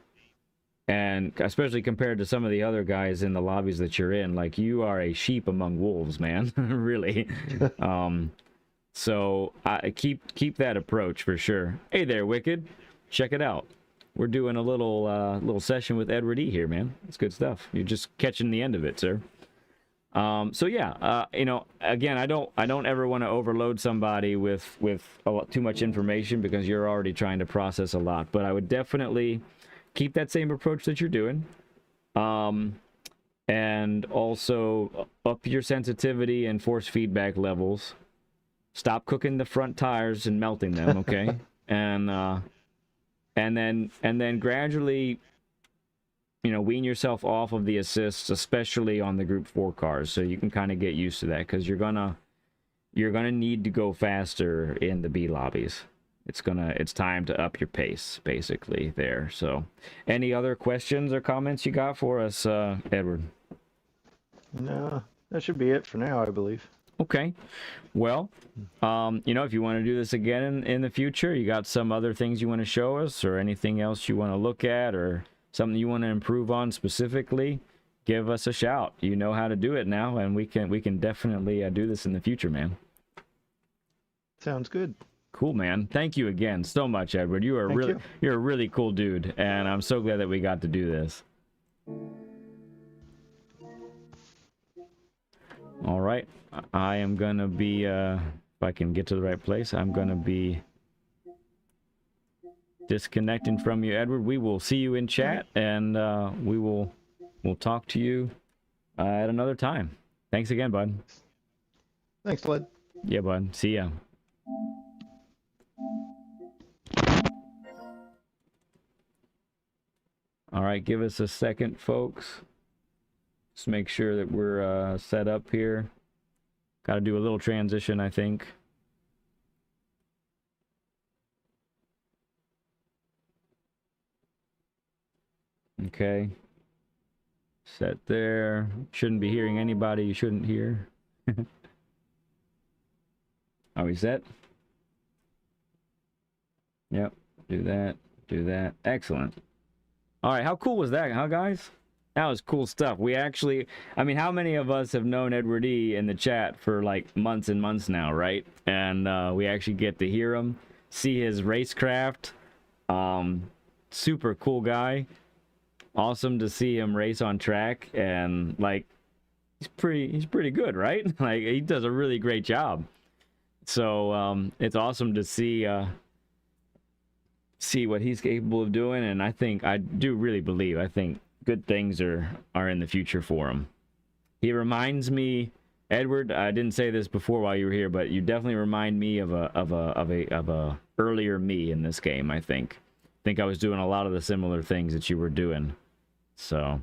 and especially compared to some of the other guys in the lobbies that you're in, like, you are a sheep among wolves, man. Really. So keep that approach for sure. Hey there, Wicked. Check it out. We're doing a little session with Edward E here, man. It's good stuff. You're just catching the end of it, sir. So yeah, again, I don't ever want to overload somebody with too much information, because you're already trying to process a lot. But I would definitely keep that same approach that you're doing, and also up your sensitivity and force feedback levels. Stop cooking the front tires and melting them, okay? and then gradually, wean yourself off of the assists, especially on the Group 4 cars, so you can kind of get used to that, because you're gonna need to go faster in the B lobbies. It's time to up your pace, basically, there. So, any other questions or comments you got for us, Edward? No, that should be it for now, I believe. Okay. Well, if you want to do this again in the future, you got some other things you want to show us, or anything else you want to look at, or something you want to improve on specifically, give us a shout. You know how to do it now, and we can definitely do this in the future, man. Sounds good. Cool, man. Thank you again so much, Edward. You're a really cool dude, and I'm so glad that we got to do this. All right. I am going to be, if I can get to the right place, I'm going to be disconnecting from you, Edward. We will see you in chat, and we'll talk to you at another time. Thanks again, bud. Thanks, Led. Yeah, bud. See ya. All right, give us a second, folks. Just make sure that we're set up here. Got to do a little transition, I think. Okay. Set there. Shouldn't be hearing anybody you shouldn't hear. Are we set? Yep. Do that. Do that. Excellent. All right. How cool was that, huh, guys? That was cool stuff. We actually, how many of us have known Edward E in the chat for like months and months now, right? And we actually get to hear him, see his racecraft. Super cool guy. Awesome to see him race on track, and like, he's pretty good, right? Like, he does a really great job. So it's awesome to see what he's capable of doing, and I do really believe, good things are in the future for him. He reminds me, Edward. I didn't say this before while you were here, but you definitely remind me of a earlier me in this game. I think I was doing a lot of the similar things that you were doing. So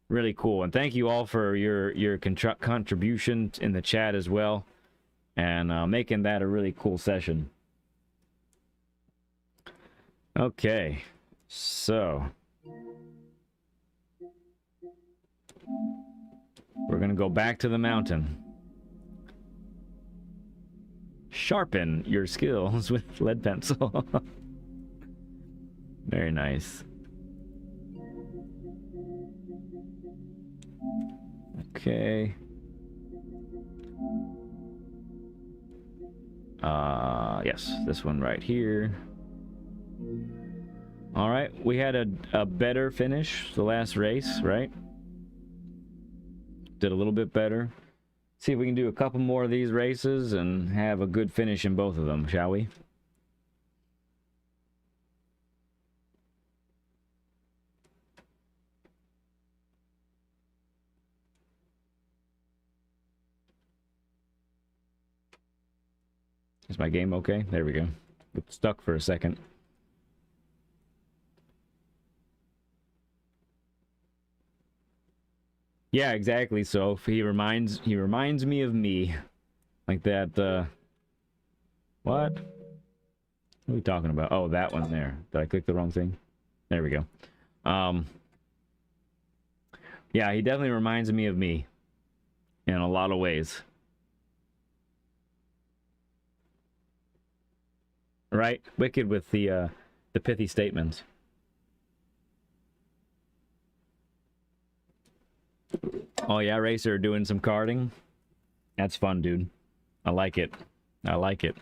really cool, and thank you all for your contribution in the chat as well, and making that a really cool session. Okay, so we're gonna go back to the mountain. Sharpen your skills with Ledpencil. Very nice. Okay. Yes, this one right here. All right, we had a better finish the last race, right? Did a little bit better. See if we can do a couple more of these races and have a good finish in both of them, shall we? Is my game okay? There we go. Got stuck for a second. Yeah, exactly. So he reminds me of me, like that. What? What are we talking about? Oh, that one there. Did I click the wrong thing? There we go. Yeah, he definitely reminds me of me in a lot of ways. Right? Wicked with the pithy statements. Oh yeah, Racer doing some karting. That's fun, dude. I like it. I like it.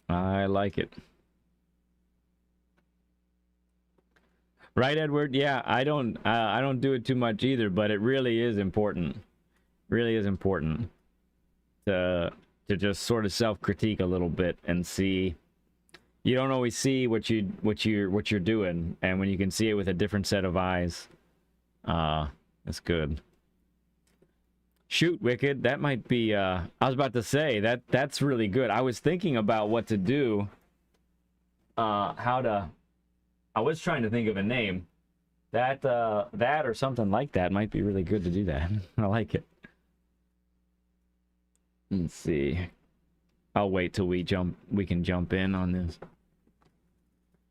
I like it. Right, Edward? Yeah, I don't do it too much either, but it really is important. Really is important to just sort of self-critique a little bit and see. You don't always see what you're doing, and when you can see it with a different set of eyes, that's good. Shoot, Wicked, that might be. I was about to say that's really good. I was thinking about what to do. I was trying to think of a name. That or something like that might be really good to do that. I like it. Let's see. I'll wait till we can jump in on this.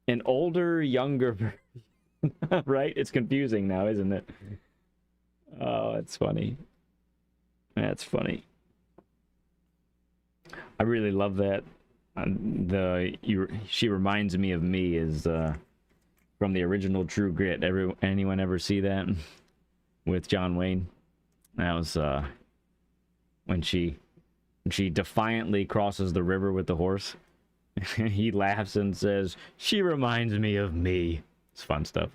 An older, younger, right? It's confusing now, isn't it? Oh, it's funny. That's funny. I really love that. She reminds me of me is from the original True Grit. Anyone ever see that with John Wayne? That was when she defiantly crosses the river with the horse. He laughs and says, "She reminds me of me." It's fun stuff.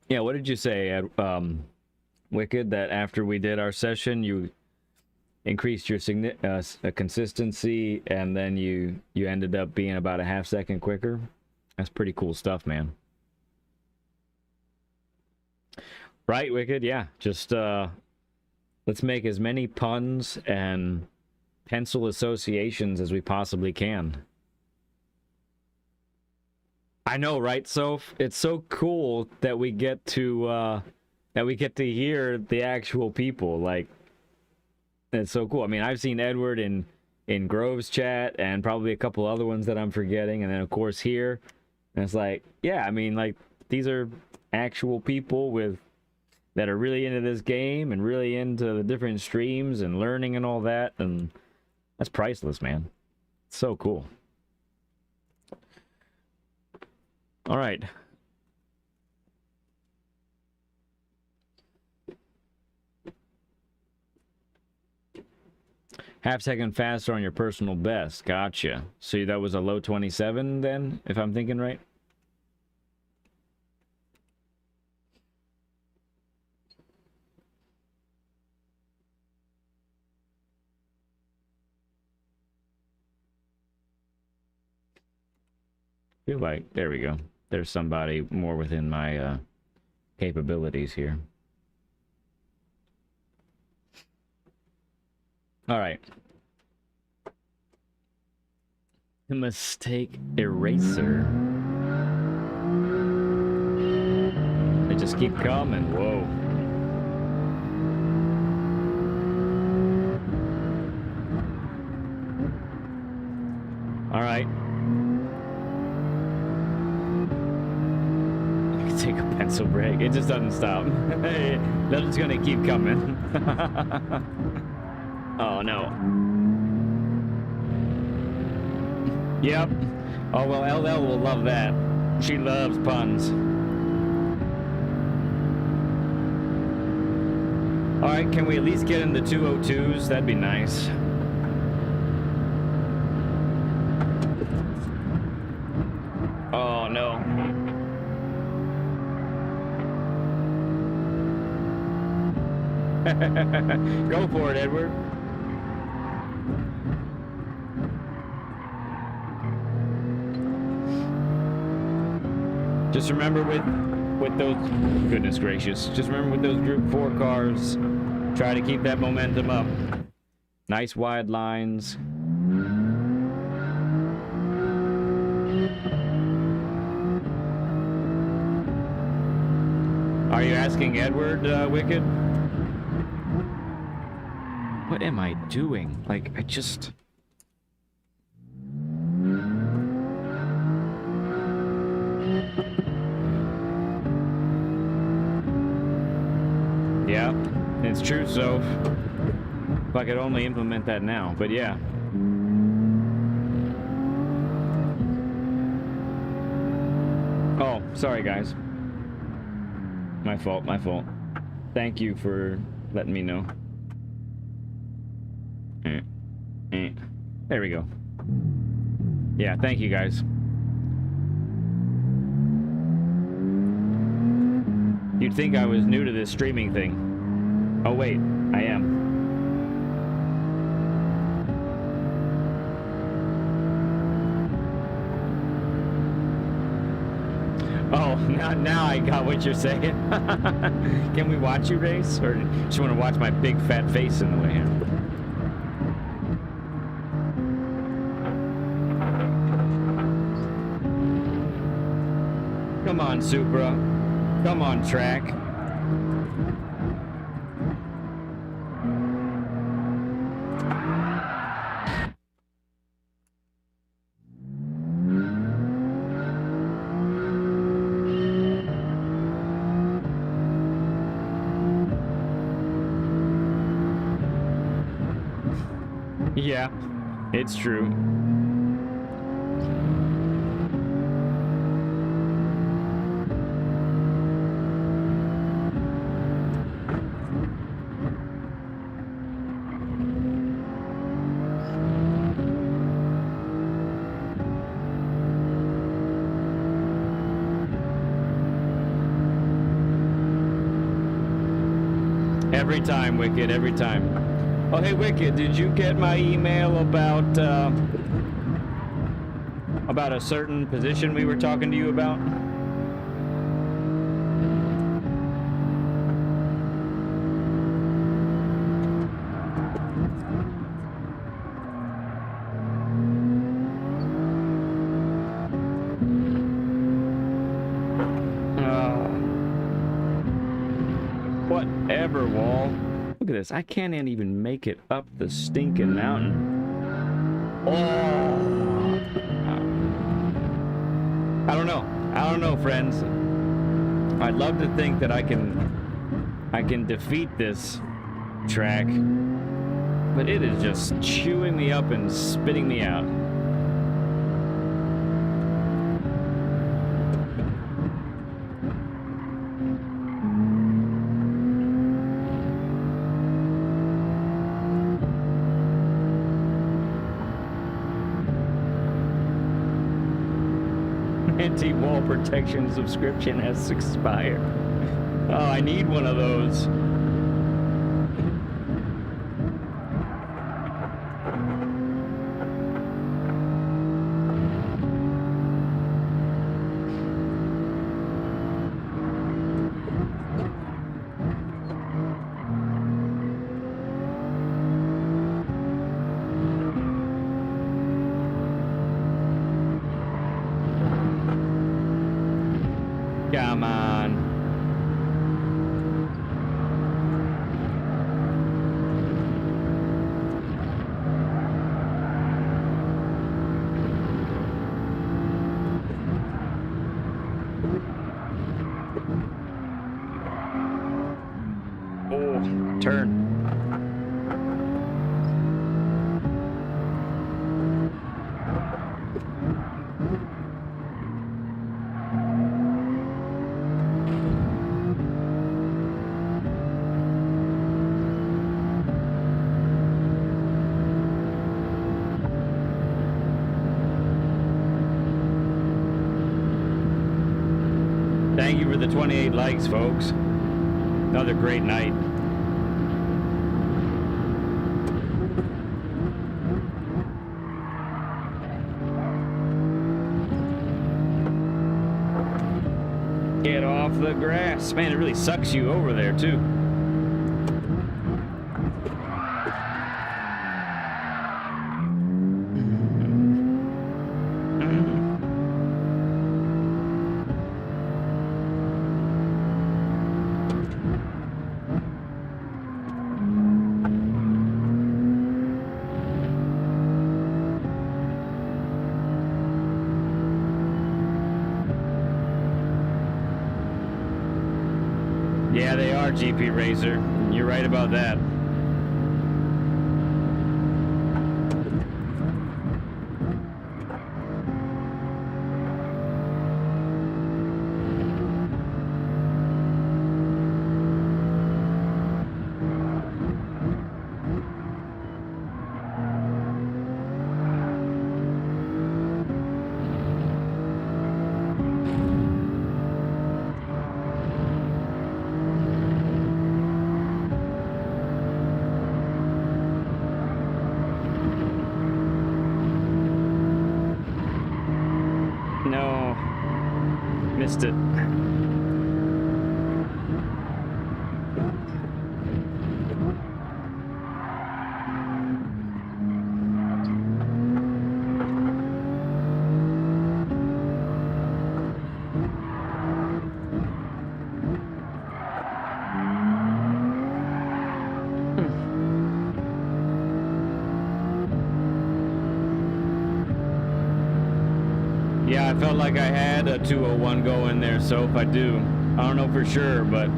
Yeah, what did you say, Wicked? That after we did our session, you increased your consistency, and then you ended up being about a half second quicker. That's pretty cool stuff, man. Right, Wicked? Yeah, just let's make as many puns and pencil associations as we possibly can. I know, right, Soph? It's so cool that we get to hear the actual people. Like, it's so cool. I mean, I've seen Edward in Grove's chat and probably a couple other ones that I'm forgetting, and then of course here. And it's like, yeah, I mean, like, these are actual people that are really into this game and really into the different streams and learning and all that, and that's priceless, man. It's so cool. All right. Half second faster on your personal best. Gotcha. So that was a low 27 then, if I'm thinking right? Feel like, there we go. There's somebody more within my capabilities here. All right. Mistake eraser. They just keep coming. Whoa. All right. I can take a pencil break. It just doesn't stop. They're just gonna keep coming. Oh no. Yep. Oh well, LL will love that. She loves puns. All right, can we at least get in the 202s? That'd be nice. Oh no. Go for it, Edward. Just remember with those, goodness gracious, just remember with those Group 4 cars, try to keep that momentum up. Nice wide lines. Are you asking Edward, Wicked? What am I doing? Like, I just... Yeah, it's true, so if I could only implement that now, but yeah. Oh, sorry guys. My fault, my fault. Thank you for letting me know. There we go. Yeah, thank you guys. You'd think I was new to this streaming thing. Oh wait, I am. Oh, now I got what you're saying. Can we watch you race? Or just want to watch my big fat face in the way here? Come on, Supra. Come on, track. Yeah, it's true. Every time, Wicked, every time. Oh, hey, Wicked, did you get my email about a certain position we were talking to you about? Whatever, Wall. Look at this. I can't even make it up the stinking mountain. Oh! I don't know. I don't know, friends. I'd love to think that I can defeat this track, but it is just chewing me up and spitting me out. Anti-wall protection subscription has expired. Oh, I need one of those. turn. Thank you for the 28 likes, folks. Another great night. Get off the grass. Man, it really sucks you over there, too. Yeah, they are, GP Razor. You're right about that. No, missed it. Yeah, I felt like I had a 201 going there, so if I do, I don't know for sure, but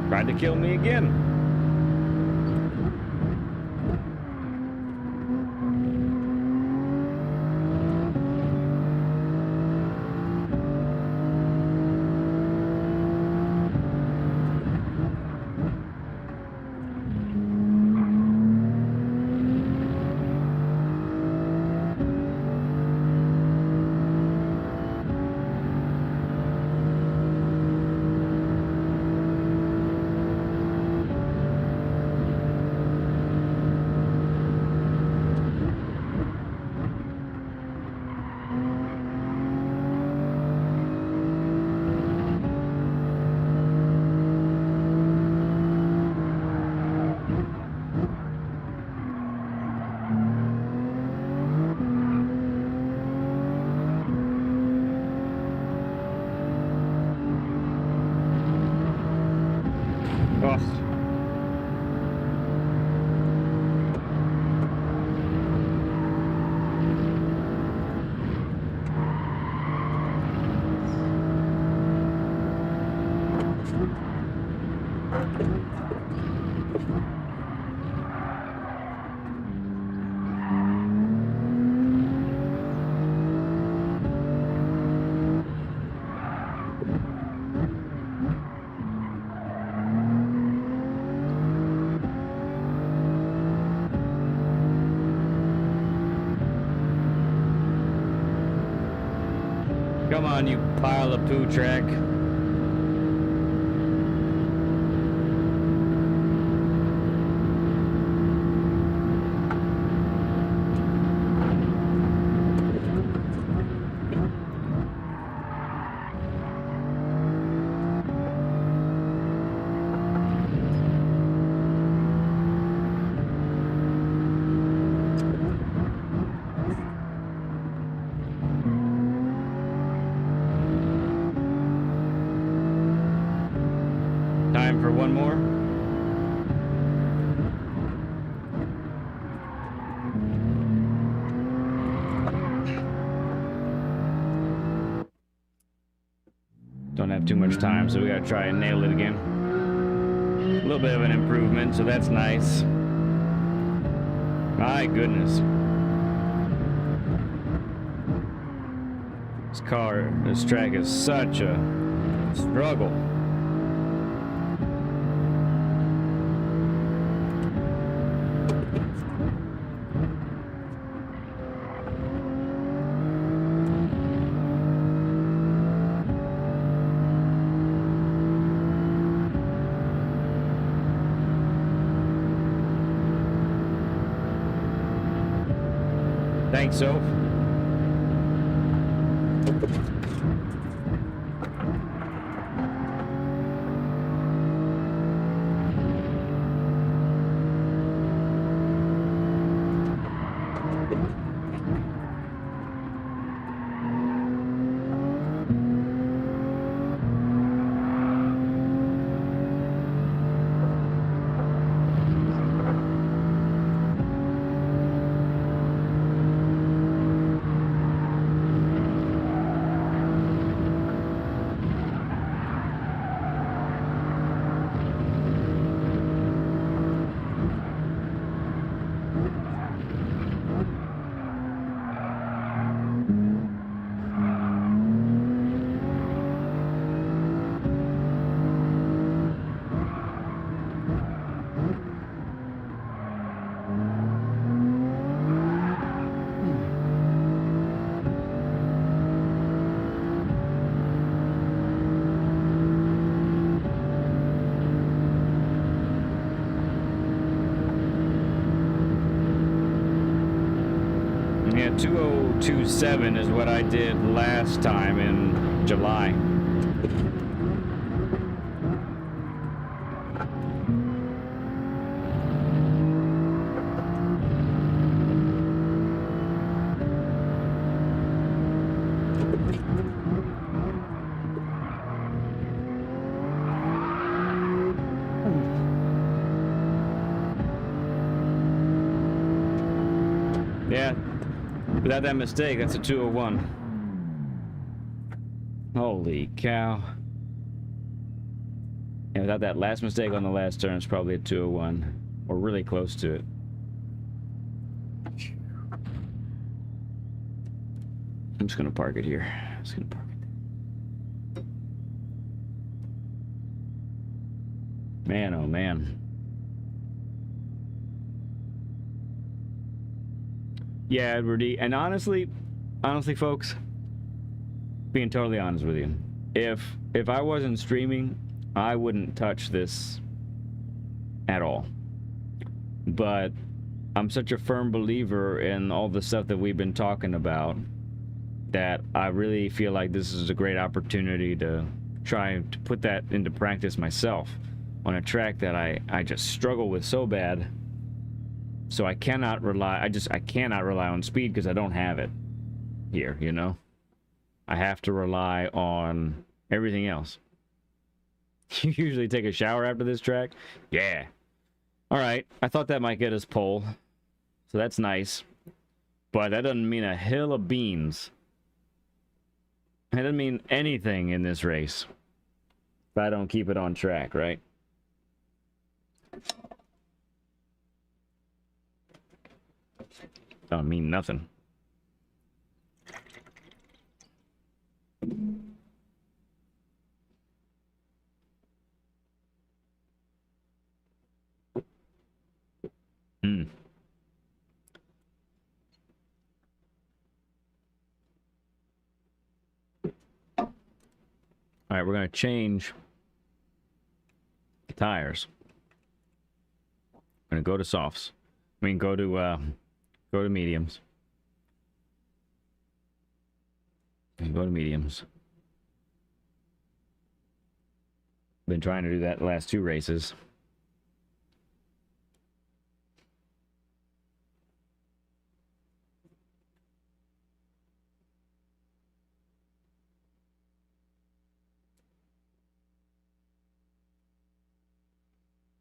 tried to kill me again. Come on, you pile of poo track. time for one more? Don't have too much time, so we gotta try and nail it again. A little bit of an improvement, so that's nice. My goodness. This track is such a struggle. Thanks, Soph. Yeah, 2027 is what I did last time in July. Yeah, without that mistake, that's a 201. Holy cow. And without that last mistake on the last turn, it's probably a 201. Or really close to it. I'm just gonna park it here. I'm just gonna park it. Man, oh man. Yeah, Edward E. And honestly, folks, being totally honest with you, if I wasn't streaming, I wouldn't touch this at all. But I'm such a firm believer in all the stuff that we've been talking about that I really feel like this is a great opportunity to try to put that into practice myself on a track that I just struggle with so bad. So I cannot rely, I cannot rely on speed because I don't have it here, you know? I have to rely on everything else. You usually take a shower after this track? Yeah. All right, I thought that might get us pole. So that's nice. But that doesn't mean a hill of beans. That doesn't mean anything in this race if I don't keep it on track, right? Don't mean nothing. All right, we're going to change the tires. We're going to go to softs. We can go to mediums. We can go to mediums. Been trying to do that the last two races.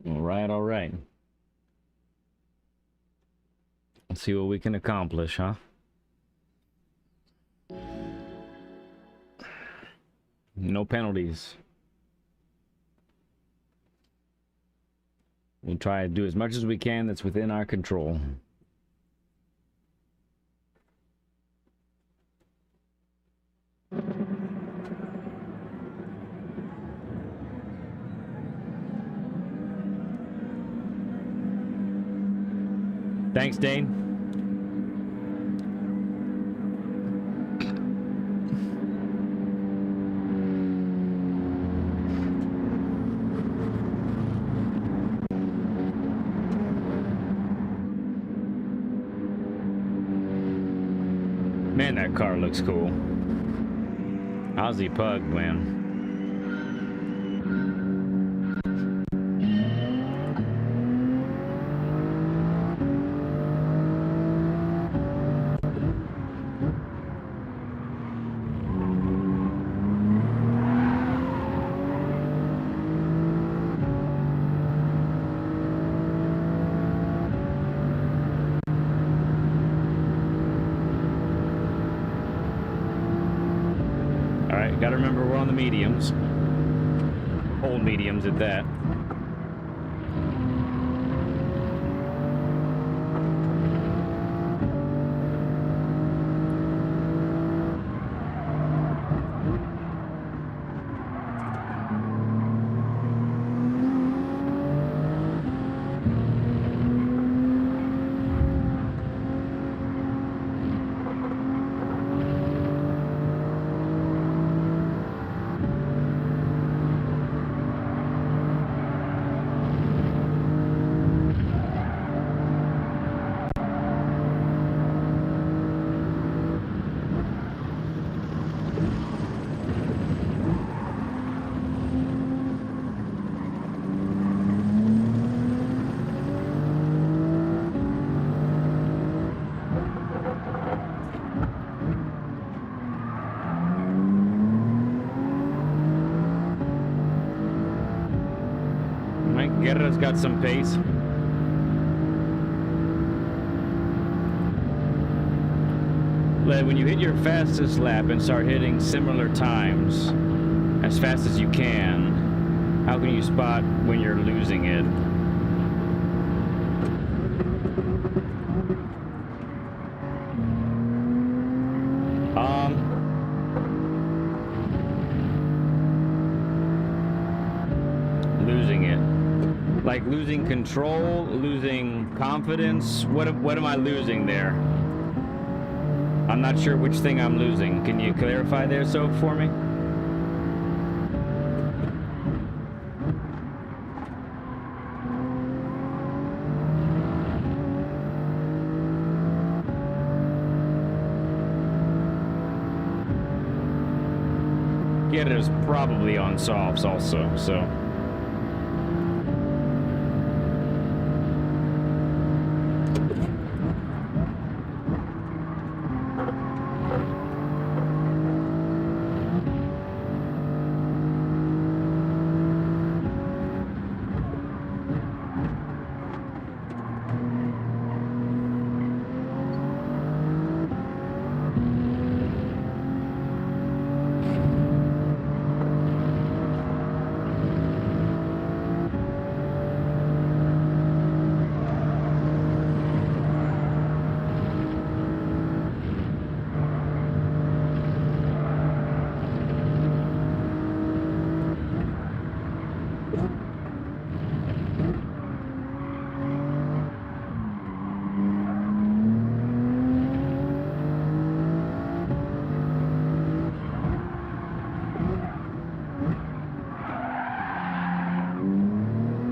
All right, all right. Let's see what we can accomplish, huh? No penalties. We'll try to do as much as we can that's within our control. Thanks, Dane. Man, that car looks cool. Aussie Pug, man. Gotta remember we're on the mediums. Old mediums at that. Guerra's got some pace. When you hit your fastest lap and start hitting similar times as fast as you can, how can you spot when you're losing it? Losing it. Like losing control, losing confidence. What am I losing there? I'm not sure which thing I'm losing. Can you clarify there so for me? Yeah, there's probably on softs also, so.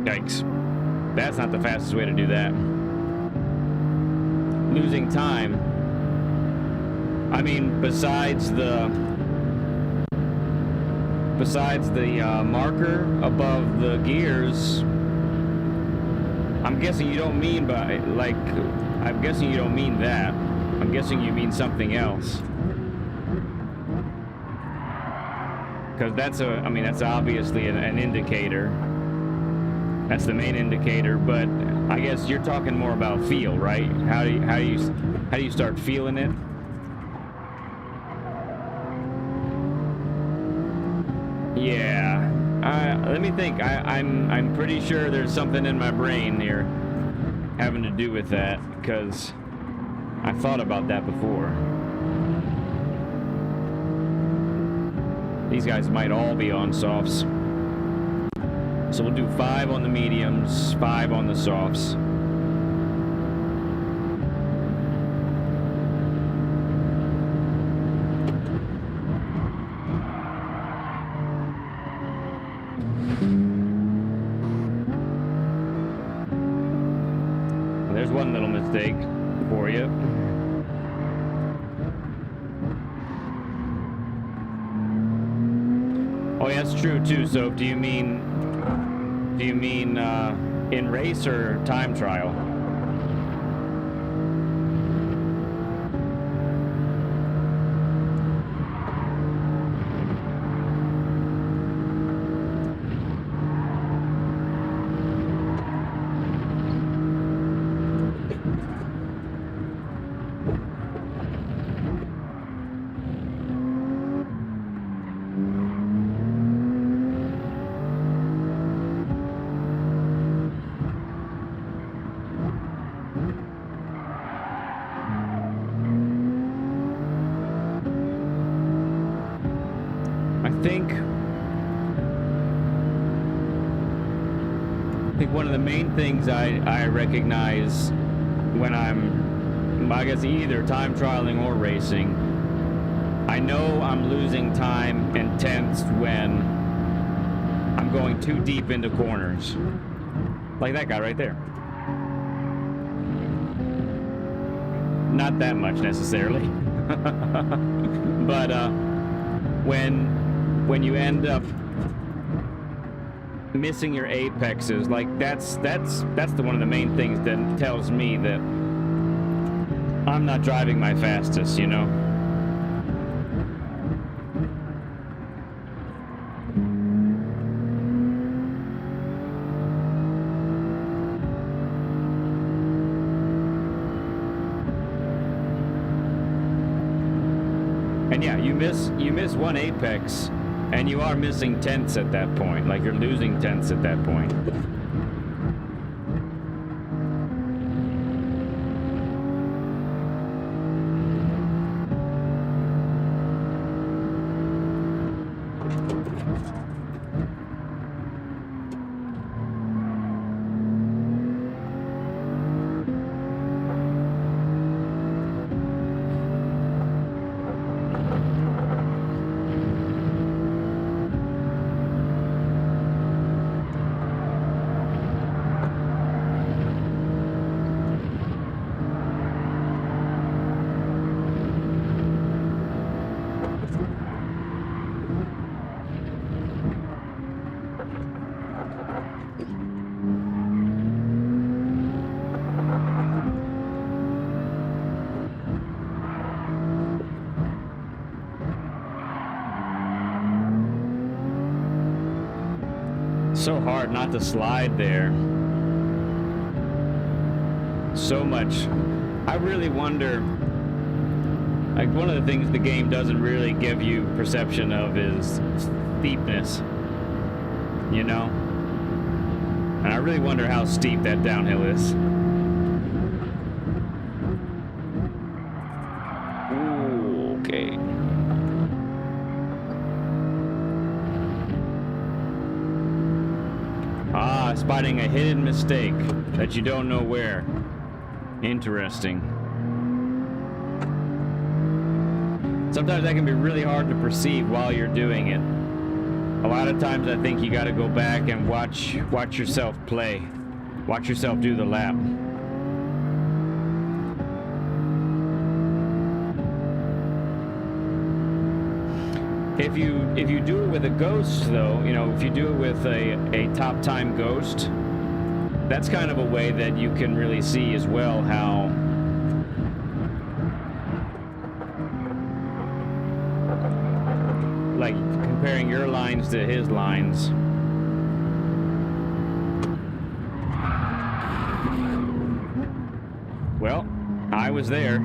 Yikes. That's not the fastest way to do that. Losing time. I mean, besides the marker above the gears, I'm guessing you don't mean by, like, I'm guessing you don't mean that. I'm guessing you mean something else. Because that's that's obviously an indicator. That's the main indicator, but I guess you're talking more about feel, right? How do you start feeling it? Yeah. Let me think. I'm pretty sure there's something in my brain here having to do with that, because I thought about that before. These guys might all be on softs. So we'll do 5 on the mediums, 5 on the softs. There's one little mistake for you. Oh, yeah, that's true too. So do you mean in race or time trial? I think one of the main things I recognize when I guess either time trialing or racing, I know I'm losing time and tenths when I'm going too deep into corners. Like that guy right there. Not that much necessarily. But when you end up missing your apexes, like that's the one of the main things that tells me that I'm not driving my fastest, you know. And yeah, you miss one apex, and you are missing tenths at that point. Like, you're losing tenths at that point. So hard not to slide there. So much. I really wonder, like, one of the things the game doesn't really give you perception of is steepness, you know? And I really wonder how steep that downhill is. Ooh, okay. Ah, spotting a hidden mistake that you don't know where. Interesting. Sometimes that can be really hard to perceive while you're doing it. A lot of times I think you gotta go back and watch yourself play. Watch yourself do the lap. If you do it with a ghost, though, you know, if you do it with a top time ghost, that's kind of a way that you can really see as well how like comparing your lines to his lines. Well, I was there,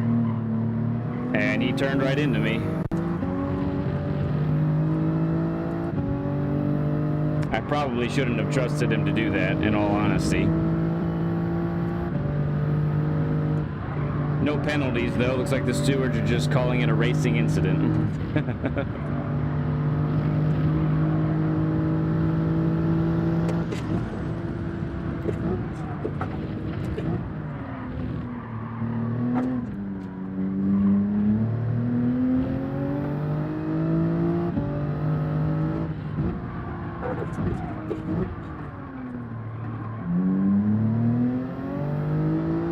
and he turned right into me. I probably shouldn't have trusted him to do that, in all honesty. No penalties, though. Looks like the stewards are just calling it a racing incident.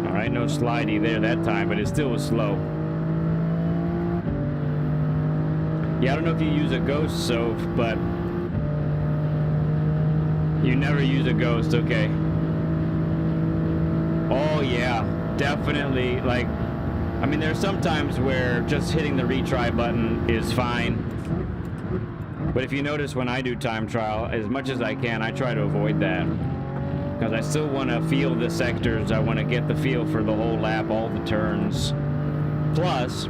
Alright, no slidey there that time, but it still was slow. Yeah, I don't know if you use a ghost, Soph, but you never use a ghost, okay. Oh yeah, definitely, like, I mean, there's some times where just hitting the retry button is fine. But if you notice when I do time trial, as much as I can, I try to avoid that. Because I still want to feel the sectors, I want to get the feel for the whole lap, all the turns. Plus,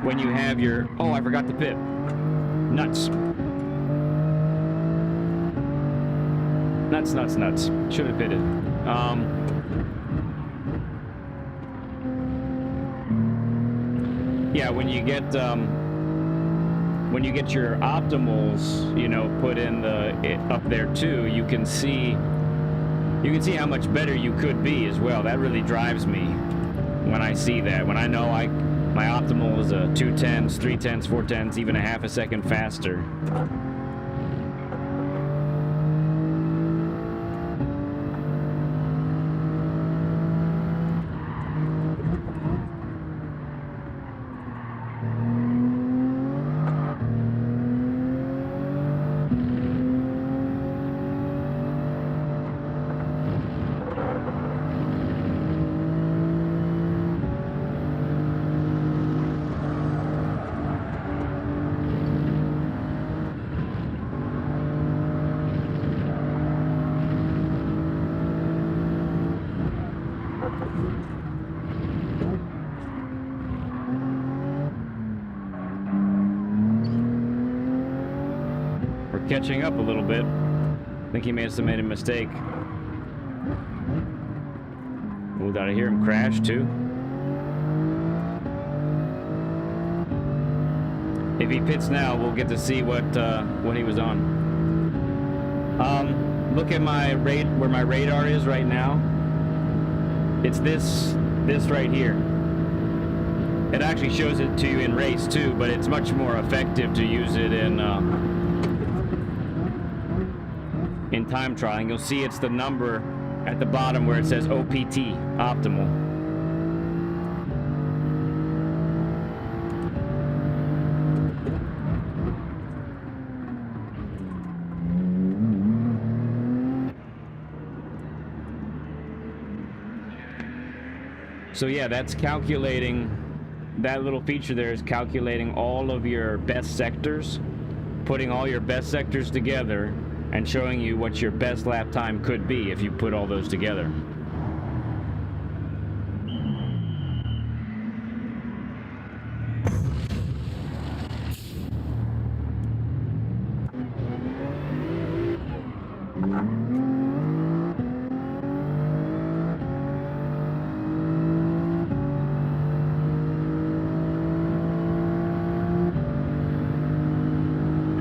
when you have your, oh, I forgot the pit. Nuts. Nuts. Should have pitted. Yeah, when you get your optimals, you know, put in up there too, you can see how much better you could be as well. That really drives me when I see that. When I know my optimal is a 2/10, 3/10, 4/10, even a half a second faster. Catching up a little bit. I think he made a mistake. Oh, did I hear him crash too? If he pits now, we'll get to see what he was on. Look at where my radar is right now. It's this right here. It actually shows it to you in race too, but it's much more effective to use it in time trialing. You'll see it's the number at the bottom where it says OPT, optimal. So yeah, that's calculating, that little feature there is calculating all of your best sectors, putting all your best sectors together, and showing you what your best lap time could be if you put all those together.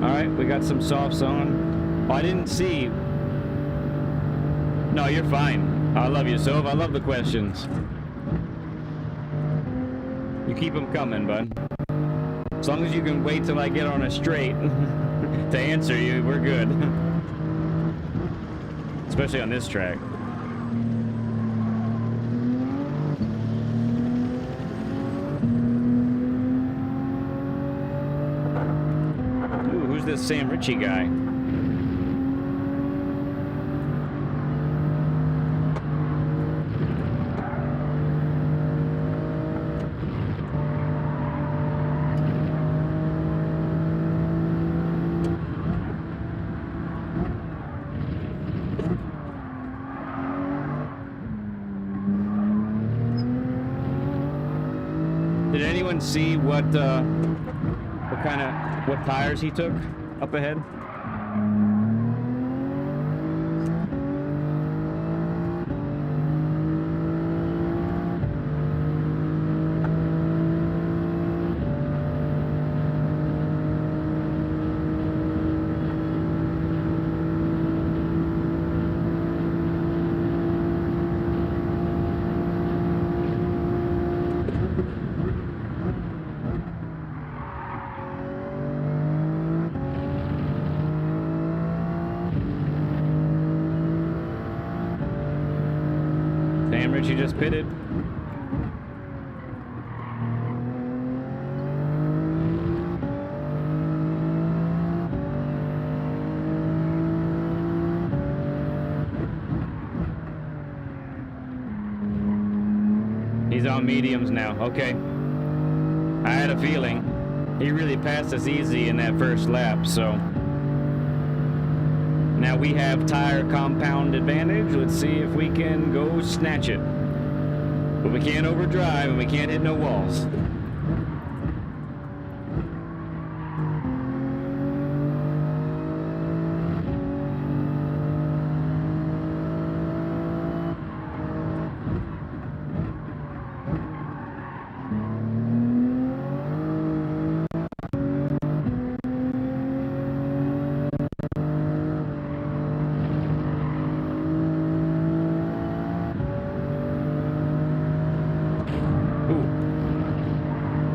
All right, we got some softs on. Oh, I didn't see. No, you're fine. I love you, Soph. I love the questions. You keep them coming, bud. As long as you can wait till I get on a straight to answer you, we're good. Especially on this track. Ooh, who's this Sam Ritchie guy? anyone see what tires he took up ahead? Damn, Richie just pitted. He's on mediums now. Okay. I had a feeling. He really passed us easy in that first lap, so. Now we have tire compound advantage. Let's see if we can go snatch it. But we can't overdrive and we can't hit no walls.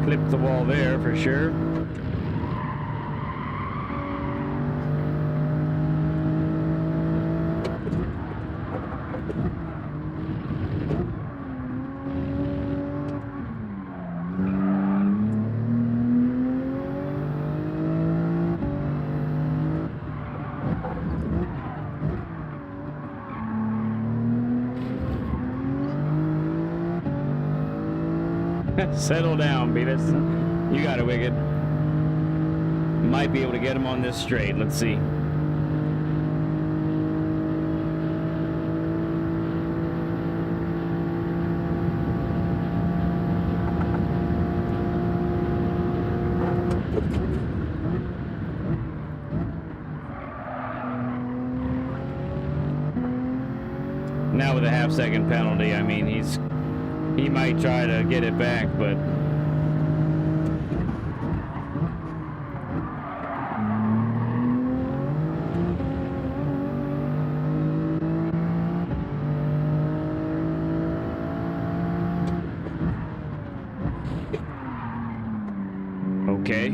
Clipped the wall there for sure. Settle down, Beavis. You got it, Wicked. Might be able to get him on this straight. Let's see. Now with a half-second penalty, I mean, he might try to get it back, but okay,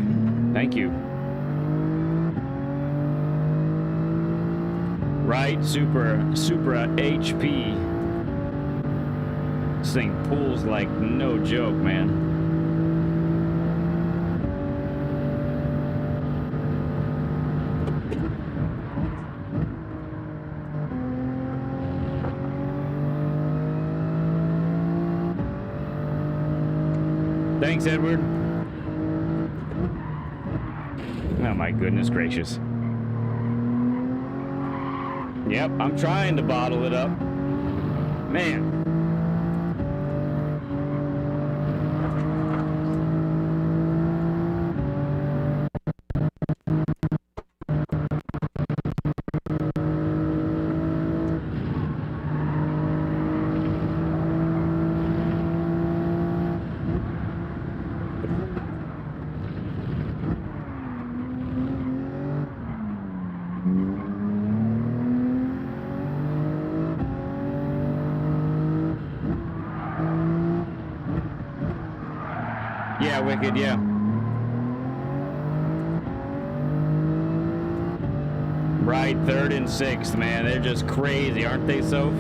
thank you. Right, Supra HP. This thing pulls like no joke, man. Thanks, Edward. Oh my goodness gracious. Yep, I'm trying to bottle it up. Man. Yeah, Wicked, yeah. Right, third and sixth, man. They're just crazy, aren't they, Soph?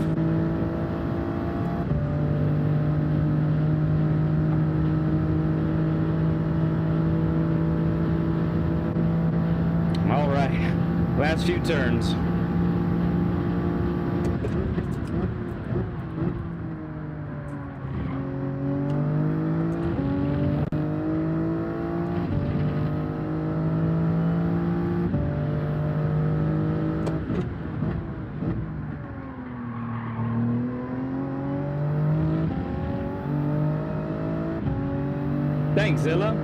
All right, last few turns. Thanks, Thanks, Zilla.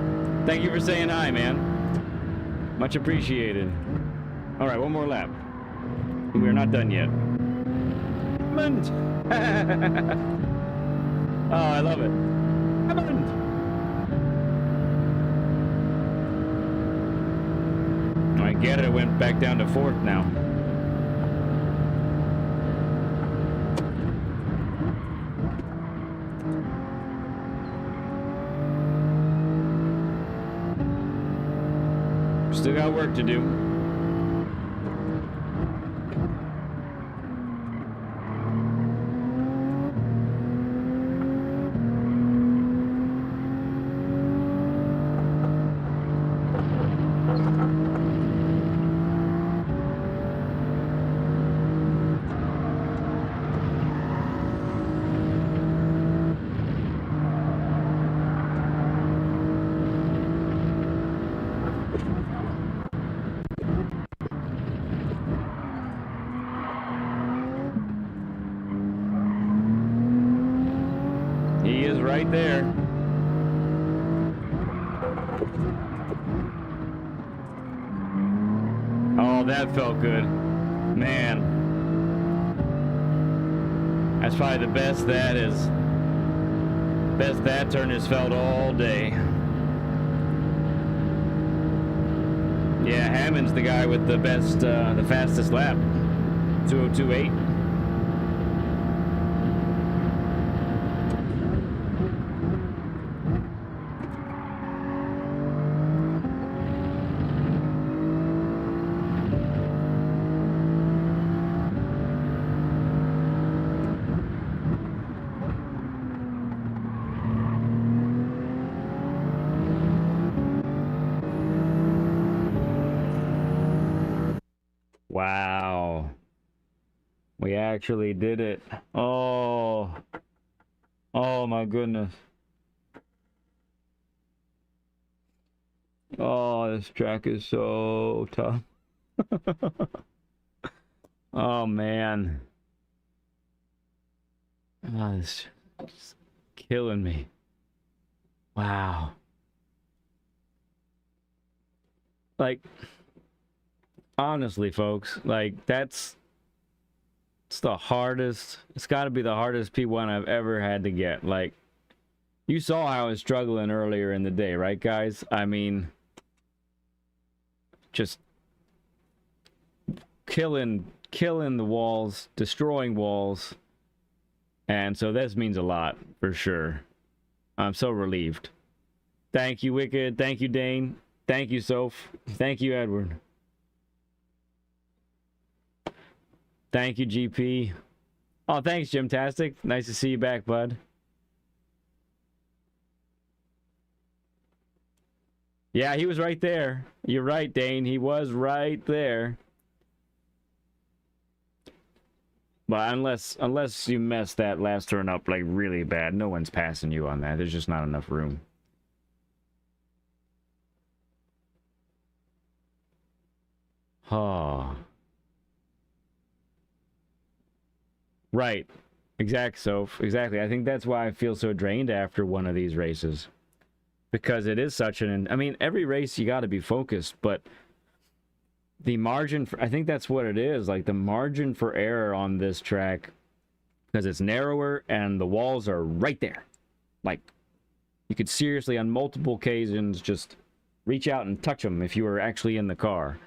Thank you for saying hi, man. Much appreciated. All right, one more lap. We are not done yet. Oh, I love it. I get it. It went back down to 4th now. Still got work to do. He is right there. Oh, that felt good. Man. That's probably the best that turn has felt all day. Yeah, Hammond's the guy with the best, the fastest lap. 2028. Wow. We actually did it. Oh. Oh my goodness. Oh, this track is so tough. Oh man. Oh, this is killing me. Wow. Like, honestly, folks, like it's the hardest. It's got to be the hardest P1 I've ever had to get. Like, you saw how I was struggling earlier in the day, right, guys? I mean, just killing the walls, destroying walls. And so this means a lot, for sure. I'm so relieved. Thank you, Wicked. Thank you, Dane. Thank you, Soph. Thank you, Edward. Thank you, GP. Oh, thanks, Jimtastic. Nice to see you back, bud. Yeah, he was right there. You're right, Dane. He was right there. But unless you mess that last turn up like really bad, no one's passing you on that. There's just not enough room. Oh. Right. Exactly. I think that's why I feel so drained after one of these races. Because it is such an... I mean, every race you got to be focused, but the margin for... I think that's what it is. Like, the margin for error on this track, because it's narrower and the walls are right there. Like, you could seriously, on multiple occasions, just reach out and touch them if you were actually in the car.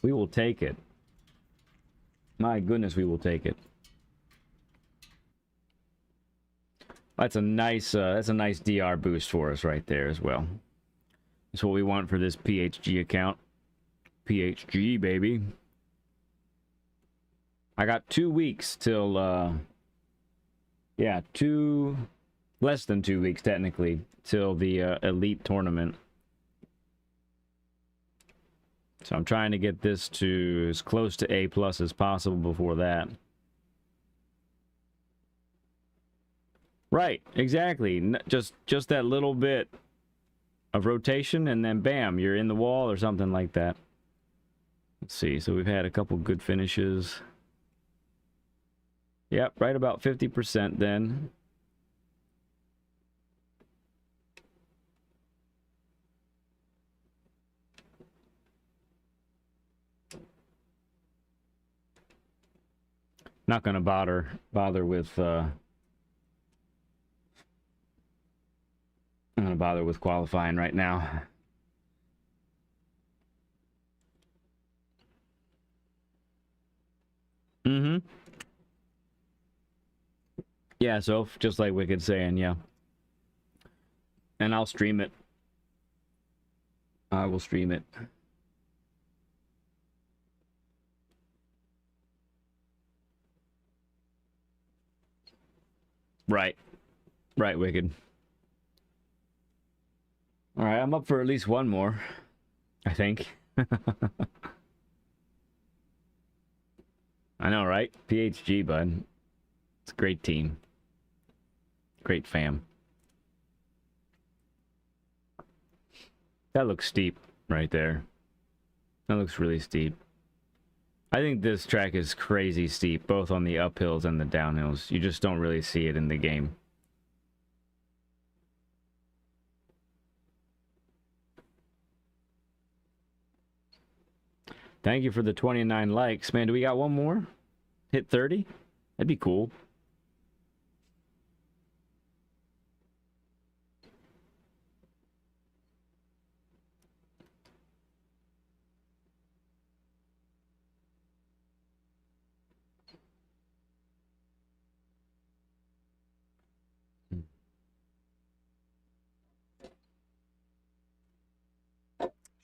We will take it. My goodness, we will take it. That's a nice DR boost for us right there as well. That's what we want for this PHG account. PHG, baby. I got 2 weeks till, yeah, less than 2 weeks technically, till the Elite tournament. So I'm trying to get this to as close to A+ as possible before that. Right, exactly. Just that little bit of rotation, and then bam, you're in the wall or something like that. Let's see. So we've had a couple good finishes. Yep, right about 50% then. Not gonna bother with I'm gonna bother with qualifying right now. Mm-hmm. Yeah, so just like Wicked saying, yeah. And I'll stream it. I will stream it. Right. Right, Wicked. Alright, I'm up for at least one more. I think. I know, right? PHG, bud. It's a great team. Great fam. That looks steep right there. That looks really steep. I think this track is crazy steep, both on the uphills and the downhills. You just don't really see it in the game. Thank you for the 29 likes. Man, do we got one more? Hit 30? That'd be cool.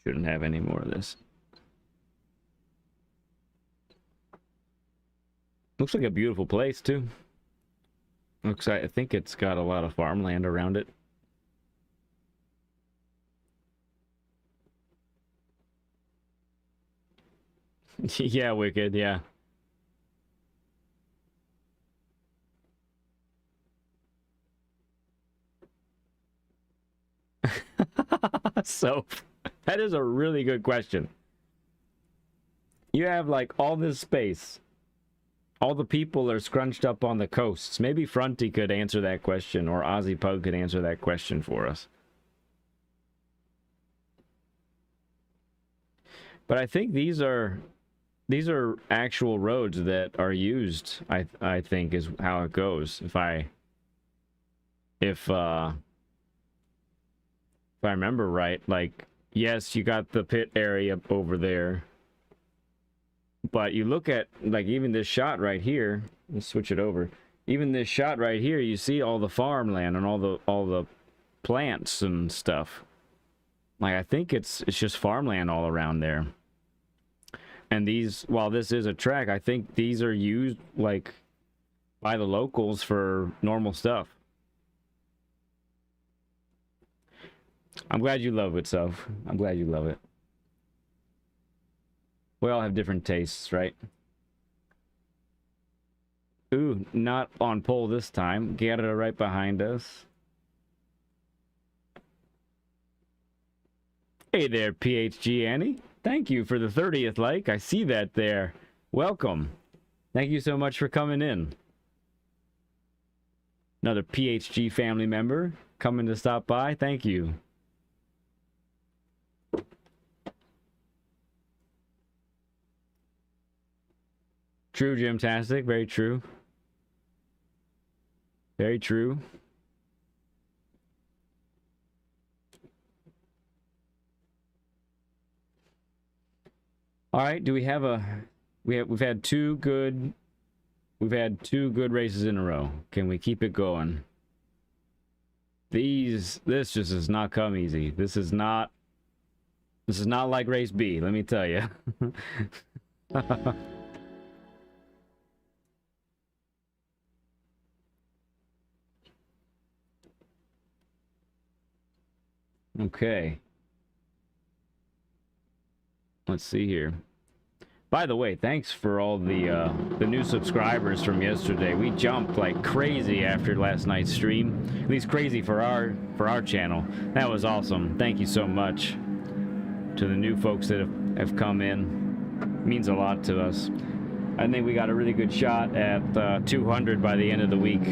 Shouldn't have any more of this. Looks like a beautiful place, too. Looks like, I think it's got a lot of farmland around it. Yeah, Wicked, yeah. So, that is a really good question. You have, like, all this space. All the people are scrunched up on the coasts. Maybe Fronty could answer that question, or Ozzy Pug could answer that question for us. But I think these are actual roads that are used. I think is how it goes. If I remember right, like, yes, you got the pit area over there. But you look at, like, even this shot right here. Let's switch it over. Even this shot right here, you see all the farmland and all the plants and stuff. Like, I think it's just farmland all around there. And these, while this is a track, I think these are used, like, by the locals for normal stuff. I'm glad you love it, Soph. I'm glad you love it. We all have different tastes, right? Ooh, not on pole this time. Guerra right behind us. Hey there, PHG Annie. Thank you for the 30th like. I see that there. Welcome. Thank you so much for coming in. Another PHG family member coming to stop by. Thank you. True, Jimtastic. Very true. Very true. All right. Do we have a? We've had two good. We've had two good races in a row. Can we keep it going? This just does not come easy. This is not like race B. Let me tell you. Okay. Let's see here. By the way, thanks for all the new subscribers from yesterday. We jumped like crazy after last night's stream. At least crazy for our channel. That was awesome. Thank you so much to the new folks that have come in. Means a lot to us. I think we got a really good shot at 200 by the end of the week.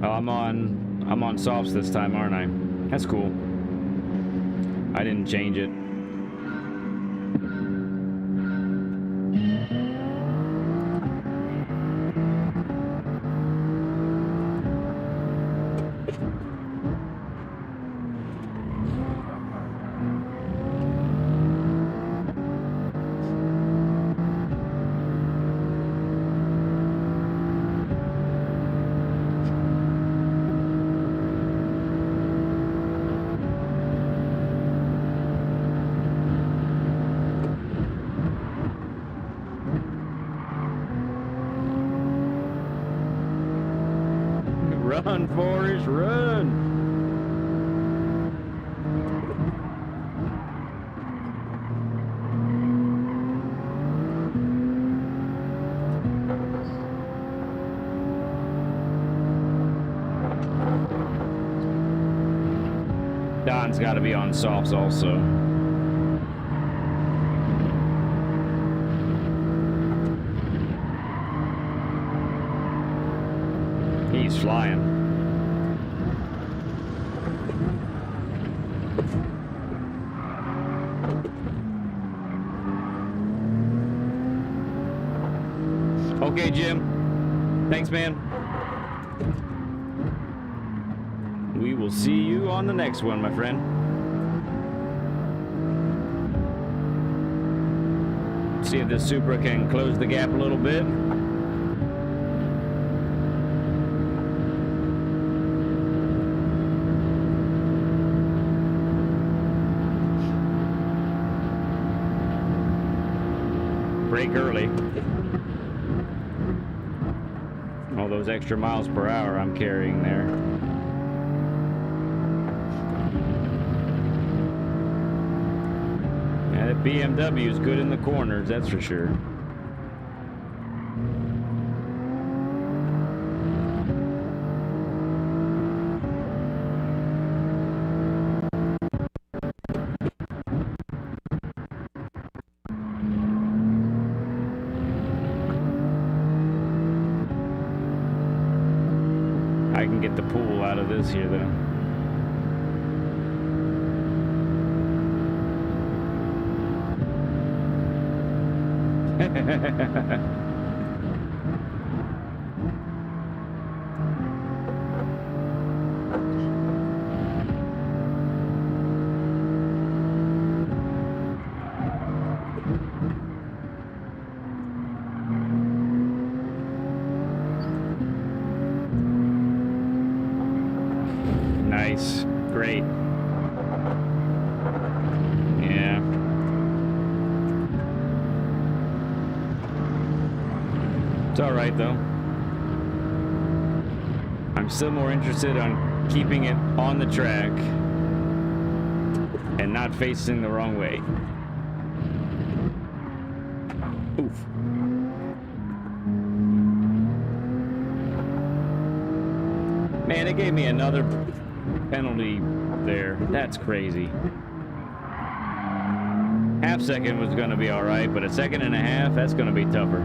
Oh, I'm on softs this time, aren't I? That's cool. I didn't change it. Run, Forrest, run! Don's got to be on softs also. He's flying. Okay, Jim. Thanks, man. We will see you on the next one, my friend. See if this Supra can close the gap a little bit. Brake early. All those extra miles per hour I'm carrying there. Yeah, that BMW is good in the corners, that's for sure. I can get the pool out of this here, though. Nice. Great. Yeah. It's all right, though. I'm still more interested on keeping it on the track and not facing the wrong way. Oof. Man, it gave me another penalty there. That's crazy. Half second was going to be all right, but a second and a half, that's going to be tougher.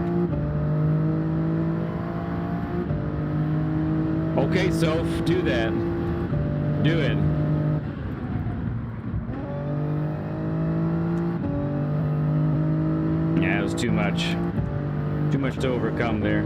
Okay, Soph, do that. Do it. Yeah, it was too much. Too much to overcome there.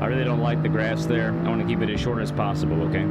I really don't like the grass there. I want to keep it as short as possible, okay?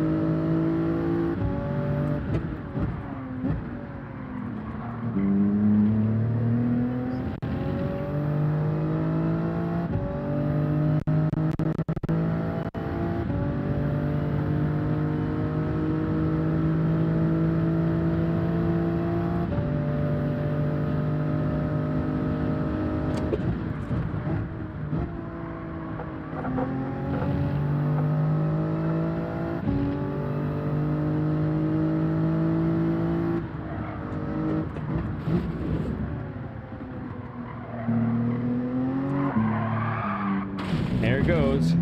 There it goes.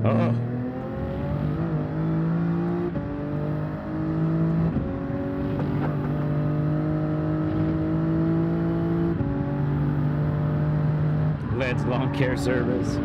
Oh. Led's lawn care service.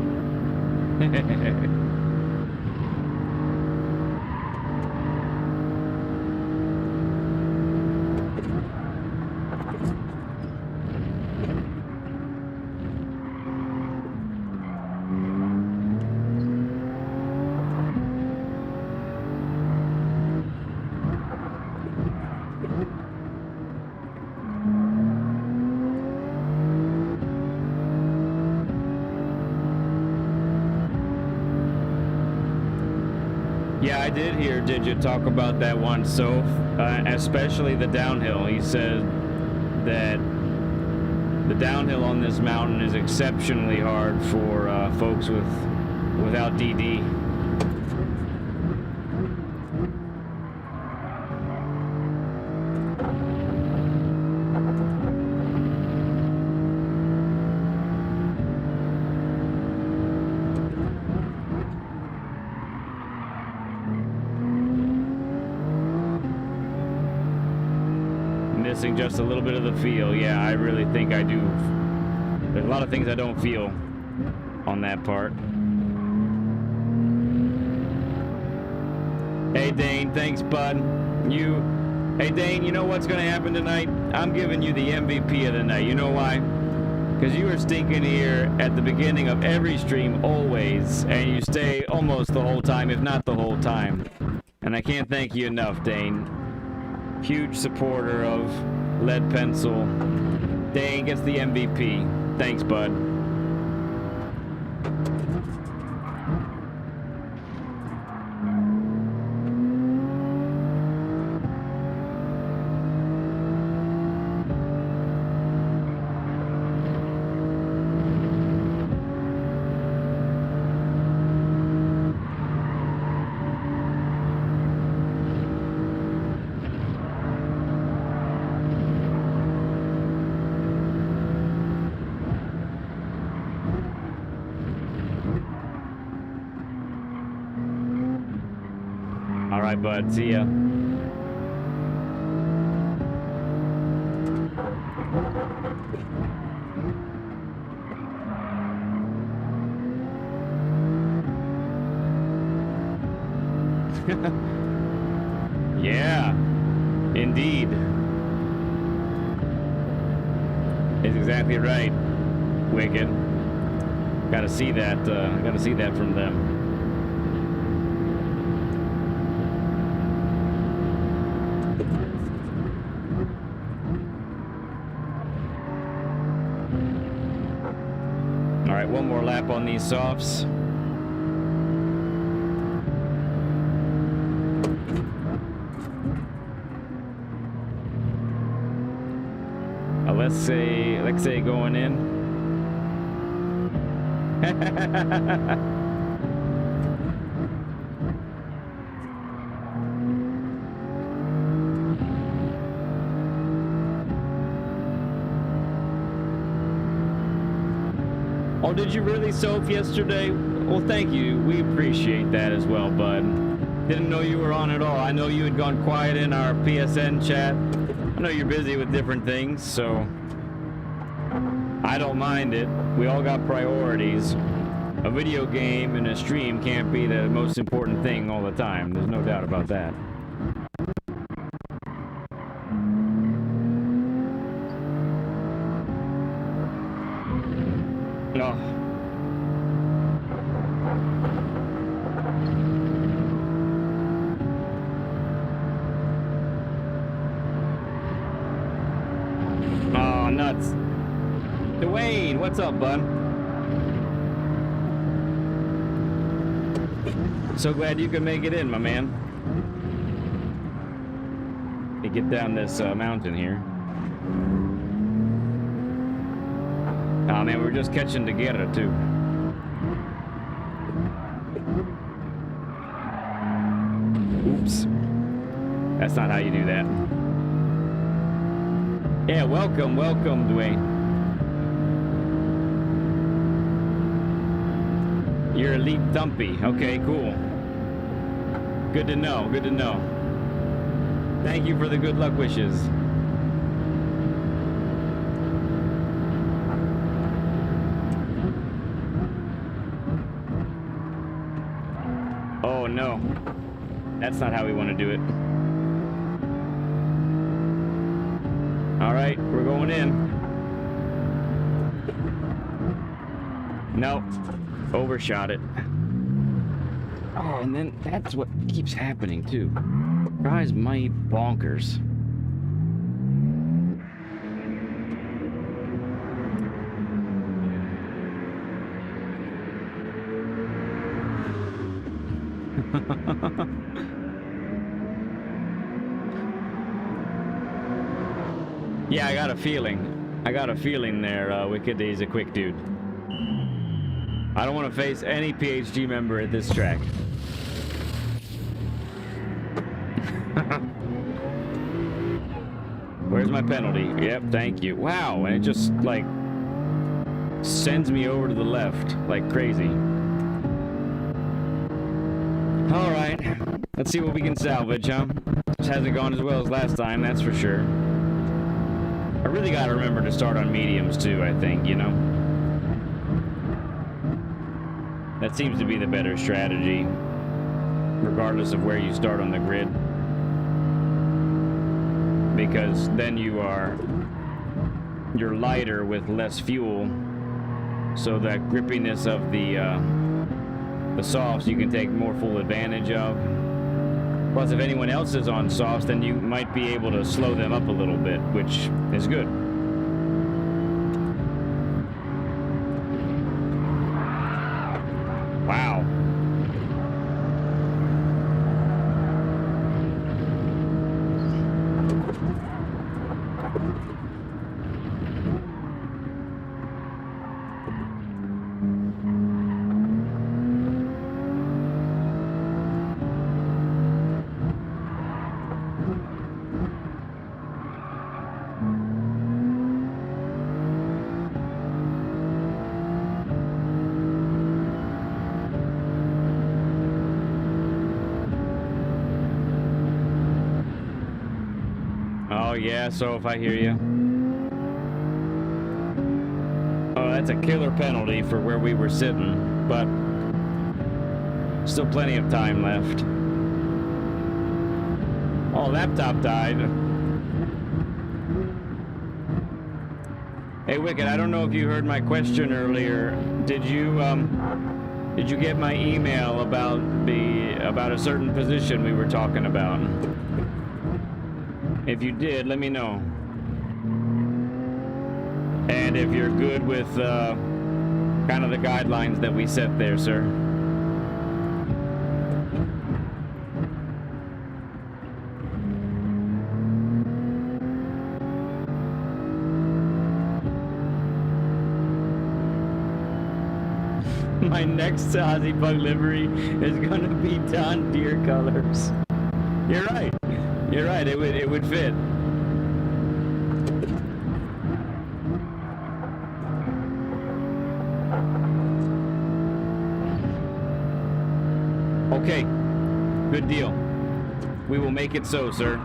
Yeah, I did hear Digit talk about that once, so especially the downhill. He said that the downhill on this mountain is exceptionally hard for folks without DD. Missing just a little bit of the feel. Yeah, I really think I do. There's a lot of things I don't feel on that part. Hey Dane, thanks bud. Hey Dane, you know what's gonna happen tonight? I'm giving you the MVP of the night. You know why? Because you were stinking here at the beginning of every stream always, and you stay almost the whole time, if not the whole time. And I can't thank you enough, Dane. Huge supporter of Ledpencil. Dane gets the MVP. Thanks, bud. All right, bud. See ya. Yeah, indeed. It's exactly right, Wicked. Gotta see that. Gotta see that from them. All right, one more lap on these softs. Let's say going in. Oh, did you really Soph yesterday? Well, thank you. We appreciate that as well, bud. Didn't know you were on at all. I know you had gone quiet in our PSN chat. I know you're busy with different things, so I don't mind it. We all got priorities. A video game and a stream can't be the most important thing all the time. There's no doubt about that. Oh. Oh, nuts. Dwayne, what's up, bud? So glad you could make it in, my man. Let me get down this mountain here. Oh man, we're just catching together too. Oops. That's not how you do that. Yeah, welcome, Dwayne. You're Elite Thumpy. Okay, cool. Good to know. Good to know. Thank you for the good luck wishes. Oh no. That's not how we want to do it. All right, we're going in. Nope. Overshot it. Oh, and then that's what keeps happening too. Drives my bonkers. Yeah, I got a feeling. I got a feeling there, Wicked Day's a quick dude. I don't want to face any PHG member at this track. Where's my penalty? Yep, thank you. Wow, and it just, like, sends me over to the left like crazy. Alright, let's see what we can salvage, huh? This hasn't gone as well as last time, that's for sure. I really gotta remember to start on mediums too, I think, you know? That seems to be the better strategy, regardless of where you start on the grid. Because then you're lighter with less fuel, so that grippiness of the softs you can take more full advantage of. Plus, if anyone else is on softs, then you might be able to slow them up a little bit, which is good. Wow. Yeah, so if I hear you. Oh, that's a killer penalty for where we were sitting, but still plenty of time left. Oh, laptop died. Hey, Wicked, I don't know if you heard my question earlier. Did you get my email about a certain position we were talking about? If you did, let me know. And if you're good with kind of the guidelines that we set there, sir. My next Aussie Bug livery is gonna be Don Deere colors. You're right. You're right, it would fit. Okay, good deal. We will make it so, sir.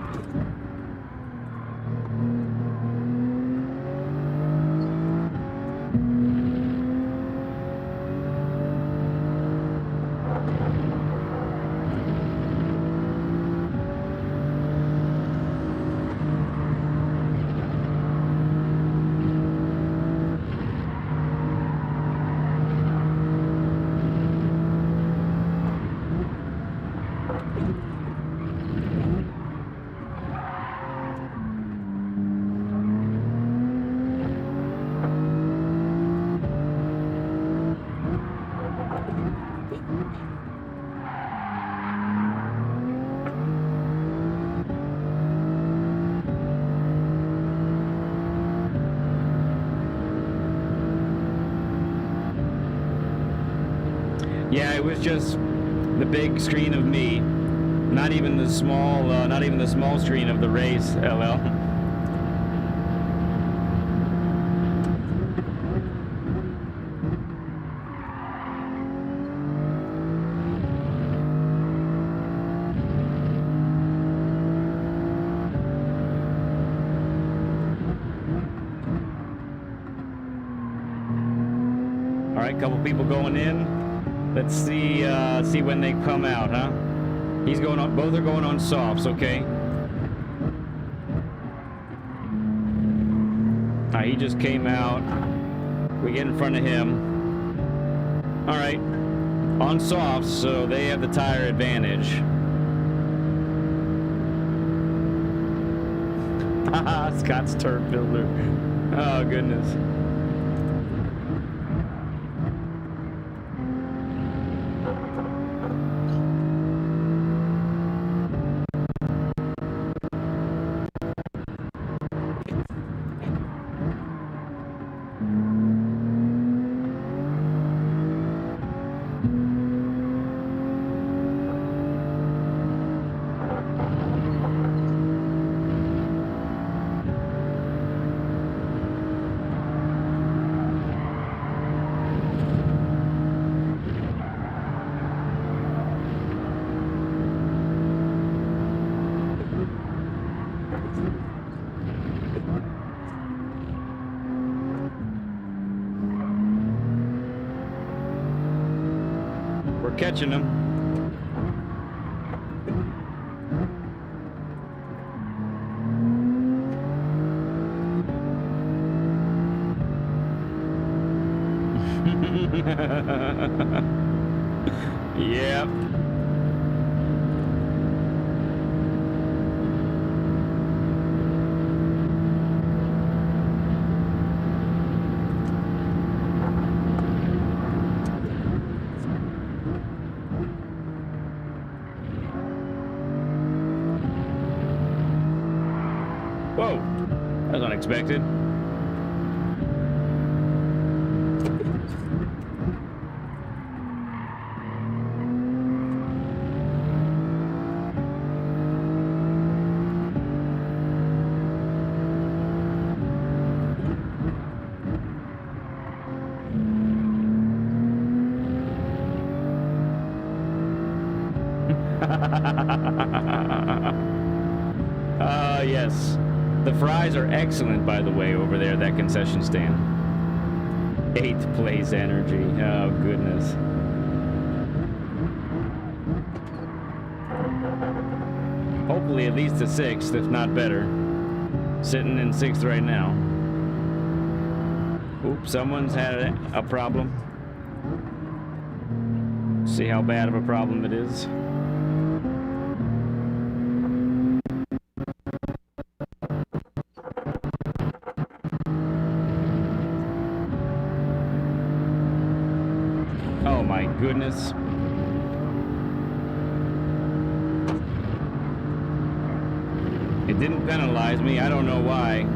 Yeah, it was just the big screen of me, not even the small screen of the race, LL. right, couple people going in. Let's see when they come out, huh? He's going on, both are going on softs, okay? All right, he just came out. We get in front of him. All right, on softs, so they have the tire advantage. Haha, Scott's turf builder. Oh, goodness. We're catching them. Yep. Whoa, that was unexpected. Yes. The fries are excellent, by the way, over there, that concession stand. 8th place energy. Oh, goodness. Hopefully at least a 6th, if not better. Sitting in 6th right now. Oops, someone's had a problem. See how bad of a problem it is. Oh my goodness. It didn't penalize me. I don't know why.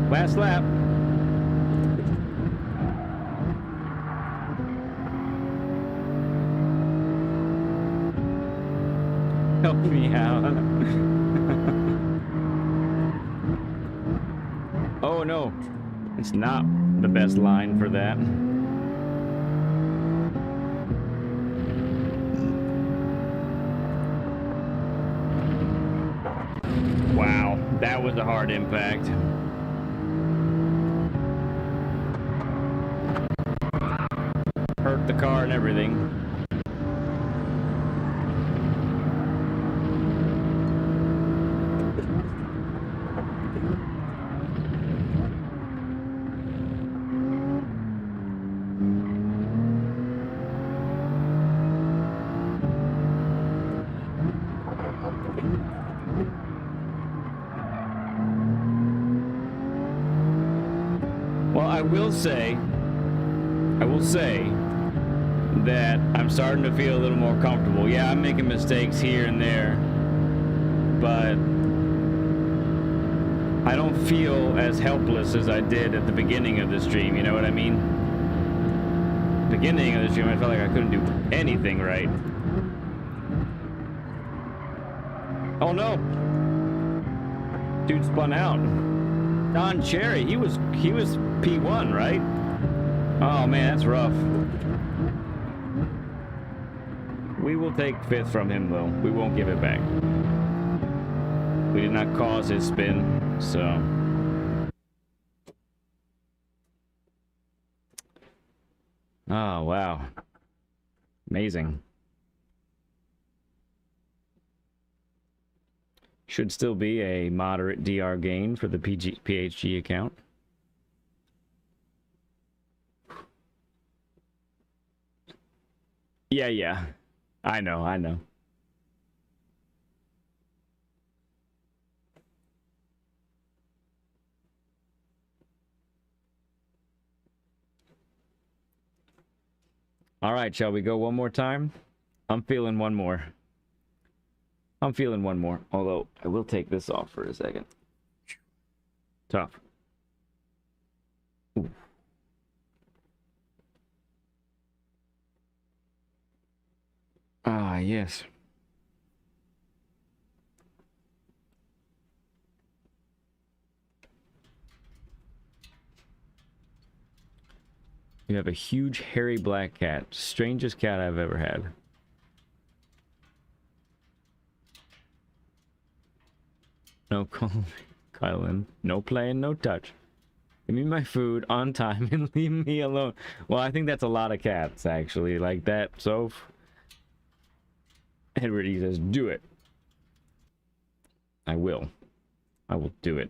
Last lap. Help me out. Oh no, it's not the best line for that. wow, that was a hard impact. Hurt the car and everything. Well, I will say that I'm starting to feel a little more comfortable. Yeah, I'm making mistakes here and there, but I don't feel as helpless as I did at the beginning of the stream, you know what I mean? Beginning of the stream, I felt like I couldn't do anything right. Oh no! Dude spun out. Don Cherry, he was P1, right? Oh man, that's rough. We will take 5th from him though. We won't give it back. We did not cause his spin, so. Oh wow. Amazing. Should still be a moderate DR gain for the PHG account. Yeah. I know. All right, shall we go one more time? I'm feeling one more. Although, I will take this off for a second. Tough. Ooh. Ah, yes. You have a huge, hairy black cat. Strangest cat I've ever had. No calling, Kylan. No playing, no touch. Give me my food on time and leave me alone. Well, I think that's a lot of cats, actually. Like that, so... Edward, he says, do it. I will do it.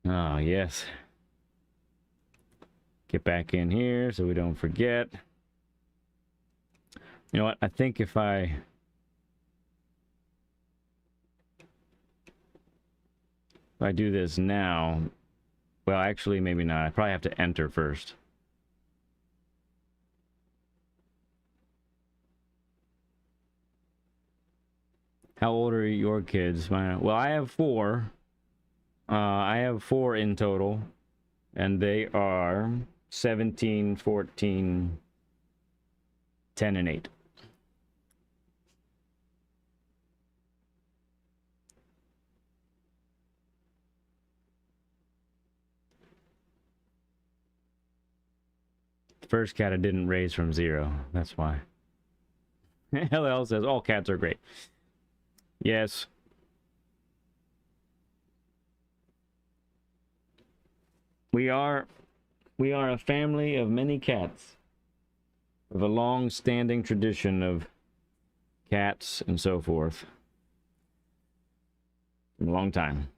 Oh, yes. Get back in here so we don't forget. You know what? I think if I do this now, well, actually, maybe not. I probably have to enter first. How old are your kids? Well, I have 4. I have 4 in total, and they are 17, 14, 10, and 8. The first cat I didn't raise from 0. That's why. LL says all cats are great. Yes. We are a family of many cats. With a long-standing tradition of cats and so forth. A long time.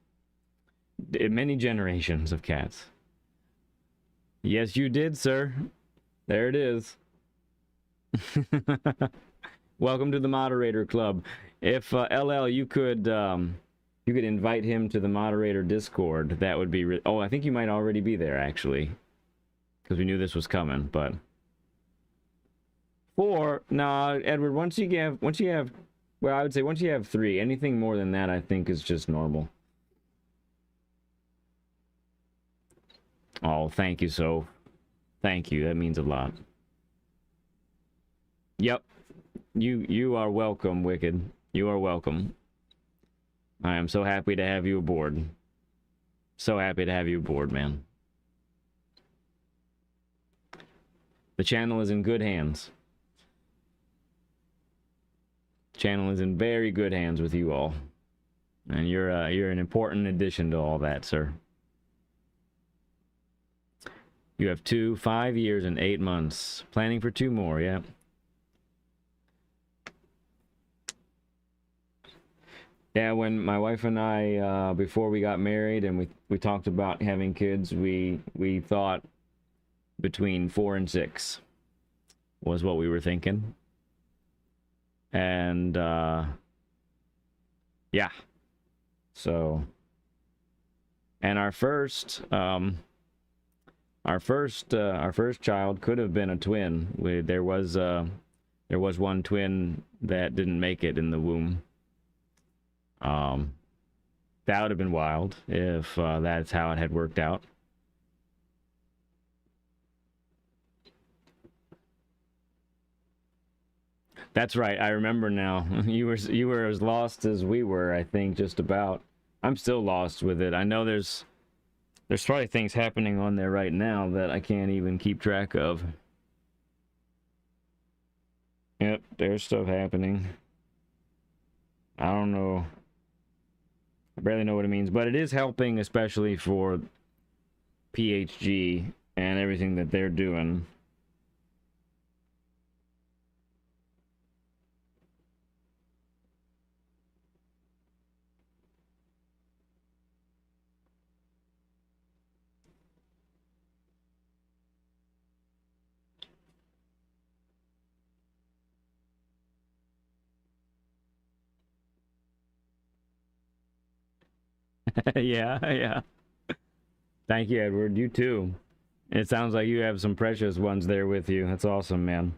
Many generations of cats. Yes, you did, sir. There it is. Welcome to the moderator club. If LL, you could invite him to the moderator Discord. That would be. Oh, I think you might already be there actually, because we knew this was coming. But 4, nah, Edward. Once you have Well, I would say once you have 3, anything more than that, I think, is just normal. Oh, thank you, so. Thank you. That means a lot. Yep. You are welcome, Wicked. You are welcome. I am so happy to have you aboard. So happy to have you aboard, man. The channel is in good hands. Channel is in very good hands with you all. And you're an important addition to all that, sir. You have 5 years and 8 months. Planning for 2 more, yeah. Yeah, when my wife and I, before we got married and we talked about having kids, we thought between 4 and 6 was what we were thinking. And, yeah. So, and our first child could have been a twin. There was one twin that didn't make it in the womb. That would have been wild if that's how it had worked out. That's right. I remember now. You were as lost as we were, I think, just about. I'm still lost with it. I know there's probably things happening on there right now that I can't even keep track of. Yep, there's stuff happening. I don't know. I barely know what it means, but it is helping, especially for PHG and everything that they're doing. Yeah. Thank you, Edward. You too. It sounds like you have some precious ones there with you. That's awesome, man.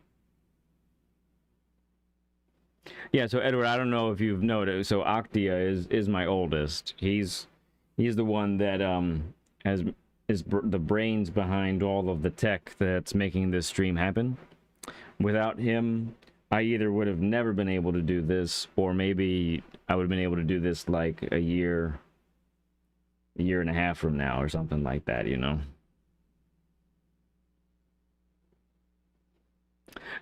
Yeah, so Edward, I don't know if you've noticed. So Octia is my oldest. He's the one that is the brains behind all of the tech that's making this stream happen. Without him, I either would have never been able to do this, or maybe I would have been able to do this like a year and a half from now or something like that, you know.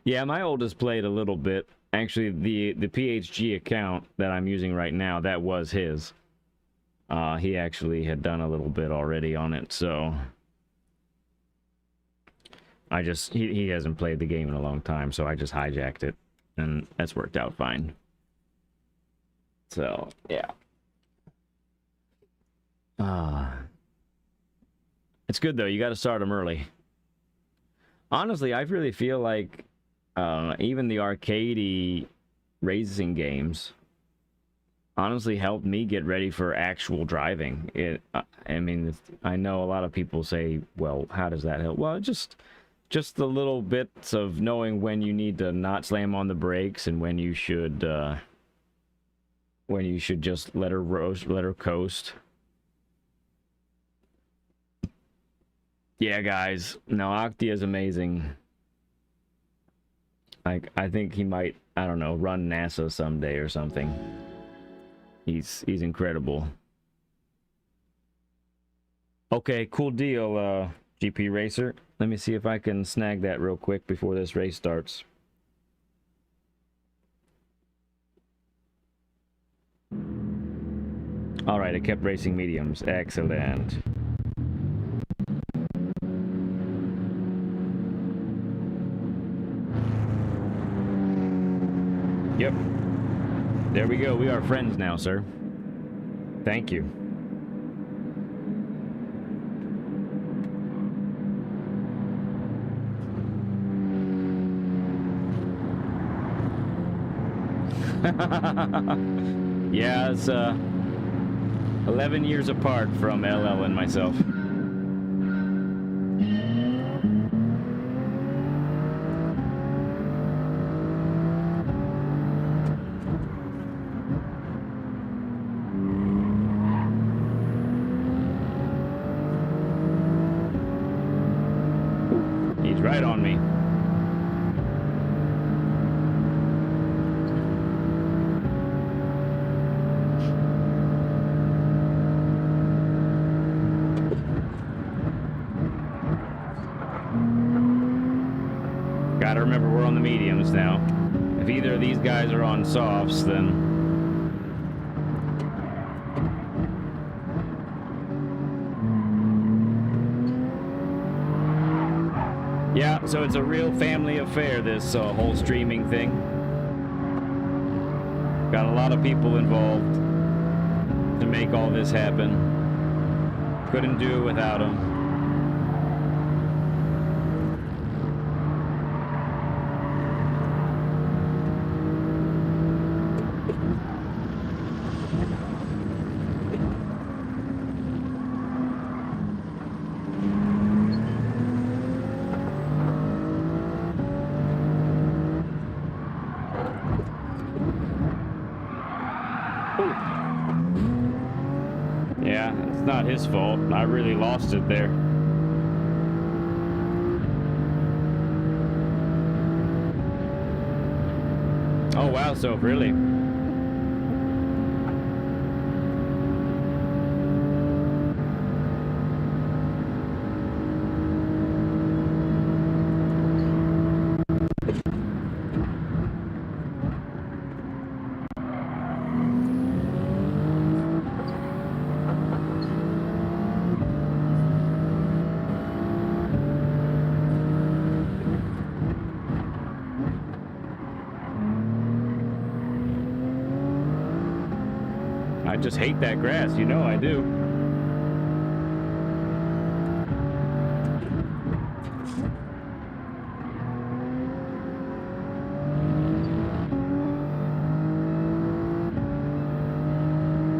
Yeah, my oldest played a little bit. Actually, the PHG account that I'm using right now, that was his. He actually had done a little bit already on it, so I just he hasn't played the game in a long time, so I just hijacked it, and that's worked out fine. So yeah. It's good though. You got to start them early. Honestly, I really feel like even the arcadey racing games honestly helped me get ready for actual driving. I mean, I know a lot of people say, "Well, how does that help?" Well, just the little bits of knowing when you need to not slam on the brakes and when you should just let her coast. Yeah, guys. No, Octi is amazing. Like, I think he might, I don't know, run NASA someday or something. He's incredible. Okay, cool deal, GP Racer. Let me see if I can snag that real quick before this race starts. All right, it kept racing mediums. Excellent. Yep. There we go. We are friends now, sir. Thank you. Yeah, it's 11 years apart from LL and myself. right on me. Gotta remember we're on the mediums now. If either of these guys are on softs, then... Yeah, so it's a real family affair, this whole streaming thing. Got a lot of people involved to make all this happen. Couldn't do it without them. Yeah, it's not his fault. I really lost it there. Oh wow, so really? I just hate that grass, you know I do.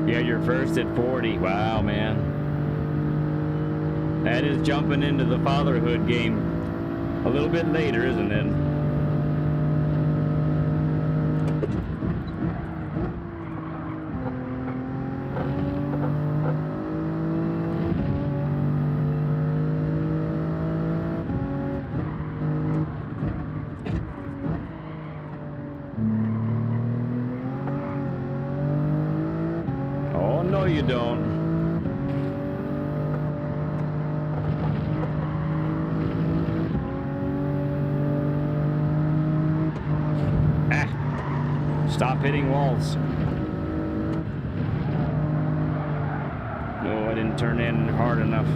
Yeah, you're first at 40. Wow, man. That is jumping into the fatherhood game a little bit later, isn't it? No, you don't. Ah! Stop hitting walls. No, I didn't turn in hard enough.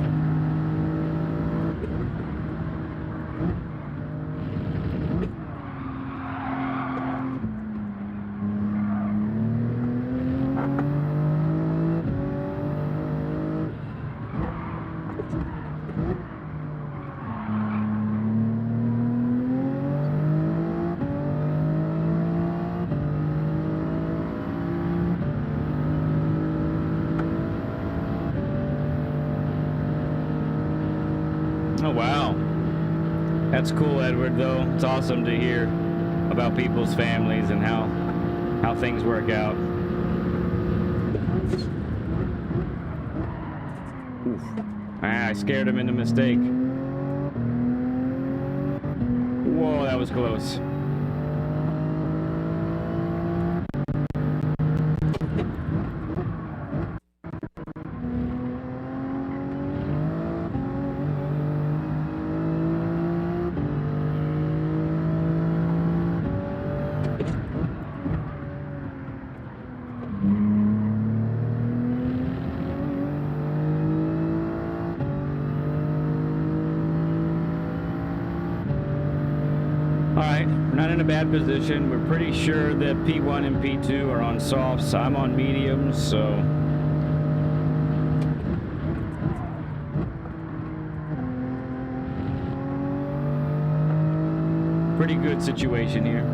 Oh, wow. That's cool, Edward, though. It's awesome to hear about people's families and how things work out. Oof. Ah, I scared him into mistake. Whoa, that was close. Alright, we're not in a bad position. We're pretty sure that P1 and P2 are on softs. I'm on mediums, so... pretty good situation here.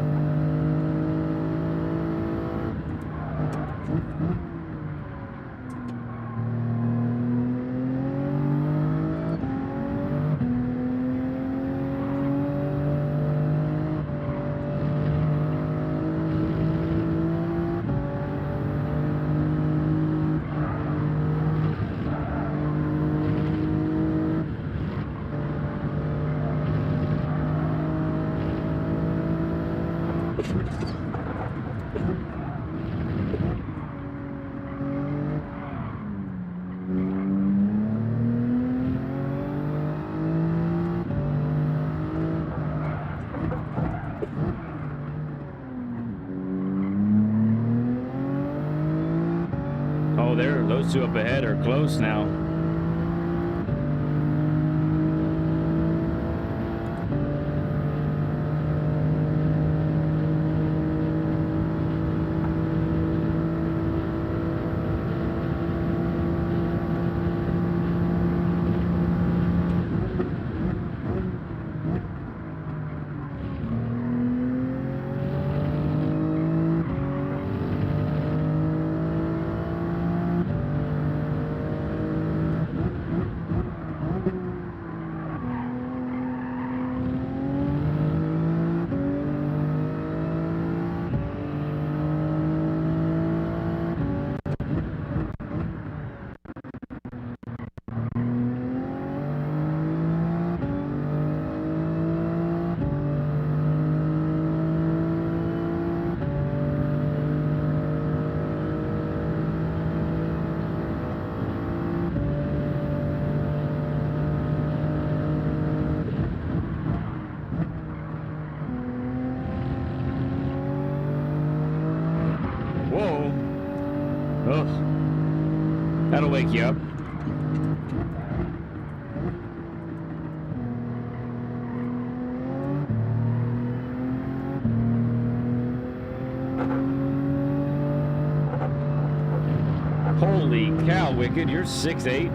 Oh, those two up ahead are close now. Whoa. Ugh. That'll wake you up. Holy cow, Wicked, you're 6'8".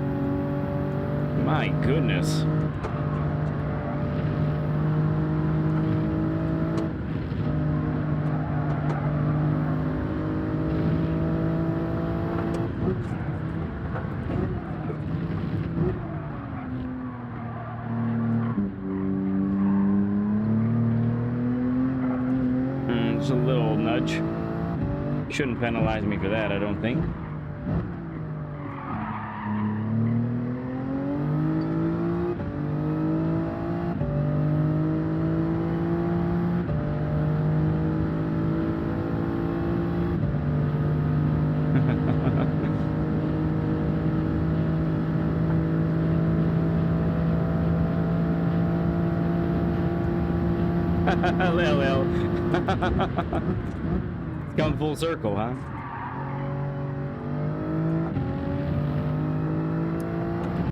My goodness. Just a little nudge. Shouldn't penalize me for that, I don't think. Lil. It's come full circle, huh?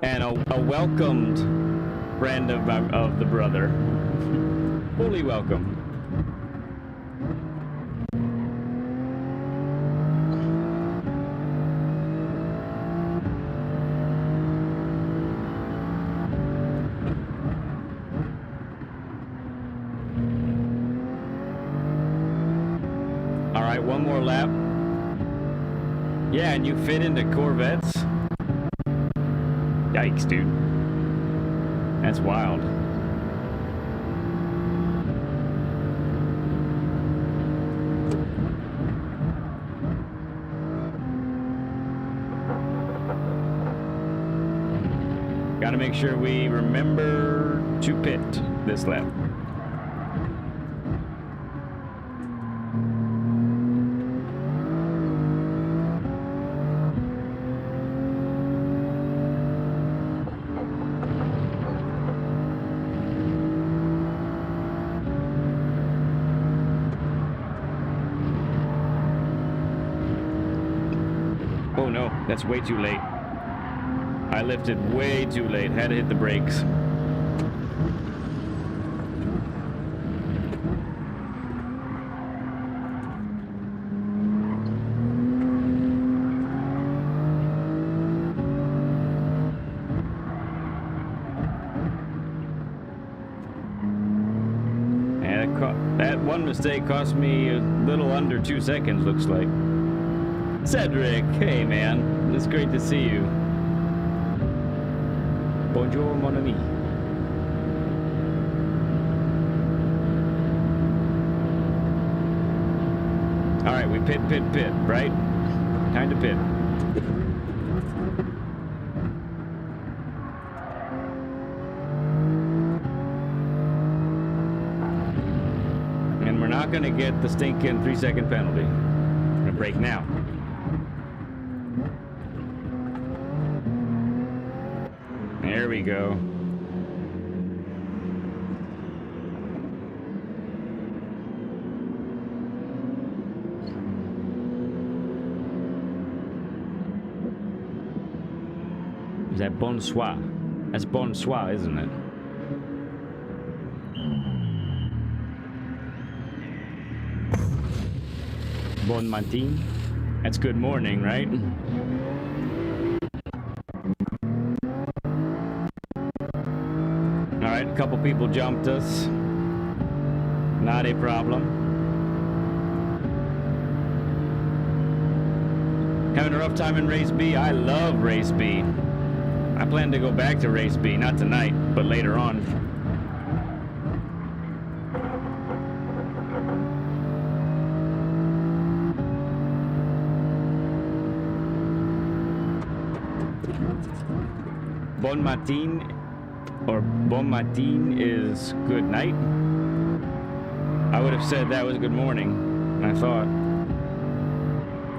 And a welcomed friend of the brother. Fully welcome. One more lap. Yeah, and you fit into Corvettes? Yikes, dude. That's wild. Gotta make sure we remember to pit this lap. Oh no, that's way too late. I lifted way too late, had to hit the brakes. And that one mistake cost me a little under 2 seconds, looks like. Cedric, hey man, it's great to see you. Bonjour, mon ami. All right, we pit, right? Time to pit. And we're not gonna get the stinking 3-second penalty. We're gonna brake now. There we go. that bonsoir? That's bonsoir, isn't it? Bon matin? That's good morning, right? Alright, a couple people jumped us. Not a problem. Having a rough time in Race B? I love Race B. I plan to go back to Race B, not tonight, but later on. Bon matin or bon matin is good night. I would have said that was good morning, I thought.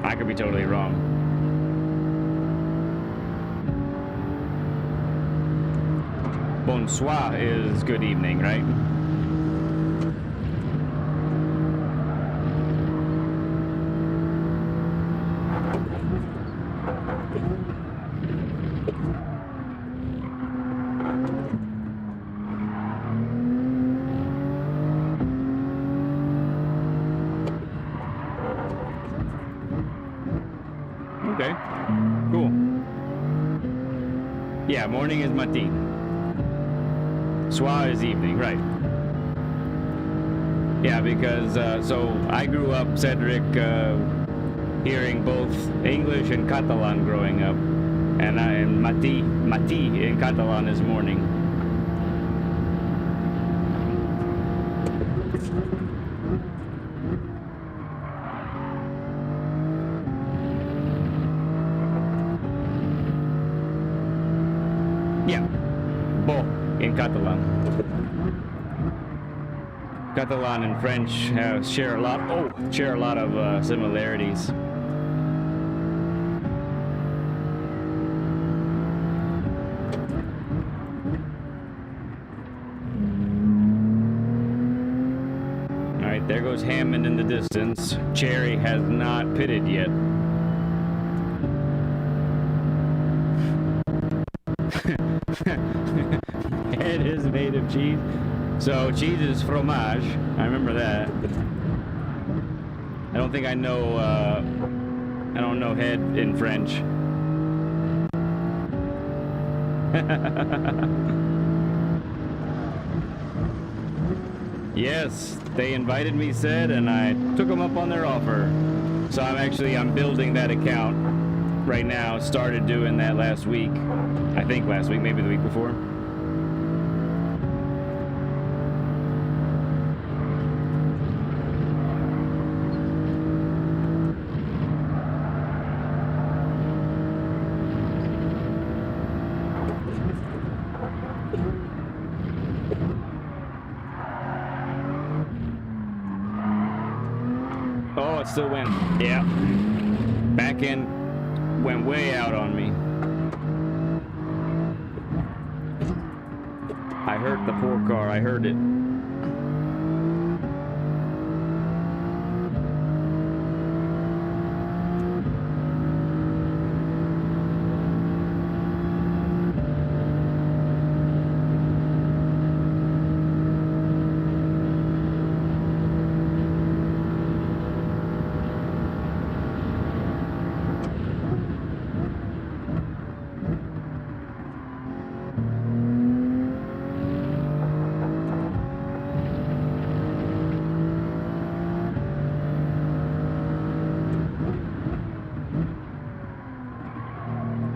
I could be totally wrong. Bonsoir is good evening, right? Okay, cool. Yeah, morning is matin. Soir is evening, right. Yeah, because, so I grew up, Cedric, hearing both English and Catalan growing up. And mati in Catalan is morning. Yeah, bo in Catalan. Catalan and French share a lot of similarities. All right, there goes Hammond in the distance. Cherry has not pitted yet. It is made of cheese. So cheese is fromage. I remember that. I don't think I know. I don't know head in French. Yes, they invited me, said, and I took them up on their offer. So I'm building that account right now. Started doing that last week. I think last week, maybe the week before. Oh, it still went. Yeah. Back end went way out on me. I heard the poor car. I heard it.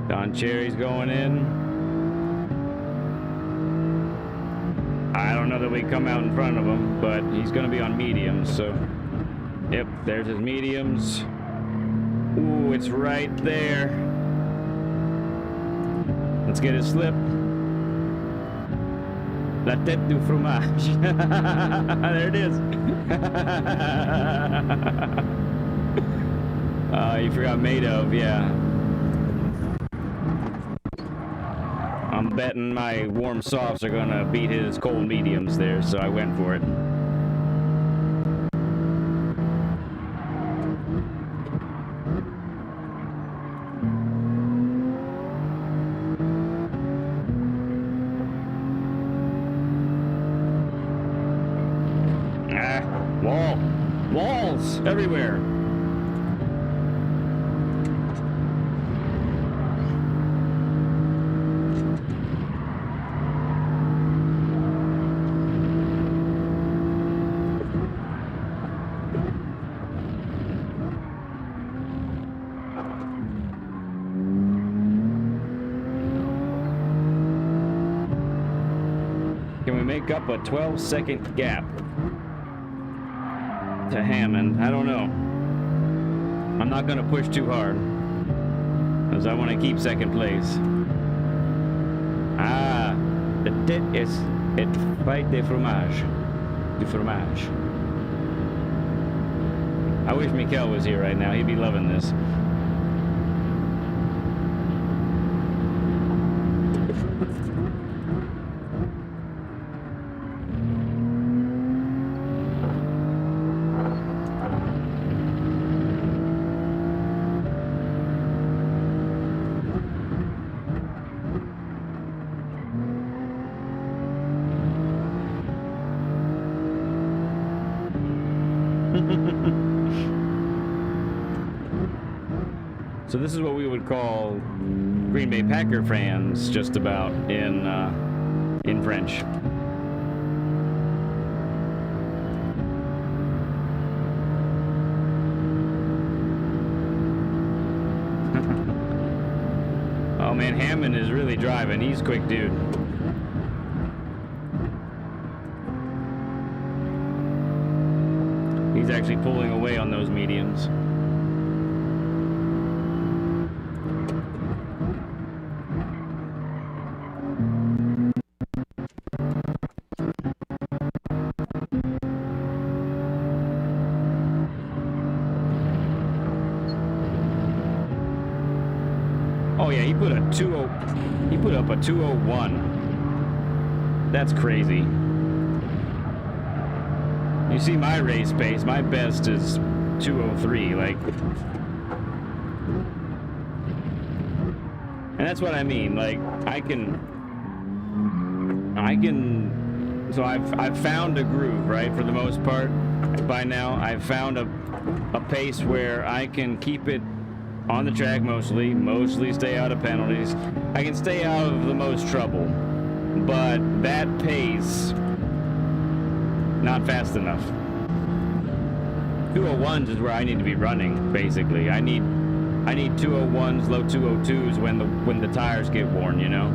Don Cherry's going in. I don't know that we come out in front of him, but he's going to be on mediums, so. Yep, there's his mediums. Ooh, it's right there. Let's get his slip. La tête du fromage. There it is. You forgot made of, yeah. I'm betting my warm softs are gonna beat his cold mediums there, so I went for it. everywhere. Can we make up a 12-second gap to Hammond? I don't know. I'm not gonna push too hard because I want to keep second place. Ah, the tête est faite de fromage. Du fromage. I wish Mikkel was here right now. He'd be loving this. So this is what we would call Green Bay Packer fans, just about in French. Oh man, Hammond is really driving. He's quick, dude. He's actually pulling away on those mediums. Oh yeah, he put up a 201. That's crazy. You see my race pace, my best is 203, like. And that's what I mean, like I can so I've found a groove, right? For the most part by now, I've found a pace where I can keep it on the track mostly stay out of penalties. I can stay out of the most trouble, but that pace, not fast enough. 201s is where I need to be running, basically. I need 201s, low 202s when the tires get worn, you know?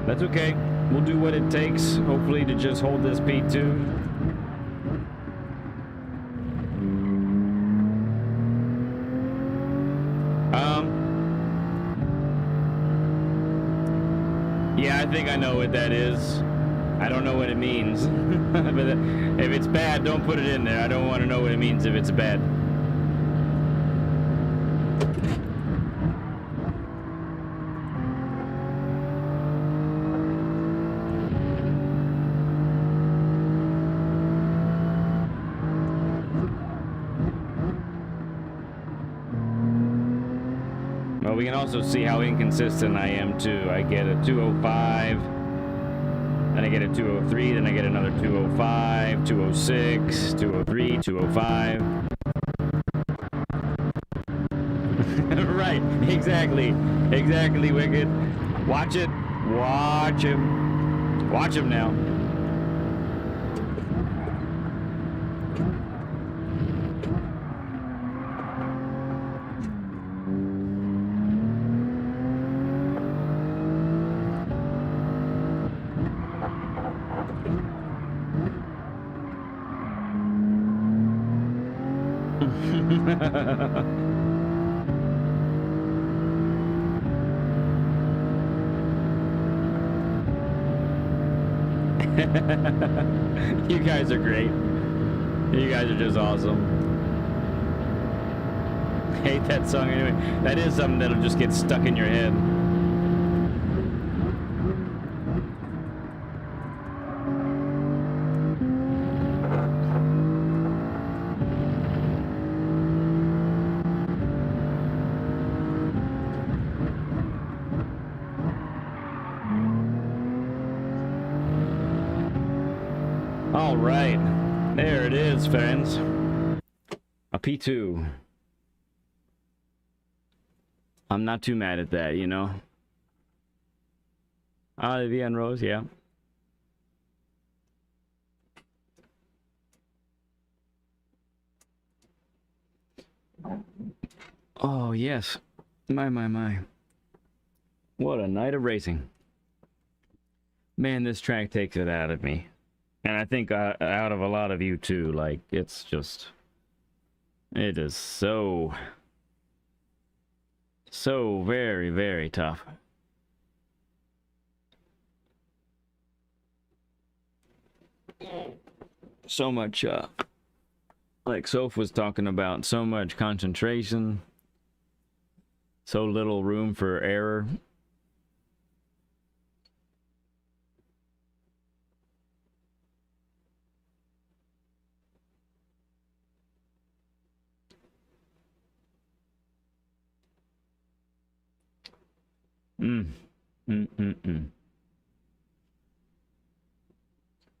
That's okay. We'll do what it takes, hopefully, to just hold this P2. Yeah, I think I know what that is. I don't know what it means. But if it's bad, don't put it in there. I don't want to know what it means if it's bad. We can also see how inconsistent I am too. I get a 205, then I get a 203, then I get another 205, 206, 203, 205. Right, exactly, Wicked. Watch it, watch him now. You guys are great. You guys are just awesome. hate that song anyway. That is something that'll just get stuck in your head. All right, there it is, friends. A P2. I'm not too mad at that, you know. Olivia and Rose, yeah. Oh, yes. My. What a night of racing. Man, this track takes it out of me. And I think out of a lot of you too. Like, it's just... It is so very, very tough. So much, like Soph was talking about, so much concentration, so little room for error.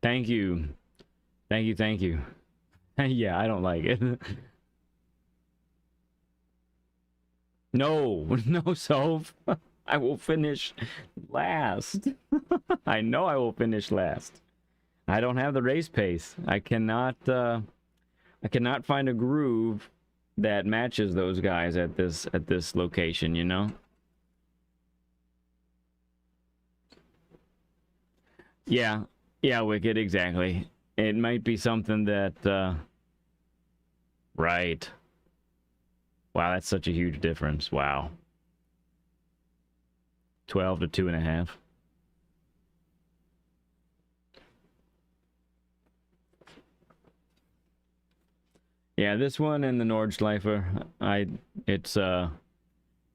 Thank you. Yeah, I don't like it. No, Soph. I will finish last. I know I will finish last. I don't have the race pace. I cannot find a groove that matches those guys at this location, you know? Yeah, Wicked, exactly. It might be something that, right. Wow, that's such a huge difference. Wow. 12 to 2.5. Yeah, this one and the Nordschleifer,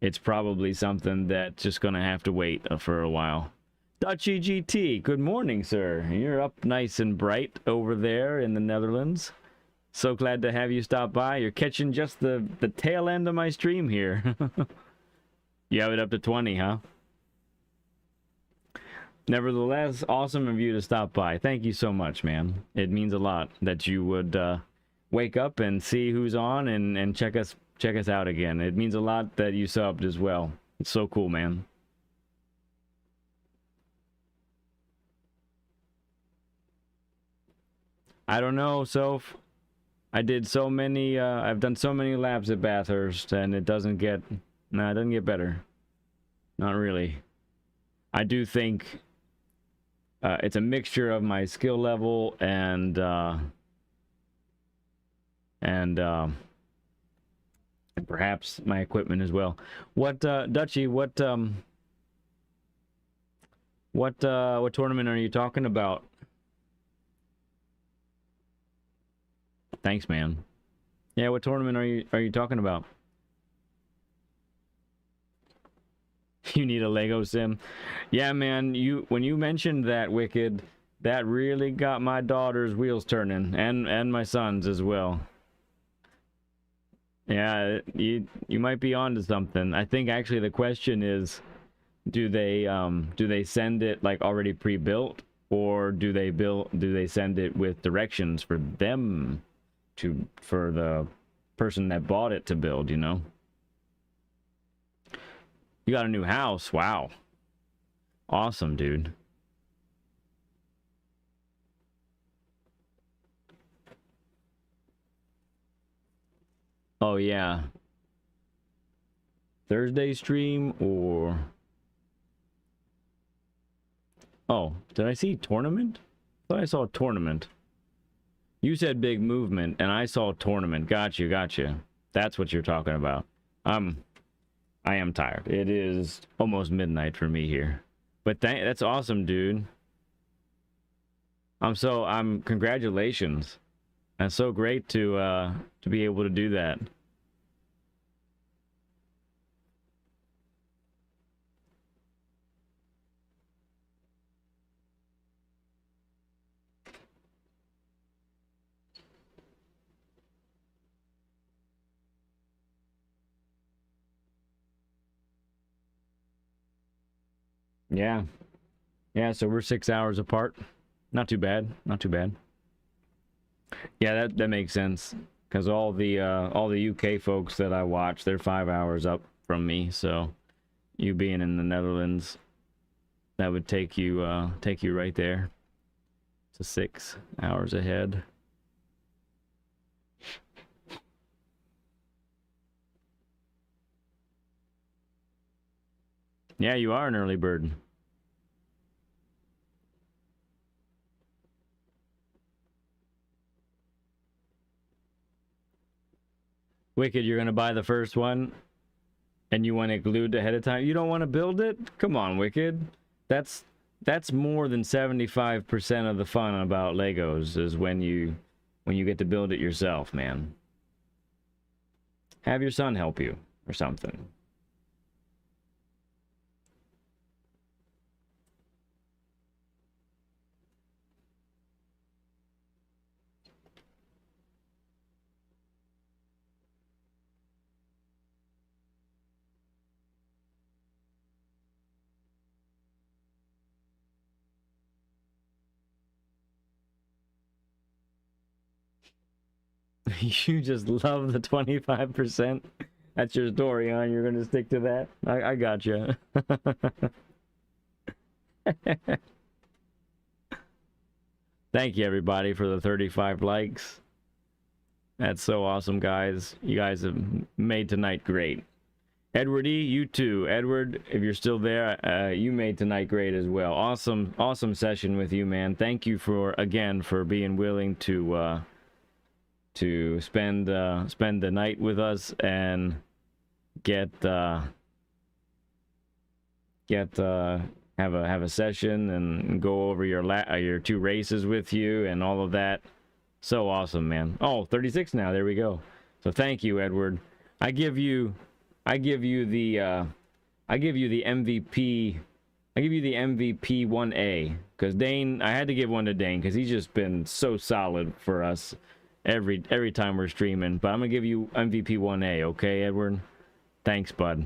it's probably something that's just gonna have to wait for a while. Dutchy GT, good morning, sir. You're up nice and bright over there in the Netherlands. So glad to have you stop by. You're catching just the tail end of my stream here. You have it up to 20, huh? Nevertheless, awesome of you to stop by. Thank you so much, man. It means a lot that you would wake up and see who's on and check us out again. It means a lot that you subbed as well. It's so cool, man. I don't know, Soph. I did so many, I've done so many laps at Bathurst, and it doesn't get better. Not really. I do think it's a mixture of my skill level and perhaps my equipment as well. What, Dutchy, what tournament are you talking about? Thanks, man. Yeah, what tournament are you talking about? You need a Lego sim. Yeah, man, when you mentioned that, Wicked, that really got my daughter's wheels turning and my son's as well. Yeah, you might be onto something. I think actually the question is, do they send it like already pre-built, or do they send it with directions for them for the person that bought it to build, you know? You got a new house. Wow. Awesome, dude. Oh, yeah. Thursday stream or... Oh, did I see tournament? I thought I saw a tournament. You said big movement, and I saw tournament. Gotcha. That's what you're talking about. I am tired. It is almost midnight for me here. But that's awesome, dude. Congratulations. That's so great to be able to do that. Yeah. Yeah, so we're 6 hours apart. Not too bad. Not too bad. Yeah, that makes sense. Because all the UK folks that I watch, they're 5 hours up from me. So you being in the Netherlands, that would take you right there to 6 hours ahead. Yeah, you are an early bird. Wicked, you're gonna buy the first one and you want it glued ahead of time. You don't want to build it? Come on, Wicked. That's more than 75% of the fun about Legos is when you get to build it yourself, man. Have your son help you or something. You just love the 25%. That's your story, huh? You're gonna stick to that? I gotcha. Thank you, everybody, for the 35 likes. That's so awesome, guys. You guys have made tonight great. Edward E., you too. Edward, if you're still there, you made tonight great as well. Awesome session with you, man. Thank you for being willing to spend the night with us and have a session and go over your 2 races with you and all of that. So awesome, man. Oh, 36 now. There we go. So thank you, Edward. I give you the MVP. I give you the MVP 1A because Dane. I had to give one to Dane because he's just been so solid for us every time we're streaming. But I'm gonna give you MVP 1A. Okay, Edward. Thanks, bud.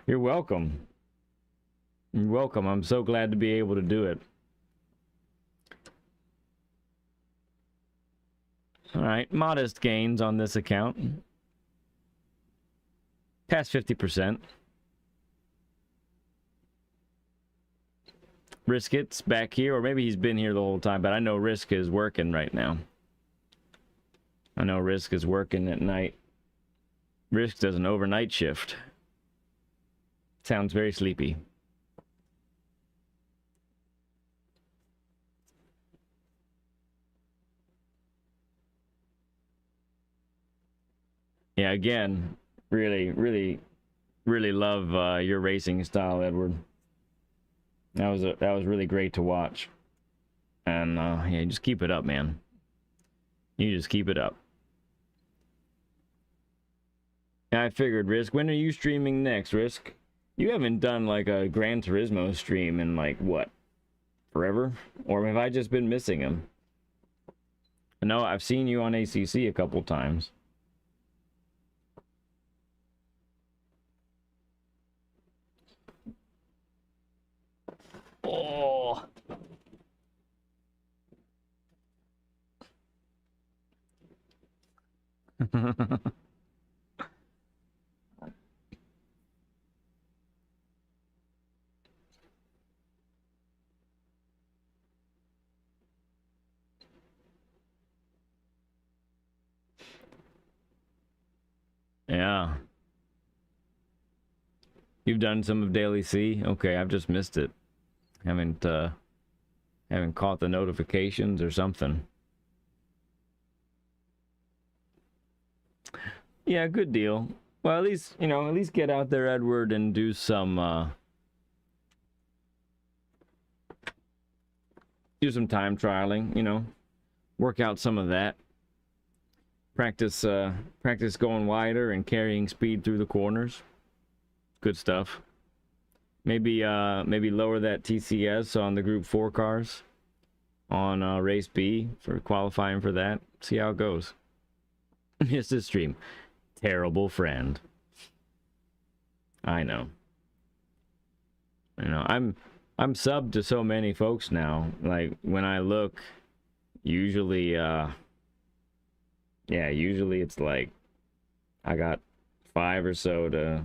You're welcome. You're welcome. I'm so glad to be able to do it. All right, modest gains on this account. Past 50%. Risk it's back here, or maybe he's been here the whole time, but I know Risk is working right now. I know Risk is working at night. Risk does an overnight shift. Sounds very sleepy. Yeah, again, really love your racing style, Edward. That was really great to watch. And yeah, just keep it up, man. You just keep it up. I figured, Risk, when are you streaming next, Risk? You haven't done like a Gran Turismo stream in like what? Forever? Or have I just been missing him? No, I've seen you on ACC a couple times. Oh. Yeah. You've done some of Daily C? Okay, I've just missed it. Haven't caught the notifications or something. Yeah, good deal. Well, at least get out there, Edward, and do some time trialing, work out some of that. Practice going wider and carrying speed through the corners. Good stuff. Maybe lower that TCS on the Group 4 cars on Race B for qualifying for that. See how it goes. Missed this stream. Terrible friend. I know. I'm subbed to so many folks now. Like when I look, usually usually it's like I got 5 or so to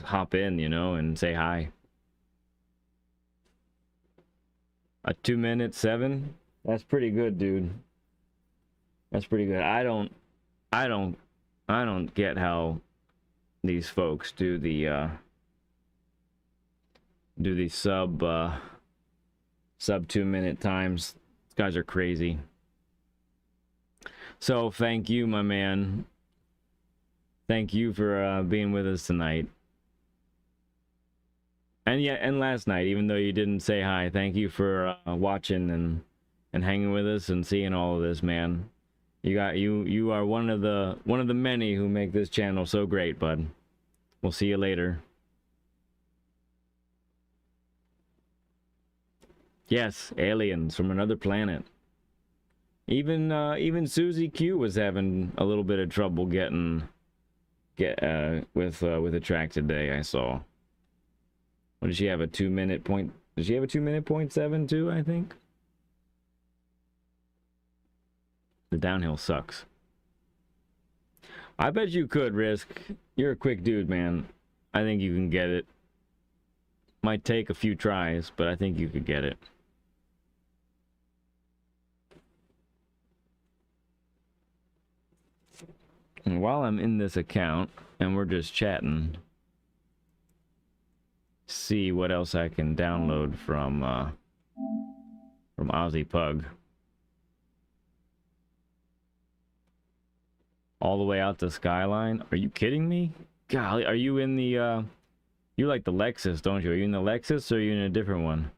hop in, and say hi. A 2-minute 7? That's pretty good, dude. That's pretty good. I don't get how these folks do the sub 2-minute times. These guys are crazy. So thank you, my man. Thank you for being with us tonight. And last night, even though you didn't say hi, thank you for watching and hanging with us and seeing all of this, man. You are one of the many who make this channel so great, bud. We'll see you later. Yes, aliens from another planet. Even Susie Q was having a little bit of trouble with a track today. I saw. What did she have, a 2-minute point? Did she have a 2-minute 0.7 too? I think. The downhill sucks. I bet you could, Risk. You're a quick dude, man. I think you can get it. Might take a few tries, but I think you could get it. And while I'm in this account and we're just chatting, see what else I can download from Aussie Pug. All the way out to Skyline? Are you kidding me? Golly, are you in the you like the Lexus, don't you? Are you in the Lexus or are you in a different one?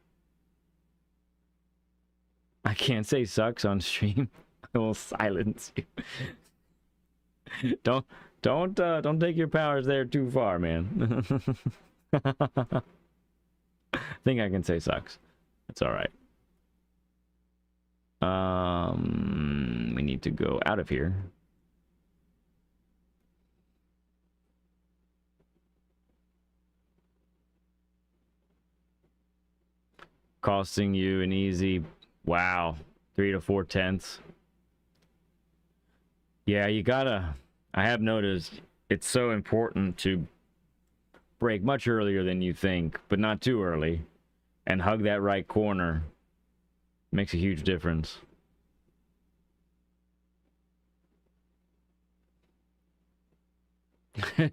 I can't say sucks on stream. I will silence you. Don't take your powers there too far, man. I think I can say sucks. That's all right. We need to go out of here. Costing you an easy, wow, 3 to 4 tenths. Yeah, you gotta, I have noticed it's so important to brake much earlier than you think, but not too early, and hug that right corner. Makes a huge difference.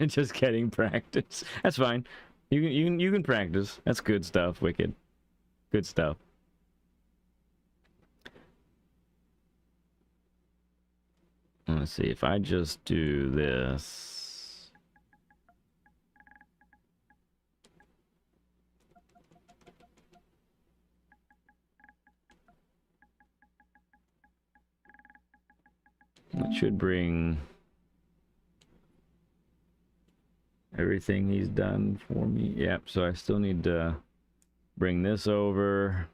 Just getting practice. That's fine. You can practice. That's good stuff, Wicked. Good stuff. Let's see if I just do this. That should bring everything he's done for me. Yep, so I still need to bring this over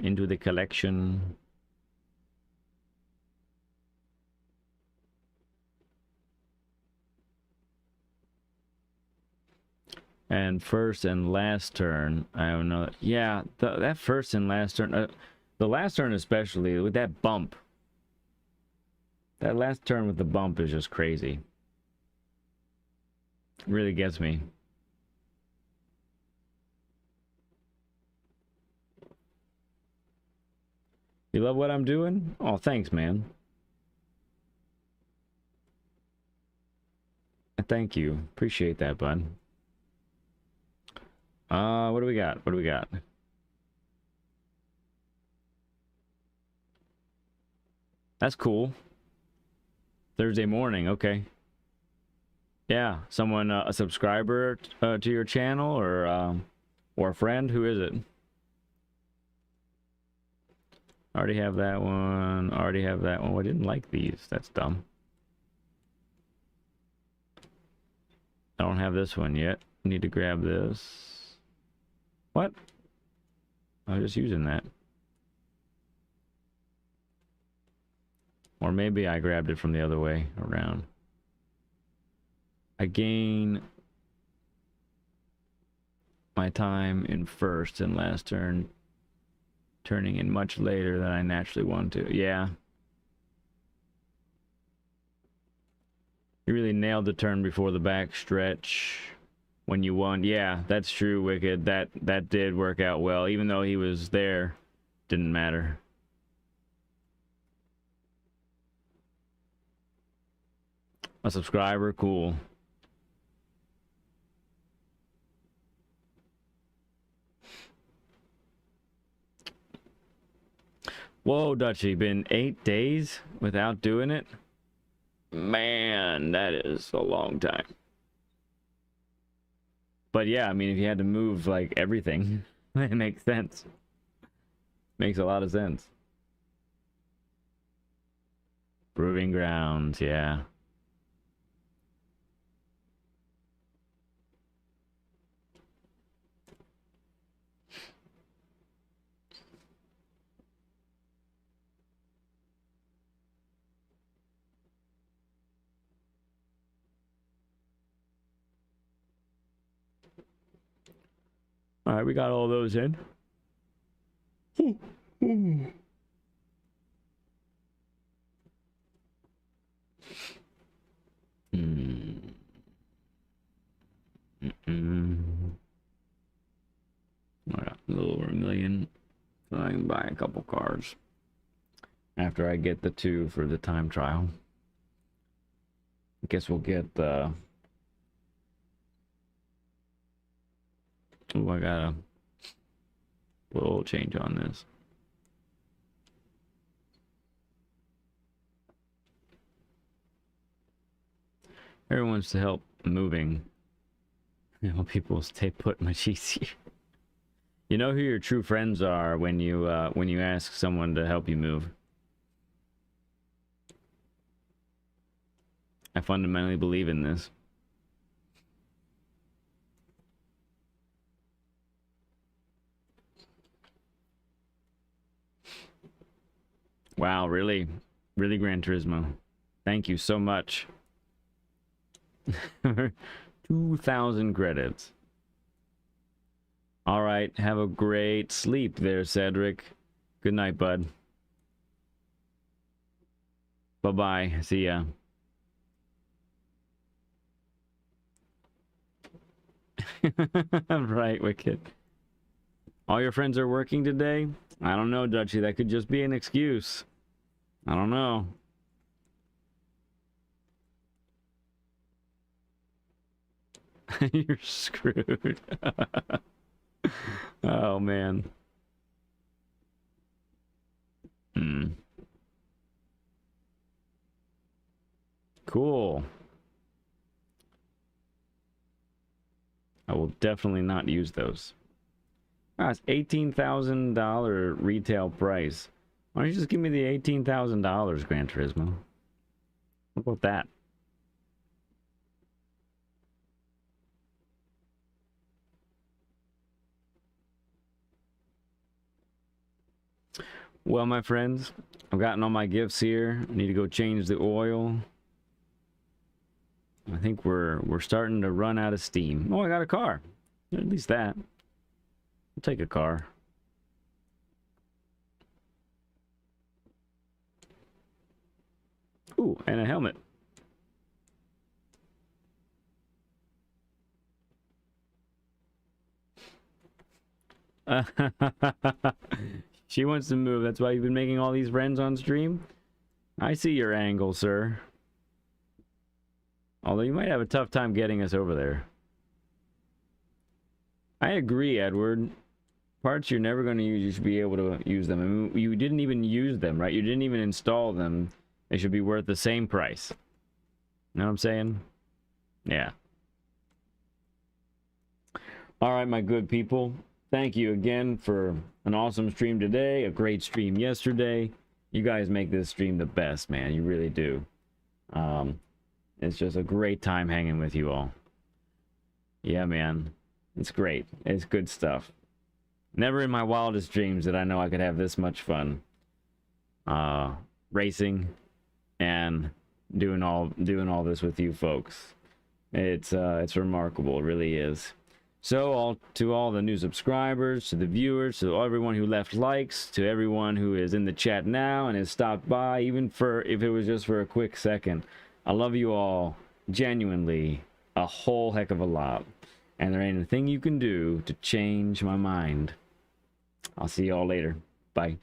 into the collection. And first and last turn, I don't know. Yeah, that first and last turn, the last turn especially, with that bump. That last turn with the bump is just crazy. It really gets me. You love what I'm doing? Oh, thanks, man. Thank you. Appreciate that, bud. What do we got? What do we got? That's cool. Thursday morning, okay. Yeah, someone, a subscriber to your channel, or a friend? Who is it? Already have that one. Already have that one. Oh, I didn't like these. That's dumb. I don't have this one yet. Need to grab this. What? I was just using that. Or maybe I grabbed it from the other way around. I gain my time in first and last turn, turning in much later than I naturally want to. Yeah. You really nailed the turn before the back stretch when you won. Yeah, that's true, Wicked. That did work out well. Even though he was there, didn't matter. A subscriber, cool. Whoa, Dutchy, been 8 days without doing it? Man, that is a long time. But yeah, I mean, if you had to move like everything, it makes sense. Makes a lot of sense. Proving grounds, yeah. All right, we got all those in. I got a little over $1 million, so I can buy a couple cars after I get the 2 for the time trial. I guess we'll get the. Oh, I gotta put a little change on this. Everyone wants to help moving. You know, people stay put much easier. You know who your true friends are when you ask someone to help you move. I fundamentally believe in this. Wow, really? Really, Gran Turismo. Thank you so much. 2,000 credits. All right, have a great sleep there, Cedric. Good night, bud. Bye-bye. See ya. Right, Wicked. All your friends are working today? I don't know, Dutchy. That could just be an excuse. I don't know. You're screwed. Oh, man. Cool. I will definitely not use those. Ah, it's $18,000 retail price. Why don't you just give me the $18,000, Gran Turismo? What about that? Well, my friends, I've gotten all my gifts here. I need to go change the oil. I think we're starting to run out of steam. Oh, I got a car. At least that. I'll take a car. Ooh, and a helmet. She wants to move. That's why you've been making all these friends on stream? I see your angle, sir. Although you might have a tough time getting us over there. I agree, Edward. Parts you're never going to use, you should be able to use them. I mean, you didn't even use them, right? You didn't even install them. They should be worth the same price. You know what I'm saying? Yeah. All right, my good people. Thank you again for an awesome stream today, a great stream yesterday. You guys make this stream the best, man. You really do. It's just a great time hanging with you all. Yeah, man. It's great. It's good stuff. Never in my wildest dreams did I know I could have this much fun. Racing and doing all this with you folks. It's remarkable. It really is. So to all the new subscribers, to the viewers, to everyone who left likes, to everyone who is in the chat now and has stopped by, even for if it was just for a quick second, I love you all genuinely a whole heck of a lot. And there ain't a thing you can do to change my mind. I'll see you all later. Bye.